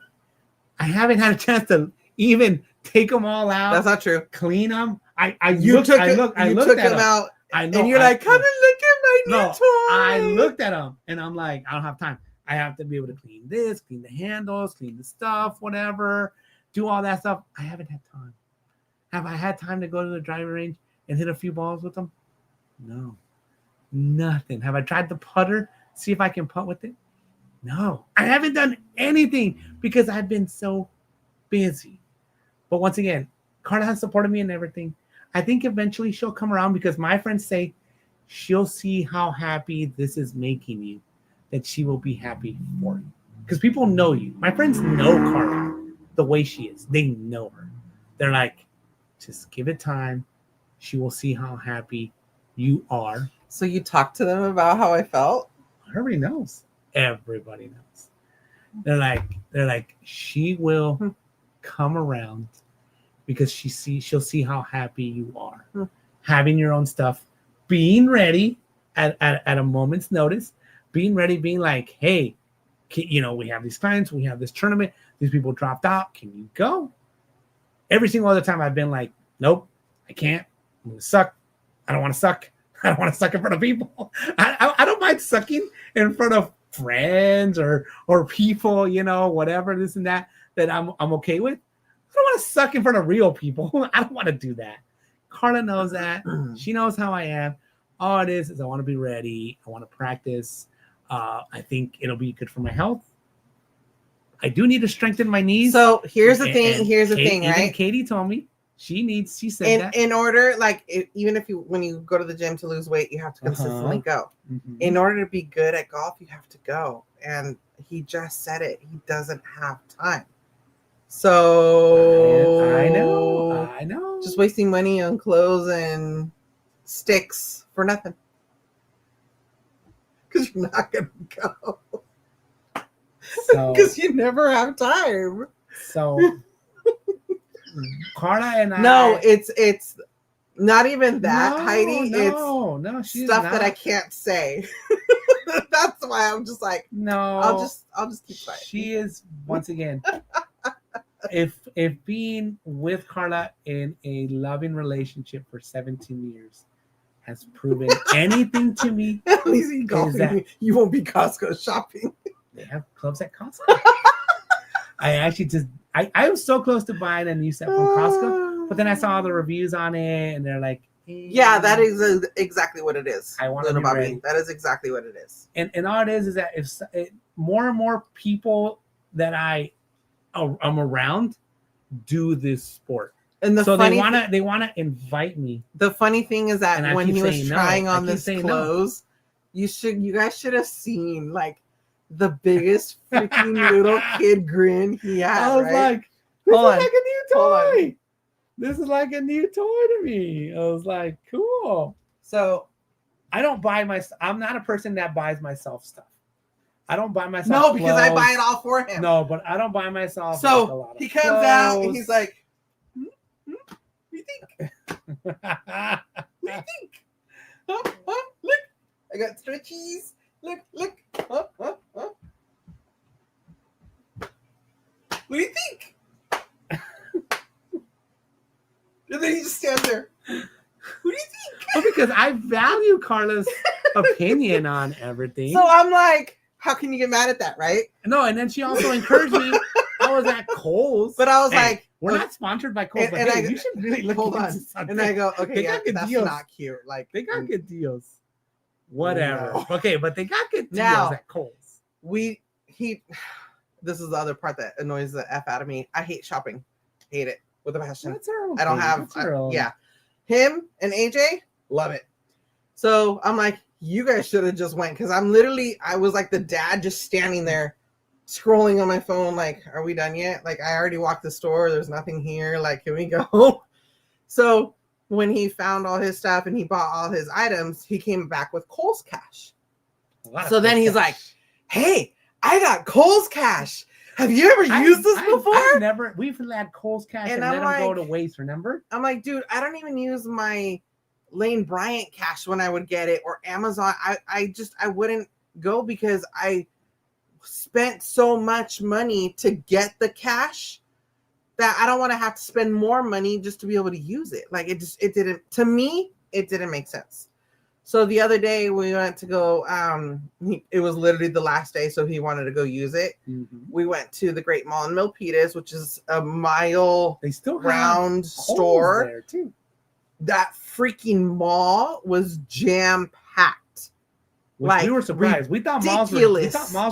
I haven't had a chance to even take them all out. That's not true. Clean them. I looked at them out, and you're like, come and look at my new toy. I looked at them, and I'm like, I don't have time. I have to be able to clean this, clean the handles, clean the stuff, whatever, do all that stuff. I haven't had time. Have I had time to go to the driving range and hit a few balls with them? No. Nothing. Have I tried the putter? See if I can putt with it? No, I haven't done anything because I've been so busy. But once again, Karla has supported me in everything. I think eventually she'll come around because my friends say she'll see how happy this is making you, that she will be happy for you. Because people know you. My friends know Karla the way she is. They know her. They're like, just give it time. She will see how happy you are. So you talked to them about how I felt? Everybody knows. Everybody knows. They're like, she will come around because she'll see how happy you are. Having your own stuff, being ready at a moment's notice, being ready, being like, hey, we have these clients, we have this tournament, these people dropped out, can you go? Every single other time I've been like, nope, I can't. I'm gonna suck. I don't want to suck. I don't want to suck in front of people. I don't mind sucking in front of friends or people, whatever, this and that I'm okay with. I don't want to suck in front of real people. I don't want to do that. Karla knows that. She knows how I am. All it is I want to be ready. I want to practice. I think it'll be good for my health. I do need to strengthen my knees. So here's the thing. And Here's the Kate, thing, even right? Katie told me she said that. In order, like, even if when you go to the gym to lose weight, you have to consistently go. Mhm. In order to be good at golf, you have to go. And he just said it. He doesn't have time. So I know. Just wasting money on clothes and sticks for nothing. Because you're not gonna go. Because you never have time. So Karla and I. No, it's not even that, Heidi. No, she's stuff not. that I can't say. That's why I'm just like, no. I'll just keep quiet. She is, once again, if being with Karla in a loving relationship for 17 years has proven anything to me, At least you golfing. You won't be Costco shopping. They have clubs at Costco. I actually I was so close to buying a new set from Costco, but then I saw all the reviews on it, and they're like, yeah, that is exactly what it is. I want to be ready. That is exactly what it is. And all it is that if more and more people that I'm around do this sport, and so they want to invite me. The funny thing is that when he was trying on this clothes, no. you guys should have seen like the biggest freaking little kid grin he had. I was like, this is like a new toy. This is like a new toy to me. I was like, cool. So I don't buy I'm not a person that buys myself stuff. I don't buy myself No, because I buy it all for him. No, but I don't buy myself so like a lot of he comes out and he's like, what do you think? What do you think? Huh? Look, I got stretchies. Look. Huh? What do you think? And then he just stands there. What do you think? Well, because I value Karla's opinion on everything. So I'm like, how can you get mad at that, right? No, and then she also encouraged me. I was at Kohl's. But I was like, we're not sponsored by Kohl's, but hey, you should really look hold into on. something. And I go, okay, got good that's deals. not cute. Like they got good deals. Whatever. No. Okay, but they got good deals Now, at Kohl's. This is the other part that annoys the F out of me. I hate shopping. Hate it with a passion. That's her own I don't thing. have, yeah. Him and AJ, love it. So I'm like, you guys should have just went. Because I was like the dad just standing there scrolling on my phone. Like, are we done yet? Like, I already walked the store. There's nothing here. Like, can we go? So when he found all his stuff and he bought all his items, he came back with Kohl's cash. So then he's like, hey, I got Kohl's cash. Have you ever used this before? We've had Kohl's cash and let them go to waste, remember? I'm like, dude, I don't even use my Lane Bryant cash when I would get it or Amazon. I wouldn't go because I spent so much money to get the cash that I don't want to have to spend more money just to be able to use it. Like it didn't make sense. So the other day we went to go, it was literally the last day, so he wanted to go use it. Mm-hmm. We went to the Great Mall in Milpitas, which is a mile round store. There too. That freaking mall was jam-packed. We were surprised. We thought malls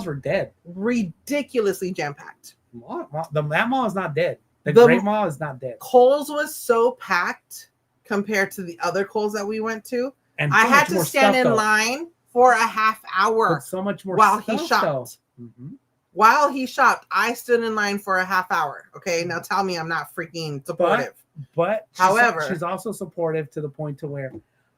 were dead. Ridiculously jam-packed. That mall is not dead. The Great Mall is not dead. Kohl's was so packed compared to the other Kohl's that we went to. And I had to stand in line for a half hour. But so much more while he shopped. Mm-hmm. While he shopped, I stood in line for a half hour. Okay, now tell me I'm not freaking supportive. But however, she's also supportive to the point to where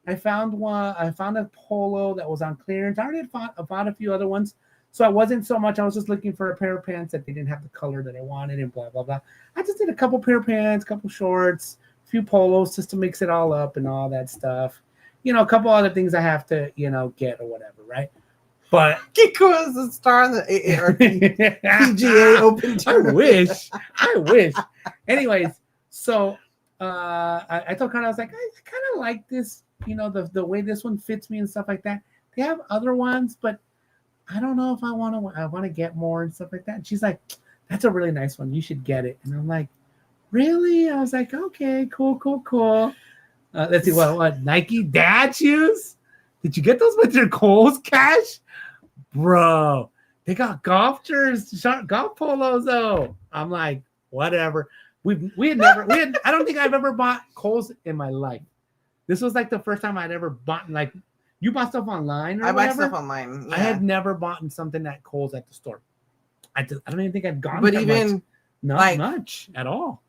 I found a polo that was on clearance. I already found a few other ones. So I wasn't so much. I was just looking for a pair of pants that they didn't have the color that I wanted and blah, blah, blah. I just did a couple pair of pants, couple shorts, a few polos just to mix it all up and all that stuff. A couple other things I have to, get or whatever, right? But Kiko is a star in the AARP PGA Open Tournament. I wish. Anyways, so I told Karla, I was like, I kind of like this, the way this one fits me and stuff like that. They have other ones, but I don't know if I want to get more and stuff like that. And she's like, that's a really nice one. You should get it. And I'm like, really? I was like, okay, cool. Let's see, what Nike dad shoes? Did you get those with your Kohl's cash? Bro, They got golf jerseys, golf polos though. I'm like, whatever. I don't think I've ever bought Kohl's in my life. This was like the first time I'd ever bought, like, you bought stuff online or I buy whatever? stuff online. Yeah. I had never bought something at Kohl's at the store. I don't even think I'd gone. But that even much. Not like, much at all.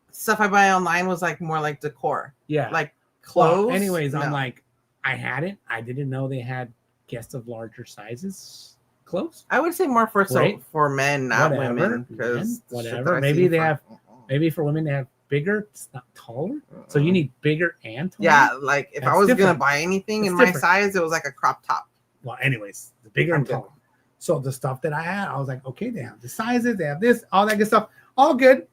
Stuff I buy online was like more like decor. Yeah. Like clothes. Well, anyways, no. I'm like, I had it. I didn't know they had guests of larger sizes clothes. I would say more for men, not women. Because whatever. Maybe they have. Maybe for women they have bigger, it's not taller. So you need bigger and taller. Yeah, like if I was different. gonna buy anything It's in my different. size, it was like a crop top. Well, anyways, the bigger and taller. So the stuff that I had, I was like, okay, they have the sizes, they have this, all that good stuff, all good.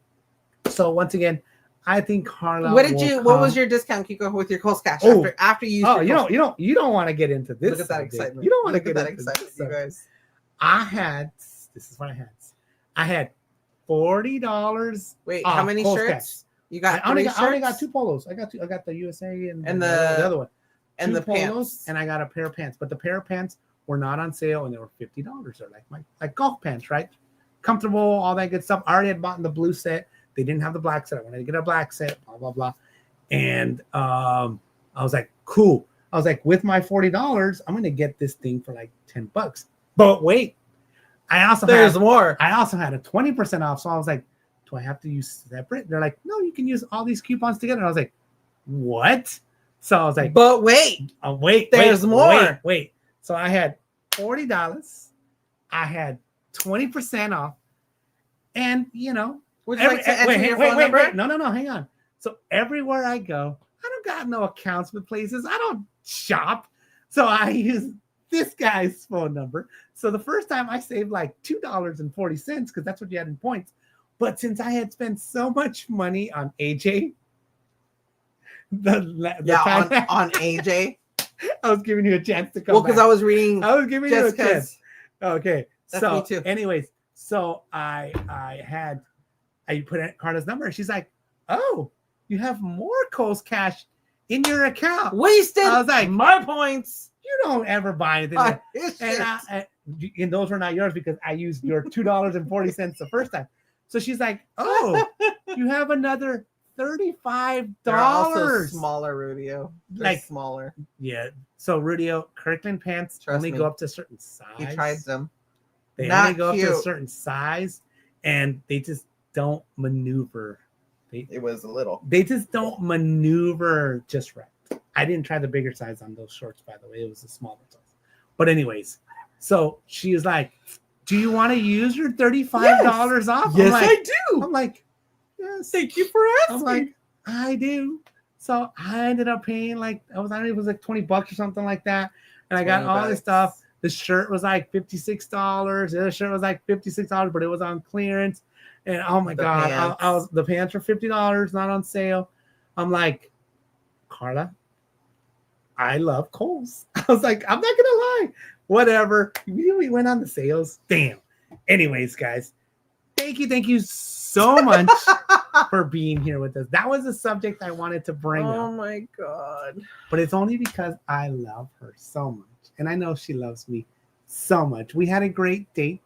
So once again, I think Karla. What was your discount, Kiko, with your Kohl's Cash after you used? Oh, you don't want to get into this. Look at that excitement. You don't want to get into that excitement, you guys. This is what I had. I had $40. Wait, how many Kohl's shirts? Cash. You got? I only got 2 polos. I got the USA and the other one, and 2 the polos, pants, and I got a pair of pants. But the pair of pants were not on sale, and they were $50. They're like golf pants, right? Comfortable, all that good stuff. I already had bought the blue set. They didn't have the black set. I wanted to get a black set. Blah blah blah. And I was like, cool. I was like, with my $40, I'm gonna get this thing for like $10. But wait, there's more. I also had a 20% off. So I was like, do I have to use separate? They're like, no, you can use all these coupons together. And I was like, what? So I was like, but wait, there's more. Wait. So I had $40. I had 20% off. And would you like to enter your phone number? Wait. No, hang on. So everywhere I go, I don't got no accounts with places. I don't shop. So I use this guy's phone number. So the first time I saved like $2.40 because that's what you had in points. But since I had spent so much money on AJ, on AJ, I was giving you a chance to come. Well, because I was reading. I was giving Jessica's. you a chance. Okay, that's me too. Anyways, so I put in Karla's number, and she's like, "Oh, you have more Kohl's Cash in your account." Wasted. I was like, my points. You don't ever buy anything. And those were not yours because I used your $2.40 the first time. So she's like, "Oh, you have another $35." They're also smaller, Rudio. They're like smaller. Yeah. So Rudio, Kirkland pants only go up to a certain size. He tried them. They only go up to a certain size, and they just don't maneuver. It was a little. They just don't maneuver just right. I didn't try the bigger size on those shorts, by the way. It was a smaller size. But anyways, so she is like, do you want to use your $35 off? Yes, I do. I'm like, yes. Thank you for asking. I'm like, I do. So I ended up paying I don't know, it was like $20 or something like that. And I got all this stuff. The shirt was like $56. The other shirt was like $56, but it was on clearance. And oh my God, the pants were $50, not on sale. I'm like, Karla, I love Kohl's. I was like, I'm not gonna lie. Whatever. We went on the sales. Damn. Anyways, guys, thank you so much for being here with us. That was a subject I wanted to bring up. Oh my God. But it's only because I love her so much. And I know she loves me so much. We had a great date.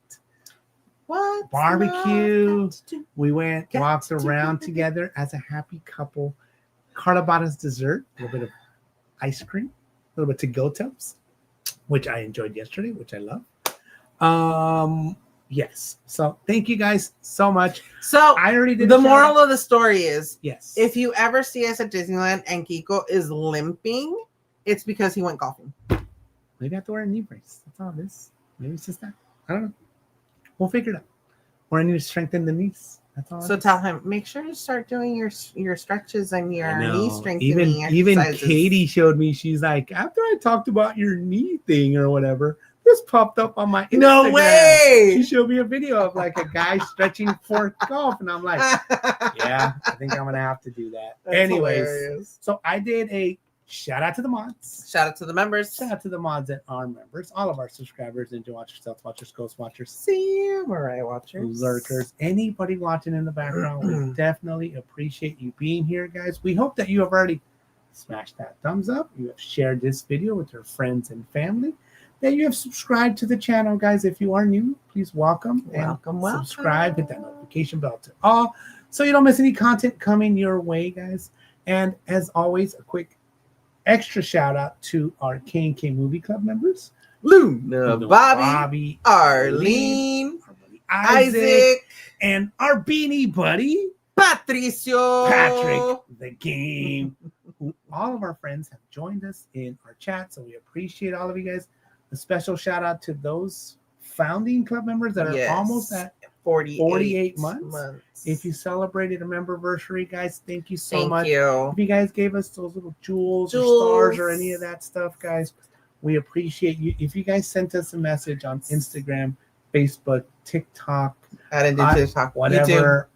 What? Barbecue. We walked around together as a happy couple. Karla bought us dessert, a little bit of ice cream, a little bit to-go tubs, which I enjoyed yesterday, which I love. Yes. So thank you guys so much. So I already did the moral of the story is, yes, if you ever see us at Disneyland and Kiko is limping, it's because he went golfing. Maybe I have to wear a knee brace. That's all it is. Maybe it's just that. I don't know. We'll figure it out. Or I need to strengthen the knees. That's all. So tell him, make sure to start doing your stretches and your knee strengthening exercises. Even Katie showed me. She's like, after I talked about your knee thing or whatever, this popped up on my Instagram. No way! She showed me a video of like a guy stretching for golf, and I'm like, yeah, I think I'm gonna have to do that. That's anyways, hilarious. So I did a shout out to the mods. Shout out to the members. Shout out to the mods that are members. All of our subscribers, Enjoy Watchers, Stealth Watchers, Ghost Watchers, Samurai Watchers, Lurkers, anybody watching in the background. We definitely appreciate you being here, guys. We hope that you have already smashed that thumbs up. You have shared this video with your friends and family. that you have subscribed to the channel, guys. If you are new, please welcome. Welcome. Subscribe, hit that notification bell to all so you don't miss any content coming your way, guys. And as always, a quick extra shout out to our K&K Movie Club members. Luna, Bobby, Arlene, our buddy Isaac, and our beanie buddy, Patricio, Patrick the Game. All of our friends have joined us in our chat, so we appreciate all of you guys. A special shout out to those founding club members that are almost at 48 months. If you celebrated a member anniversary, guys, thank you so much. If you guys gave us those little jewels or stars or any of that stuff, guys, we appreciate you. If you guys sent us a message on Instagram, Facebook, TikTok, whatever,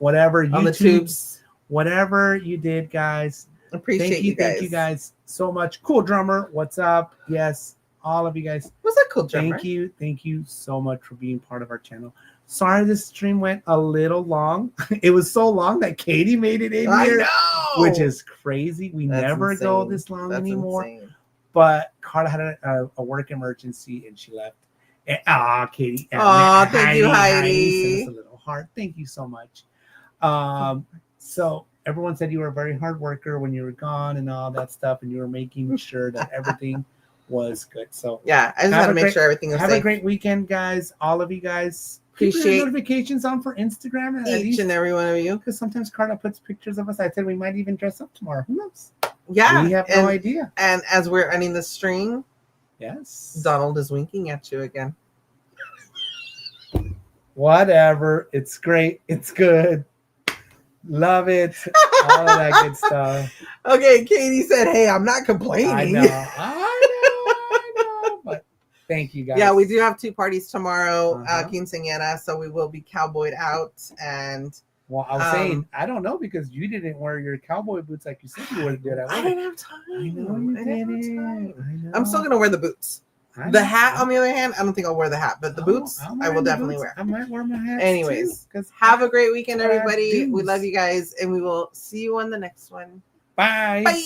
YouTube, on the tubes, whatever you did, guys. Appreciate you guys. Thank you guys so much. Cool Drummer, what's up? Yes, all of you guys. What's that, Cool Drummer? Thank you so much for being part of our channel. Sorry this stream went a little long. It was so long that Katie made it in here, which is crazy. We never go this long anymore. Insane. But Karla had a work emergency and she left. Katie. Thank you, Heidi. Send us a little heart. Thank you so much. So everyone said you were a very hard worker when you were gone and all that stuff, and you were making sure that everything was good. So yeah, I just had to make sure everything was safe. Have a great weekend, guys. All of you guys. Appreciate your notifications on for Instagram and each and every one of you, because sometimes Karla puts pictures of us. I said we might even dress up tomorrow. Who knows? Yeah, we have no idea. And as we're ending the stream, yes, Donald is winking at you again. Whatever, it's great, it's good, love it, all of that good stuff. Okay, Katie said, "Hey, I'm not complaining." I know, but thank you guys. Yeah, we do have 2 parties tomorrow, quinceañera, so we will be cowboyed out. And well, I was saying, I don't know, because you didn't wear your cowboy boots like you said you would do. I didn't have time. I know you didn't. I'm still gonna wear the boots. The hat, on the other hand, I don't think I'll wear the hat, but the boots, I will definitely wear. I might wear my hat. Anyways, have a great weekend, everybody. We love you guys, and we will see you on the next one. Bye. Bye.